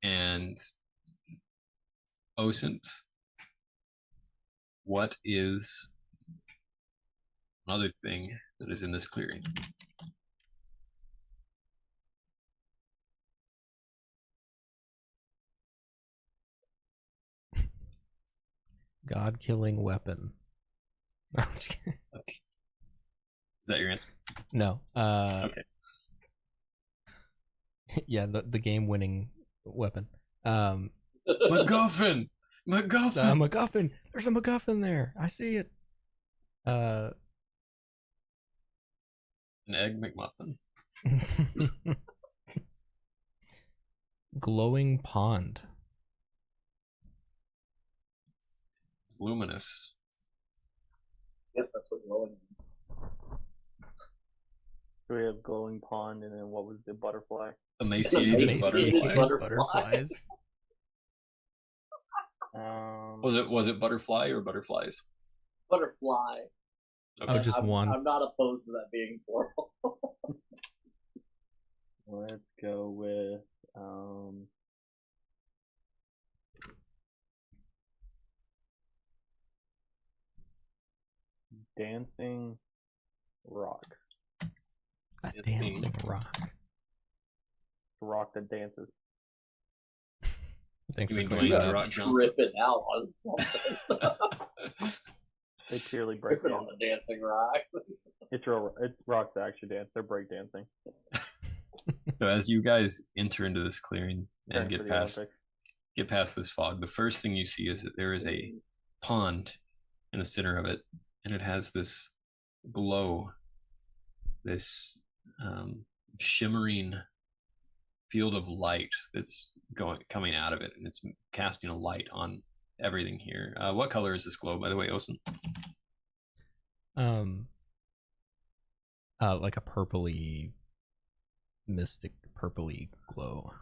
And Osint, what is another thing that is in this clearing? God-killing weapon. No, I'm just kidding. Okay. Is that your answer? No. Okay. Yeah, the game-winning weapon. MacGuffin! MacGuffin! MacGuffin! There's a MacGuffin there. I see it. An egg McMuffin. Glowing pond. Luminous. Yes, that's what glowing means. So we have glowing pond, and then what was the butterfly? Emaciated Emaciated butterfly. Butterflies. Was it butterfly or butterflies? Butterfly. Okay. Oh, just I'm, one. I'm not opposed to that being plural. Let's go with dancing rock. A Dancing. dancing rock. The rock that dances. Thanks You for mean clearing Dwayne that The up. Rock Johnson? Tripping out on something. They purely break Tripping on dance. the dancing rock. It's rocks that actually dance. They're break dancing. So as you guys enter into this clearing and Training for get the past Olympics. this fog, the first thing you see is that there is a pond in the center of it, and it has this glow, this shimmering field of light that's coming out of it, and it's casting a light on everything here. What color is this glow, by the way, Osen? Like a purpley, mystic purpley glow.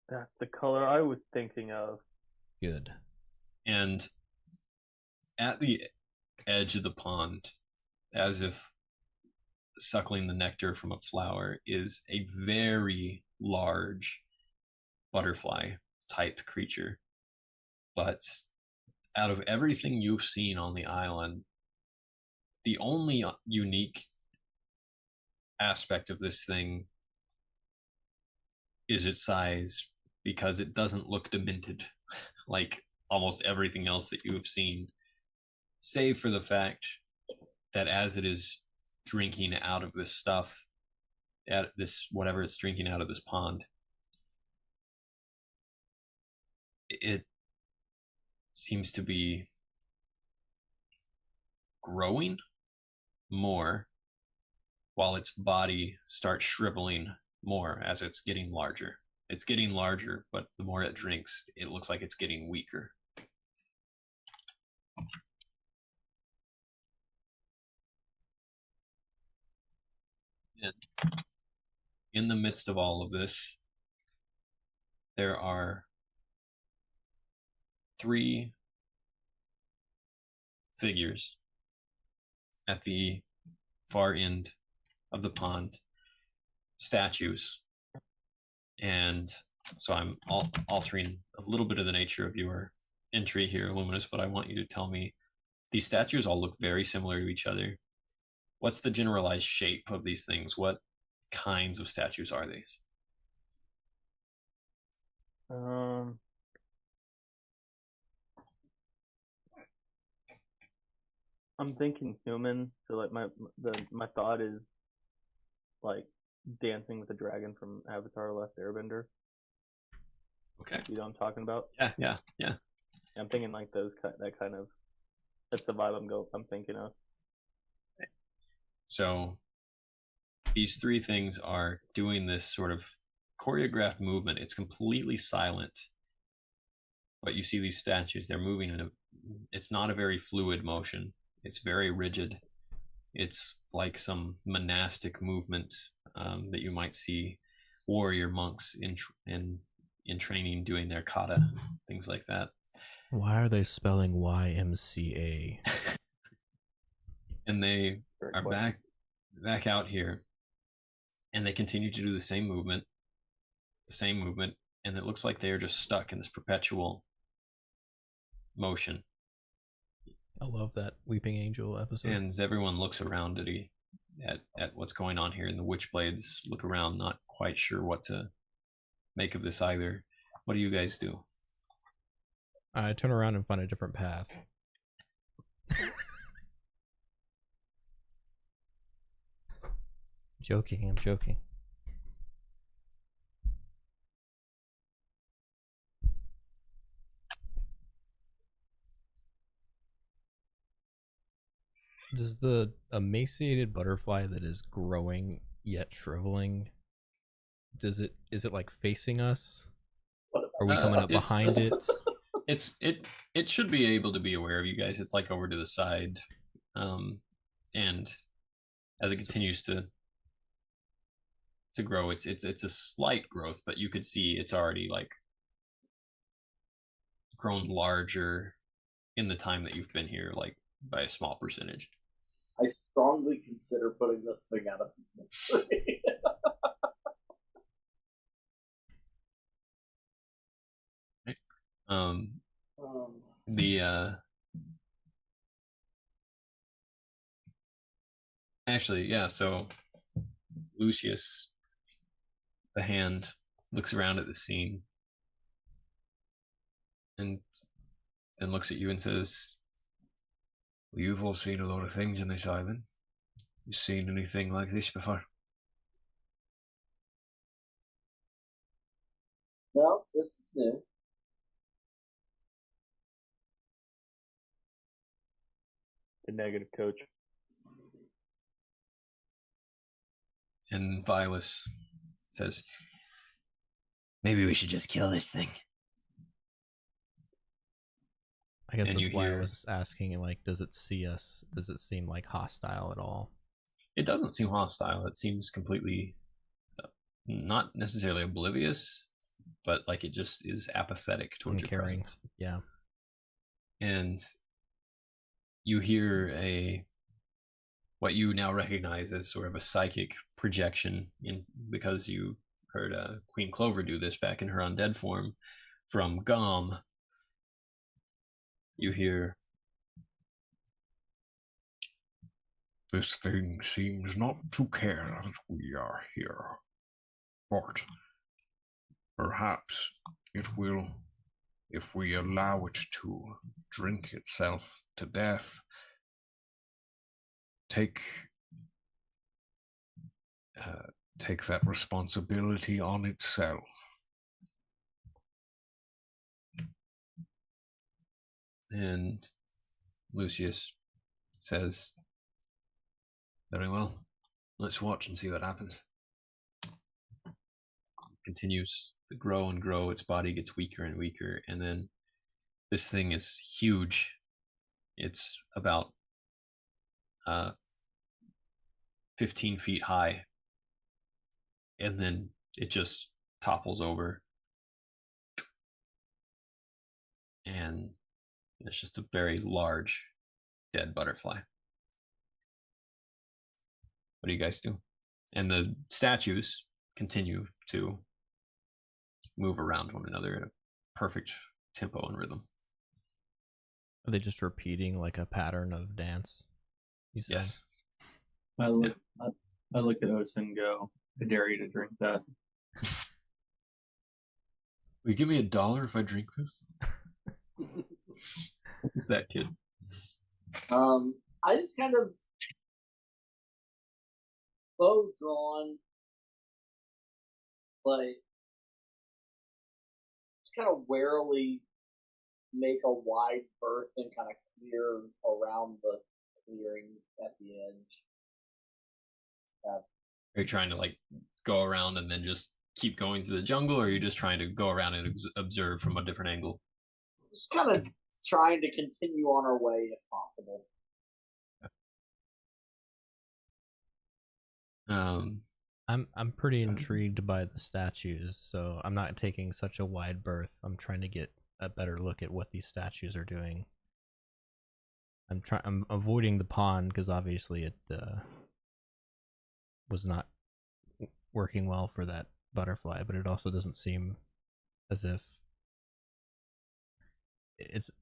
That's the color I was thinking of. Good. And at the edge of the pond, as if suckling the nectar from a flower, is a very large butterfly type creature. But out of everything you've seen on the island, the only unique aspect of this thing is its size because it doesn't look demented like almost everything else that you have seen, save for the fact that as it is drinking out of this stuff, at this whatever it's drinking out of this pond, it seems to be growing more while its body starts shriveling more as it's getting larger. It's getting larger, but the more it drinks, it looks like it's getting weaker. And in the midst of all of this, there are 3 figures at the far end of the pond, statues. And so I'm altering a little bit of the nature of your entry here, Luminous, but I want you to tell me, these statues all look very similar to each other. What's the generalized shape of these things? What kinds of statues are these? I'm thinking human, so like my thought is like dancing with the dragon from Avatar: The Last Airbender. Okay. You know what I'm talking about? Yeah. I'm thinking like that kind of. That's the vibe I'm thinking of. So these 3 things are doing this sort of choreographed movement. It's completely silent, but you see these statues. They're moving it's not a very fluid motion. It's very rigid. It's like some monastic movement that you might see warrior monks in training doing their kata, things like that. Why are they spelling YMCA? And they Very are quick. back out here, and they continue to do the same movement, and it looks like they are just stuck in this perpetual motion. I love that Weeping Angel episode. And as everyone looks around at what's going on here, and the Witchblades look around, not quite sure what to make of this either. What do you guys do? I turn around and find a different path. I'm joking. Does the emaciated butterfly that is growing yet shriveling, is it like facing us? Are we coming up behind it? It should be able to be aware of you guys. It's like over to the side, and as it continues to grow, it's a slight growth, but you could see it's already like grown larger in the time that you've been here, like by a small percentage. I strongly consider putting this thing out of its misery. The actually, yeah, so Lucius, the hand, looks around at the scene and then looks at you and says, well, you've all seen a lot of things in this island. You seen anything like this before? No, this is new. The negative coach. And Vilas says, maybe we should just kill this thing. I guess And that's you why I hear- was asking, like, does it see us? Does it seem like hostile at all? It doesn't seem hostile. It seems completely not necessarily oblivious, but like it just is apathetic towards your Uncaring. presence. Yeah. And you hear what you now recognize as sort of a psychic projection, because you heard Queen Clover do this back in her undead form from Gom. You hear, this thing seems not to care that we are here, but Perhaps it will, if we allow it to drink itself to death, take that responsibility on itself. And Lucius says, very well, let's watch and see what happens. Continues to grow and grow, its body gets weaker and weaker, and then this thing is huge. It's about 15 feet high, and then it just topples over, and it's just a very large dead butterfly. What do you guys do? And the statues continue to move around one another at a perfect tempo and rhythm. Are they just repeating like a pattern of dance? Yes. I look at Otis and go, I dare you to drink that. Will you give me $1 if I drink this? What is that, kid? I just kind of bow drawn, like just kind of warily make a wide berth and kind of clear around the clearing at the edge. Are you trying to like go around and then just keep going to the jungle, or are you just trying to go around and observe from a different angle? Just kind of trying to continue on our way if possible. I'm pretty intrigued by the statues, so I'm not taking such a wide berth. I'm trying to get a better look at what these statues are doing. I'm avoiding the pond because obviously it was not working well for that butterfly, but it also doesn't seem as if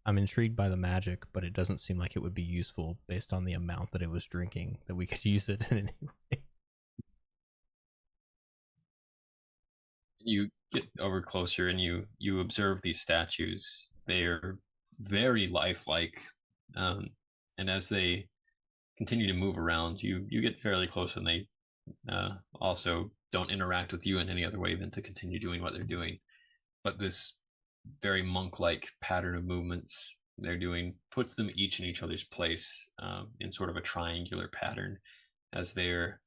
I'm intrigued by the magic, but it doesn't seem like it would be useful based on the amount that it was drinking, that we could use it in any way. You get over closer and you observe these statues. They are very lifelike, and as they continue to move around, you get fairly close, and they also don't interact with you in any other way than to continue doing what they're doing. But this very monk-like pattern of movements they're doing puts them each in each other's place, in sort of a triangular pattern, as they're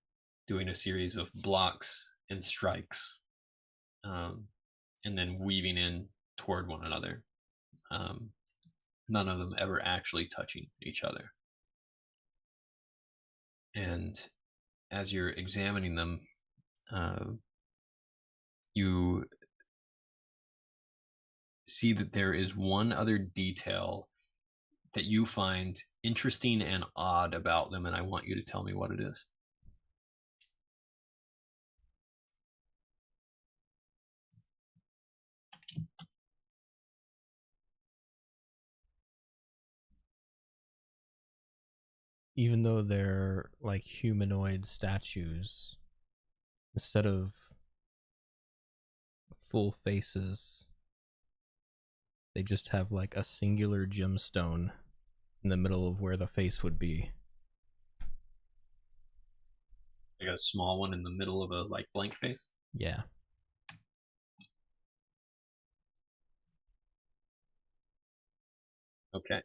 doing a series of blocks and strikes, and then weaving in toward one another. None of them ever actually touching each other. And as you're examining them, you see that there is one other detail that you find interesting and odd about them, and I want you to tell me what it is. Even though they're like humanoid statues, instead of full faces, they just have like a singular gemstone in the middle of where the face would be. Like a small one in the middle of a like blank face? Yeah. Okay.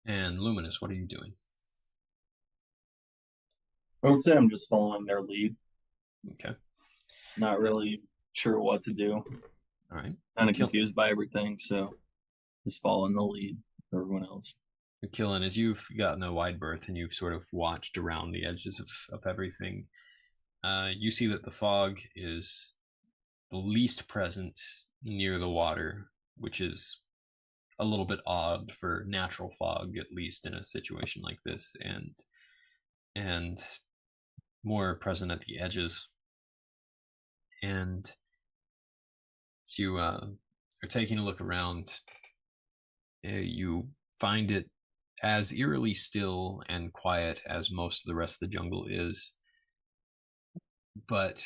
And Luminous, what are you doing? I would say I'm just following their lead. Okay. Not really sure what to do. All right. Kind of confused by everything, so just following the lead of everyone else. Killen, as you've gotten a wide berth and you've sort of watched around the edges of everything, you see that the fog is the least present near the water, which is a little bit odd for natural fog, at least in a situation like this, and more present at the edges. And as you are taking a look around, you find it as eerily still and quiet as most of the rest of the jungle is, but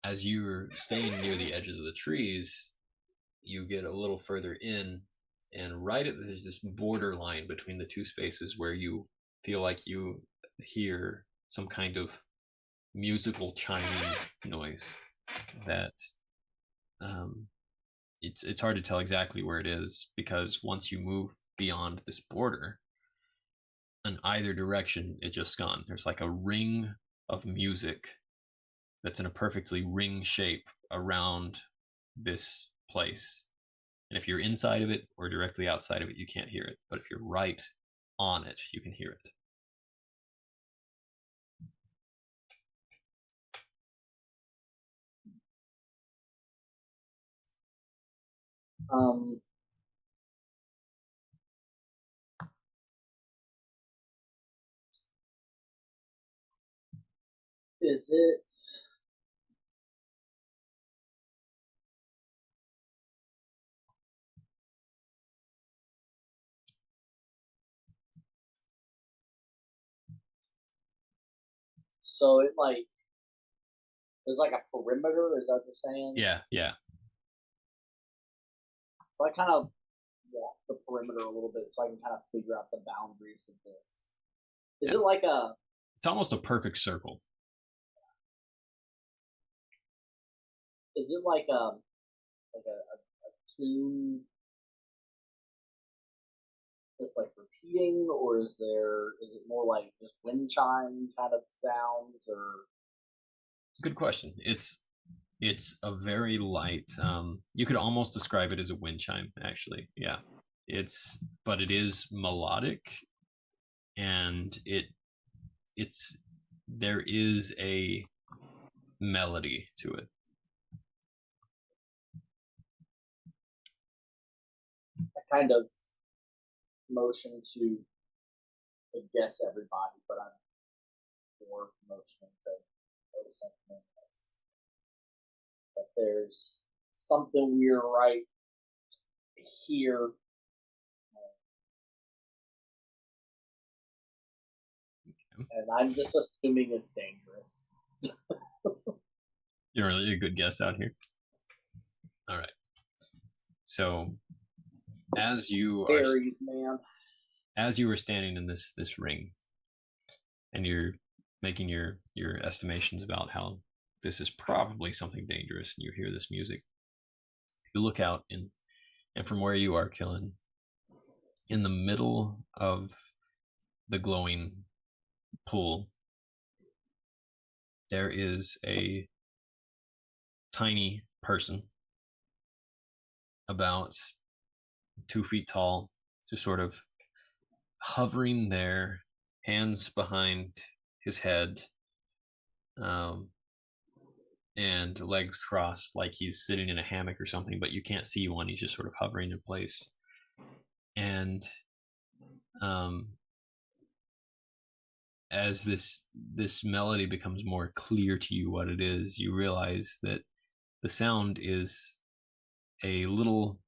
as you're staying near the edges of the trees, you get a little further in, and there's this borderline between the two spaces where you feel like you hear some kind of musical chiming noise that it's hard to tell exactly where it is, because once you move beyond this border, in either direction, it's just gone. There's like a ring of music that's in a perfectly ring shape around this place. And if you're inside of it or directly outside of it, you can't hear it. But if you're right on it, you can hear it. Is it? So it like there's like a perimeter. Is that what you're saying? Yeah, yeah. So I kind of walk the perimeter a little bit so I can kind of figure out the boundaries of this. Is it like a? It's almost a perfect circle. Is it like a tune that's like repeating, or is it more like just wind chime kind of sounds, or? Good question. It's a very light. You could almost describe it as a wind chime, actually. Yeah, but it is melodic, and there is a melody to it. I kind of motion to guess everybody, but I'm more motioning to notice something else. But there's something weird right here. And I'm just assuming it's dangerous. You're really a good guess out here. All right. So, as you Berries, man. As you were standing in this ring, and you're making your estimations about how this is probably something dangerous, and you hear this music, you look out, and from where you are, Killen, in the middle of the glowing pool, there is a tiny person about 2 feet tall, just sort of hovering there, hands behind his head, and legs crossed like he's sitting in a hammock or something, but you can't see one. He's just sort of hovering in place. And as this melody becomes more clear to you what it is, you realize that the sound is a little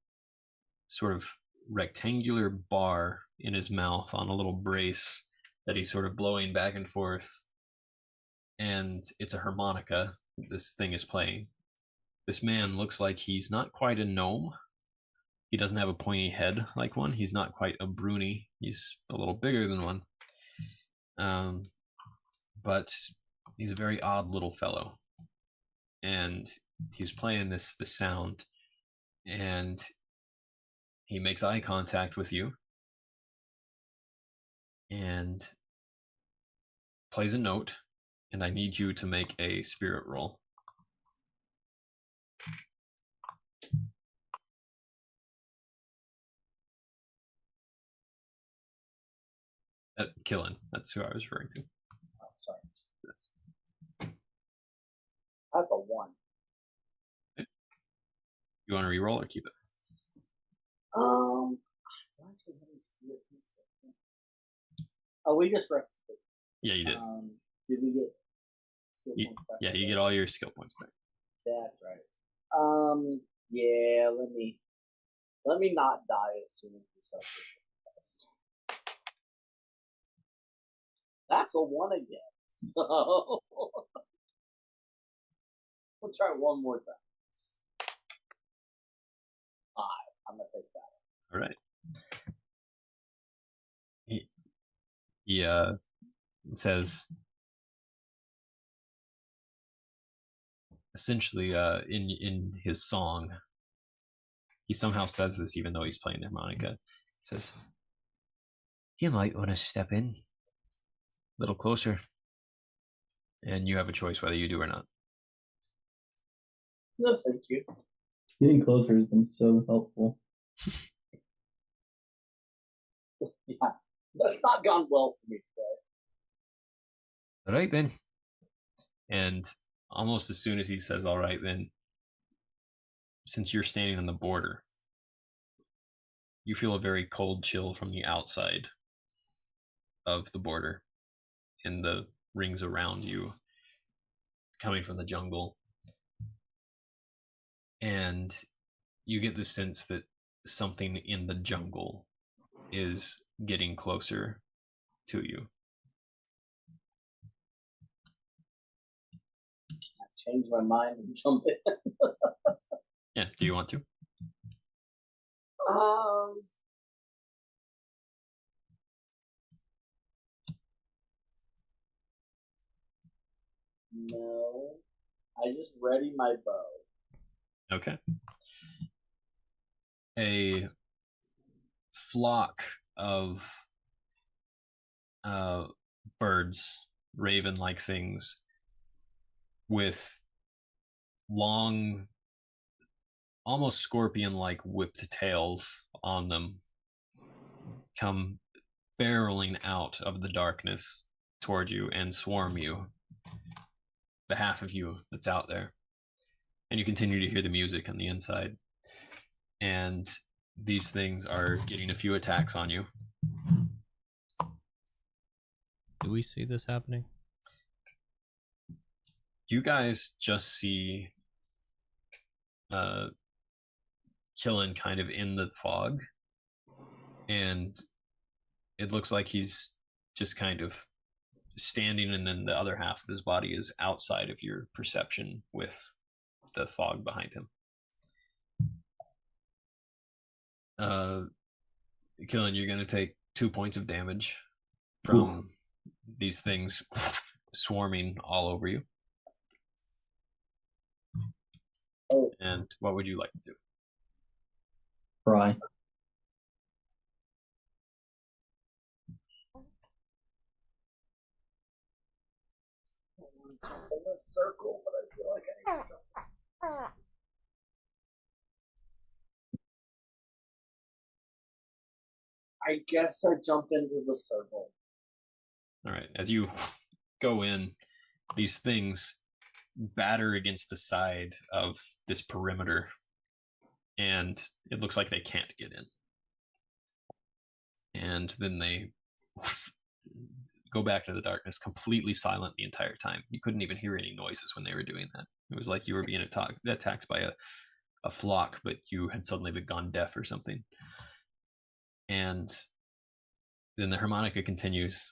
sort of rectangular bar in his mouth on a little brace that he's sort of blowing back and forth, and it's a harmonica this thing is playing. This man looks like he's not quite a gnome. He doesn't have a pointy head like one. He's not quite a bruni. He's a little bigger than one. But he's a very odd little fellow. And he's playing this sound, and he makes eye contact with you and plays a note, and I need you to make a spirit roll. Killen, that's who I was referring to. Oh, sorry. That's a 1. You want to re-roll or keep it? We just rested. Yeah, you did. Did we get skill points back? Yeah, you get all your skill points back. That's right. Yeah, let me not die as soon as we start this test. That's a 1 again. So We'll try it one more time. I'm gonna take that. All right. He says essentially in his song, he somehow says this even though he's playing the harmonica. He says, "You might want to step in a little closer," and you have a choice whether you do or not. No, thank you. Getting closer has been so helpful. Yeah, that's not gone well for me today. All right then. And almost as soon as he says all right then, since you're standing on the border, you feel a very cold chill from the outside of the border in the rings around you coming from the jungle. And you get the sense that something in the jungle is getting closer to you. I changed my mind and jump in. Yeah, do you want to? No. I just ready my bow. Okay. A flock of birds, raven-like things, with long, almost scorpion-like whipped tails on them, come barreling out of the darkness toward you and swarm you, the half of you that's out there. And you continue to hear the music on the inside. And these things are getting a few attacks on you. Do we see this happening? You guys just see Killen kind of in the fog, and it looks like he's just kind of standing, and then the other half of his body is outside of your perception with the fog behind him. Killen, you're going to take 2 points of damage from these things swarming all over you. Oh. And what would you like to do? Cry. I want to jump in this circle, but I feel like I need to jump. I guess I jump into the circle. All right. As you go in, these things batter against the side of this perimeter, and it looks like they can't get in. And then they go back to the darkness, completely silent the entire time. You couldn't even hear any noises when they were doing that. It was like you were being attacked by a flock, but you had suddenly gone deaf or something. And then the harmonica continues,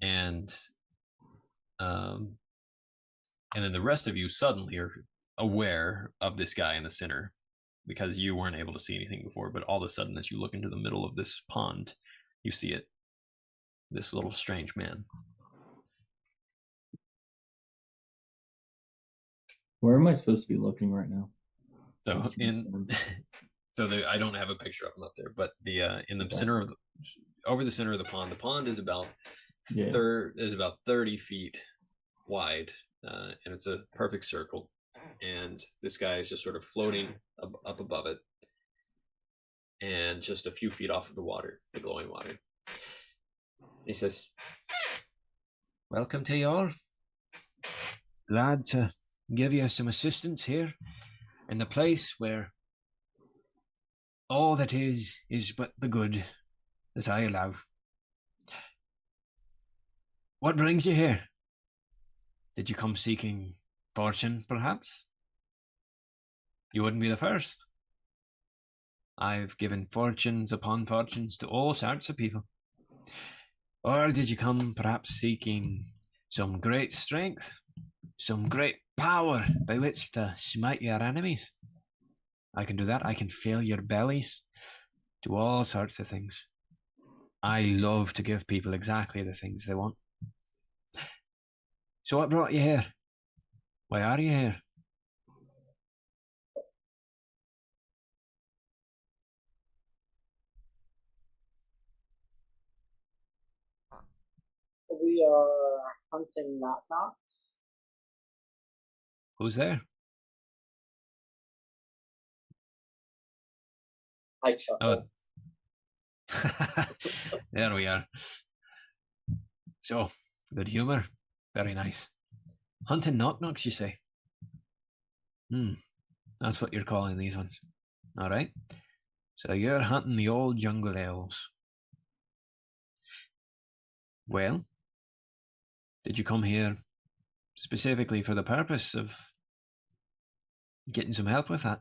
and then the rest of you suddenly are aware of this guy in the center, because you weren't able to see anything before. But all of a sudden, as you look into the middle of this pond, you see it. This little strange man. Where am I supposed to be looking right now? So I don't have a picture of him up there, but the in the center of over the center of the pond is about 30 feet wide, and it's a perfect circle. And this guy is just sort of floating up above it, and just a few feet off of the water, the glowing water. He says, "Welcome to you all. Glad to give you some assistance here in the place where all that is but the good that I allow. What brings you here? Did you come seeking fortune, perhaps? You wouldn't be the first. I've given fortunes upon fortunes to all sorts of people. Or did you come perhaps seeking some great strength, some great power by which to smite your enemies. I can do that. I can fill your bellies. Do all sorts of things. I love to give people exactly the things they want. So what brought you here? Why are you here? We are hunting knock-knocks. Who's there? I chuckle. Oh. There we are. So, good humour. Very nice. Hunting knock-knocks, you say? That's what you're calling these ones. Alright. So you're hunting the old jungle elves. Well, did you come here specifically for the purpose of getting some help with that?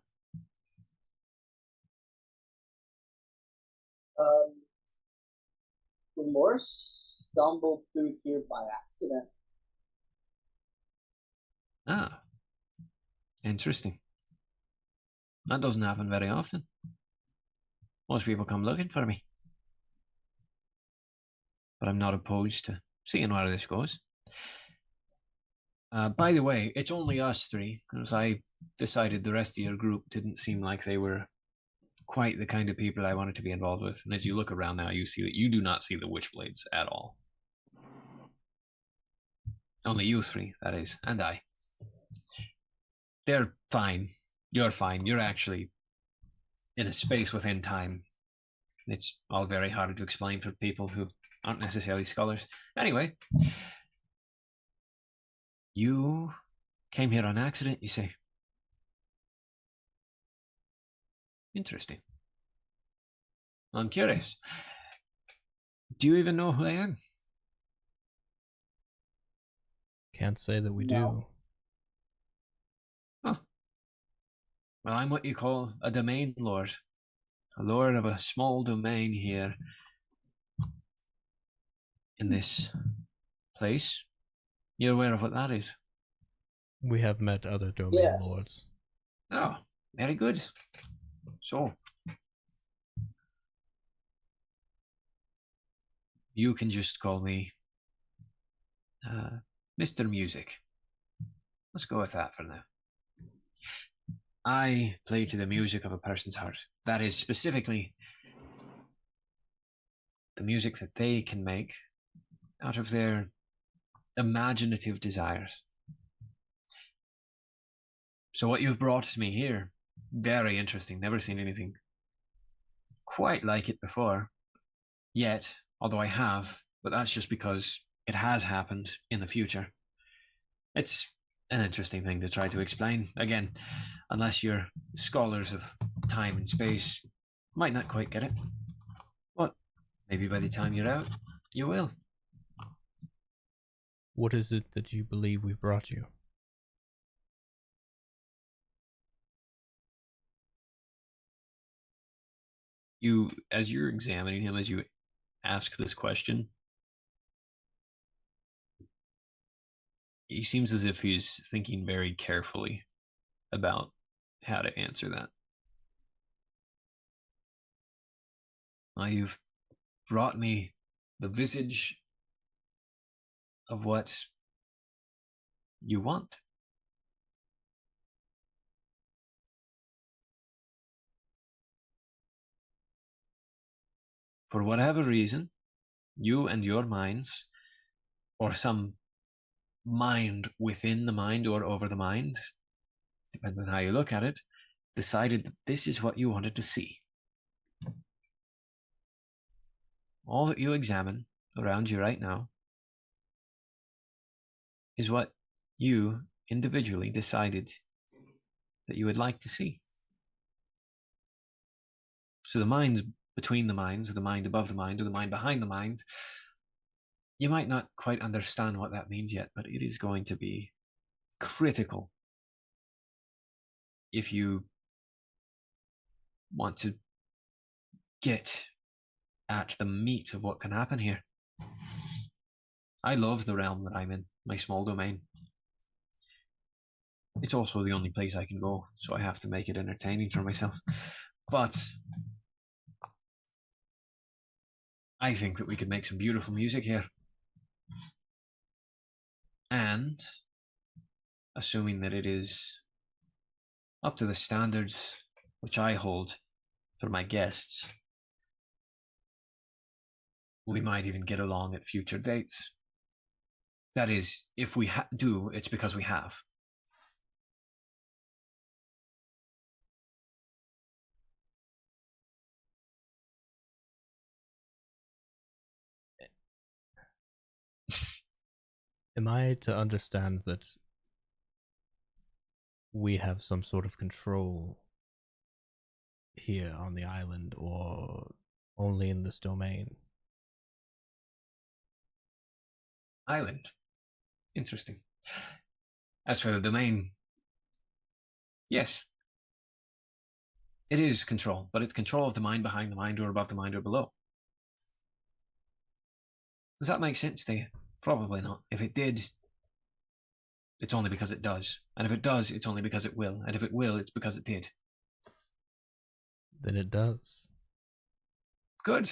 We more stumbled through here by accident. Ah, interesting. That doesn't happen very often. Most people come looking for me. But I'm not opposed to seeing where this goes. By the way, it's only us three, because I decided the rest of your group didn't seem like they were quite the kind of people I wanted to be involved with. And as you look around now, you see that you do not see the Witchblades at all. Only you three, that is, and I. They're fine. You're fine. You're actually in a space within time. It's all very hard to explain for people who aren't necessarily scholars. Anyway, you came here on accident, you say? Interesting. I'm curious. Do you even know who I am? Can't say that we No. do. Huh. Well, I'm what you call a domain lord. A lord of a small domain here in this place. You're aware of what that is? We have met other domain Yes. lords. Oh, very good. So, you can just call me Mr. Music. Let's go with that for now. I play to the music of a person's heart. That is specifically the music that they can make out of their imaginative desires. So what you've brought to me here, very interesting. Never seen anything quite like it before. Yet, although I have, but that's just because it has happened in the future. It's an interesting thing to try to explain. Again, unless you're scholars of time and space, might not quite get it. But maybe by the time you're out, you will. What is it that you believe we brought you? You, as you're examining him, as you ask this question, he seems as if he's thinking very carefully about how to answer that. You've brought me the visage of what you want. For whatever reason, you and your minds, or some mind within the mind or over the mind, depends on how you look at it, decided that this is what you wanted to see. All that you examine around you right now is what you individually decided that you would like to see. So the minds between the minds, or the mind above the mind, or the mind behind the mind, you might not quite understand what that means yet, but it is going to be critical if you want to get at the meat of what can happen here. I love the realm that I'm in, my small domain. It's also the only place I can go, so I have to make it entertaining for myself. But I think that we could make some beautiful music here. And assuming that it is up to the standards which I hold for my guests, we might even get along at future dates. That is, if we do, it's because we have. Am I to understand that we have some sort of control here on the island, or only in this domain? Island. Interesting. As for the domain, yes. It is control, but it's control of the mind behind the mind, or above the mind, or below. Does that make sense to you? Probably not. If it did, it's only because it does. And if it does, it's only because it will. And if it will, it's because it did. Then it does. Good.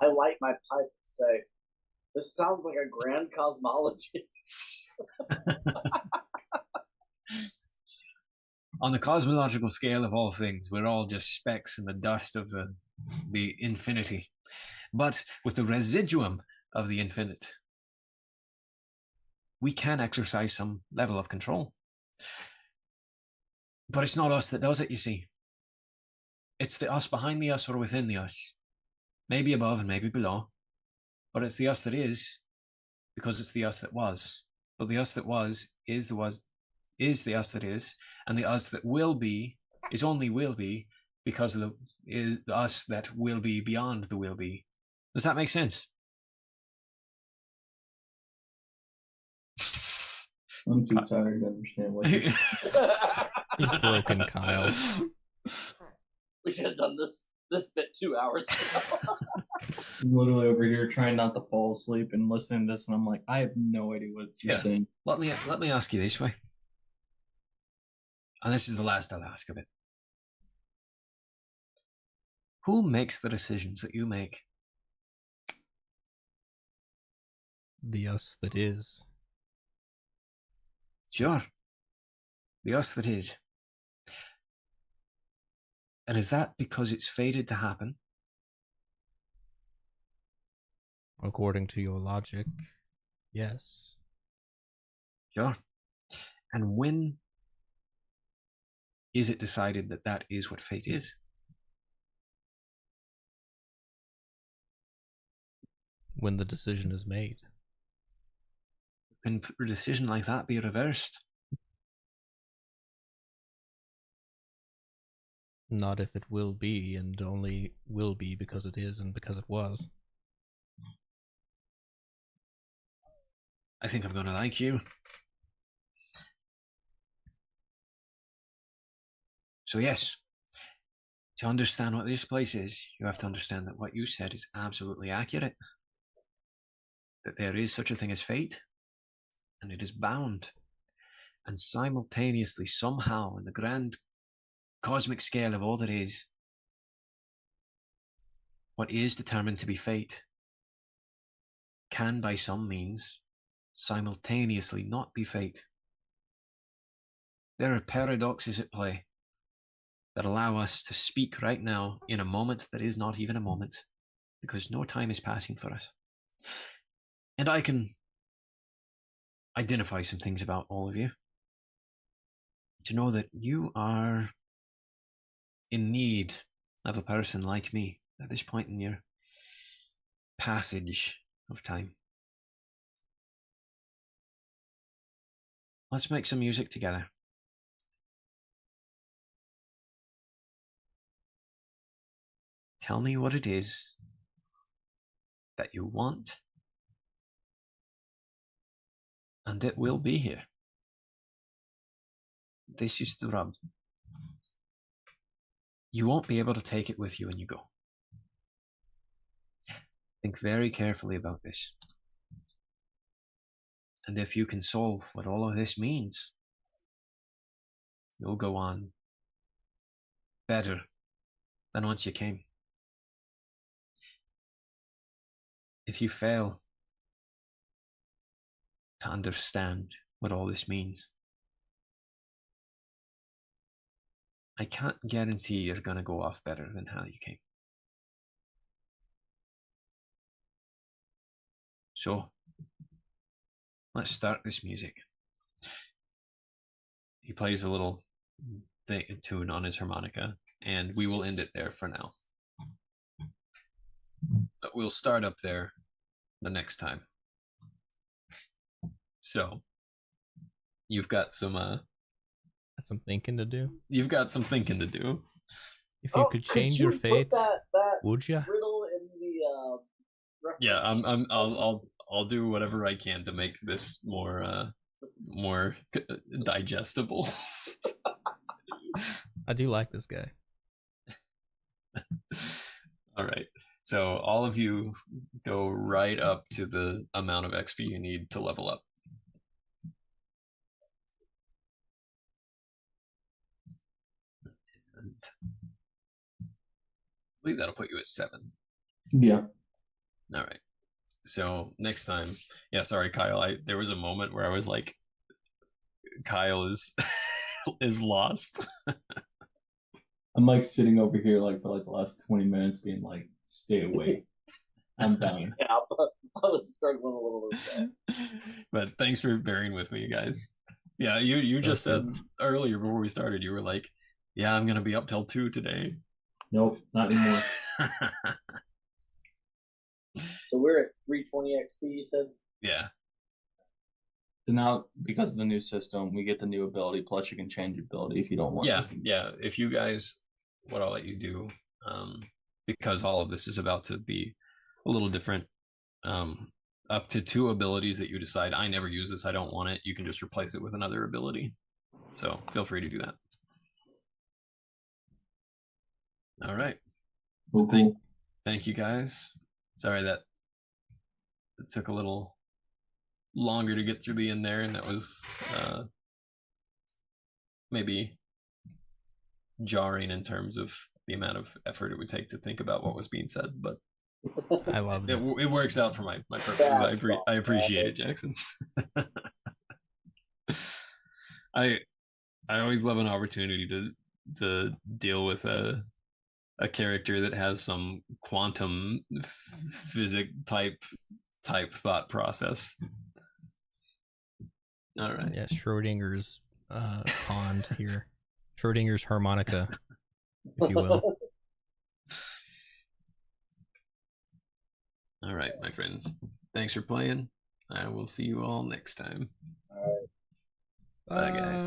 I light my pipe and say, "This sounds like a grand cosmology." On the cosmological scale of all things, we're all just specks in the dust of the infinity. But with the residuum of the infinite, we can exercise some level of control. But it's not us that does it, you see. It's the us behind the us or within the us. Maybe above and maybe below. But it's the us that is, because it's the us that was. But the us that was is the us that is, and the us that will be is only will be because of the us that will be beyond the will be. Does that make sense? I'm too tired to understand what you're saying. Broken Kyle. We should have done this bit 2 hours ago. I'm literally over here trying not to fall asleep and listening to this, and I'm like, I have no idea what you're saying. Let me ask you this way. And this is the last I'll ask of it. Who makes the decisions that you make? The us that is. Sure. The us that is. And is that because it's fated to happen? According to your logic, yes. Sure. And when is it decided that that is what fate is? When the decision is made. Can a decision like that be reversed? Not if it will be, and only will be because it is and because it was. I think I'm going to like you. So yes, to understand what this place is, you have to understand that what you said is absolutely accurate. That there is such a thing as fate, and it is bound. And simultaneously, somehow, in the grand cosmic scale of all that is, what is determined to be fate can, by some means, simultaneously not be fate. There are paradoxes at play that allow us to speak right now in a moment that is not even a moment, because no time is passing for us. And I can identify some things about all of you. To know that you are in need of a person like me at this point in your passage of time. Let's make some music together. Tell me what it is that you want, and it will be here. This is the rub. You won't be able to take it with you when you go. Think very carefully about this. And if you can solve what all of this means, you'll go on better than once you came. If you fail to understand what all this means, I can't guarantee you're going to go off better than how you came. So, let's start this music. He plays a little tune on his harmonica, and we will end it there for now. But we'll start up there the next time. So, you've got some That's some thinking to do. you've got some thinking to do. If you could change your fates, that would you? riddle in the Yeah, I'll do whatever I can to make this more digestible. I do like this guy. All right. So all of you go right up to the amount of XP you need to level up. And I believe that'll put you at 7. Yeah. All right. So next time, yeah, sorry, Kyle. There was a moment where I was like, Kyle is is lost. I'm like sitting over here like for like the last 20 minutes being like, stay away. I'm dying. Yeah, I was struggling a little bit. But thanks for bearing with me, guys. Yeah, you just said earlier before we started, you were like, yeah, I'm gonna be up till 2 today. Nope, not anymore. So we're at 320 XP, you said? Yeah. So now, because of the new system, we get the new ability, plus you can change ability if you don't want Yeah, to. yeah. If you guys, what I'll let you do, because all of this is about to be a little different, up to 2 abilities that you decide, I never use this, I don't want it, you can just replace it with another ability. So feel free to do that. All right. Cool. Thank you, guys. Sorry that it took a little longer to get through the end there, and that was maybe jarring in terms of the amount of effort it would take to think about what was being said, but I loved it. it works out for my purposes. I appreciate it, Jackson. I always love an opportunity to deal with a character that has some quantum physics type thought process. All right. Yeah, Schrodinger's pond here. Schrodinger's harmonica, if you will. All right, my friends. Thanks for playing. I will see you all next time. All right. Bye, guys.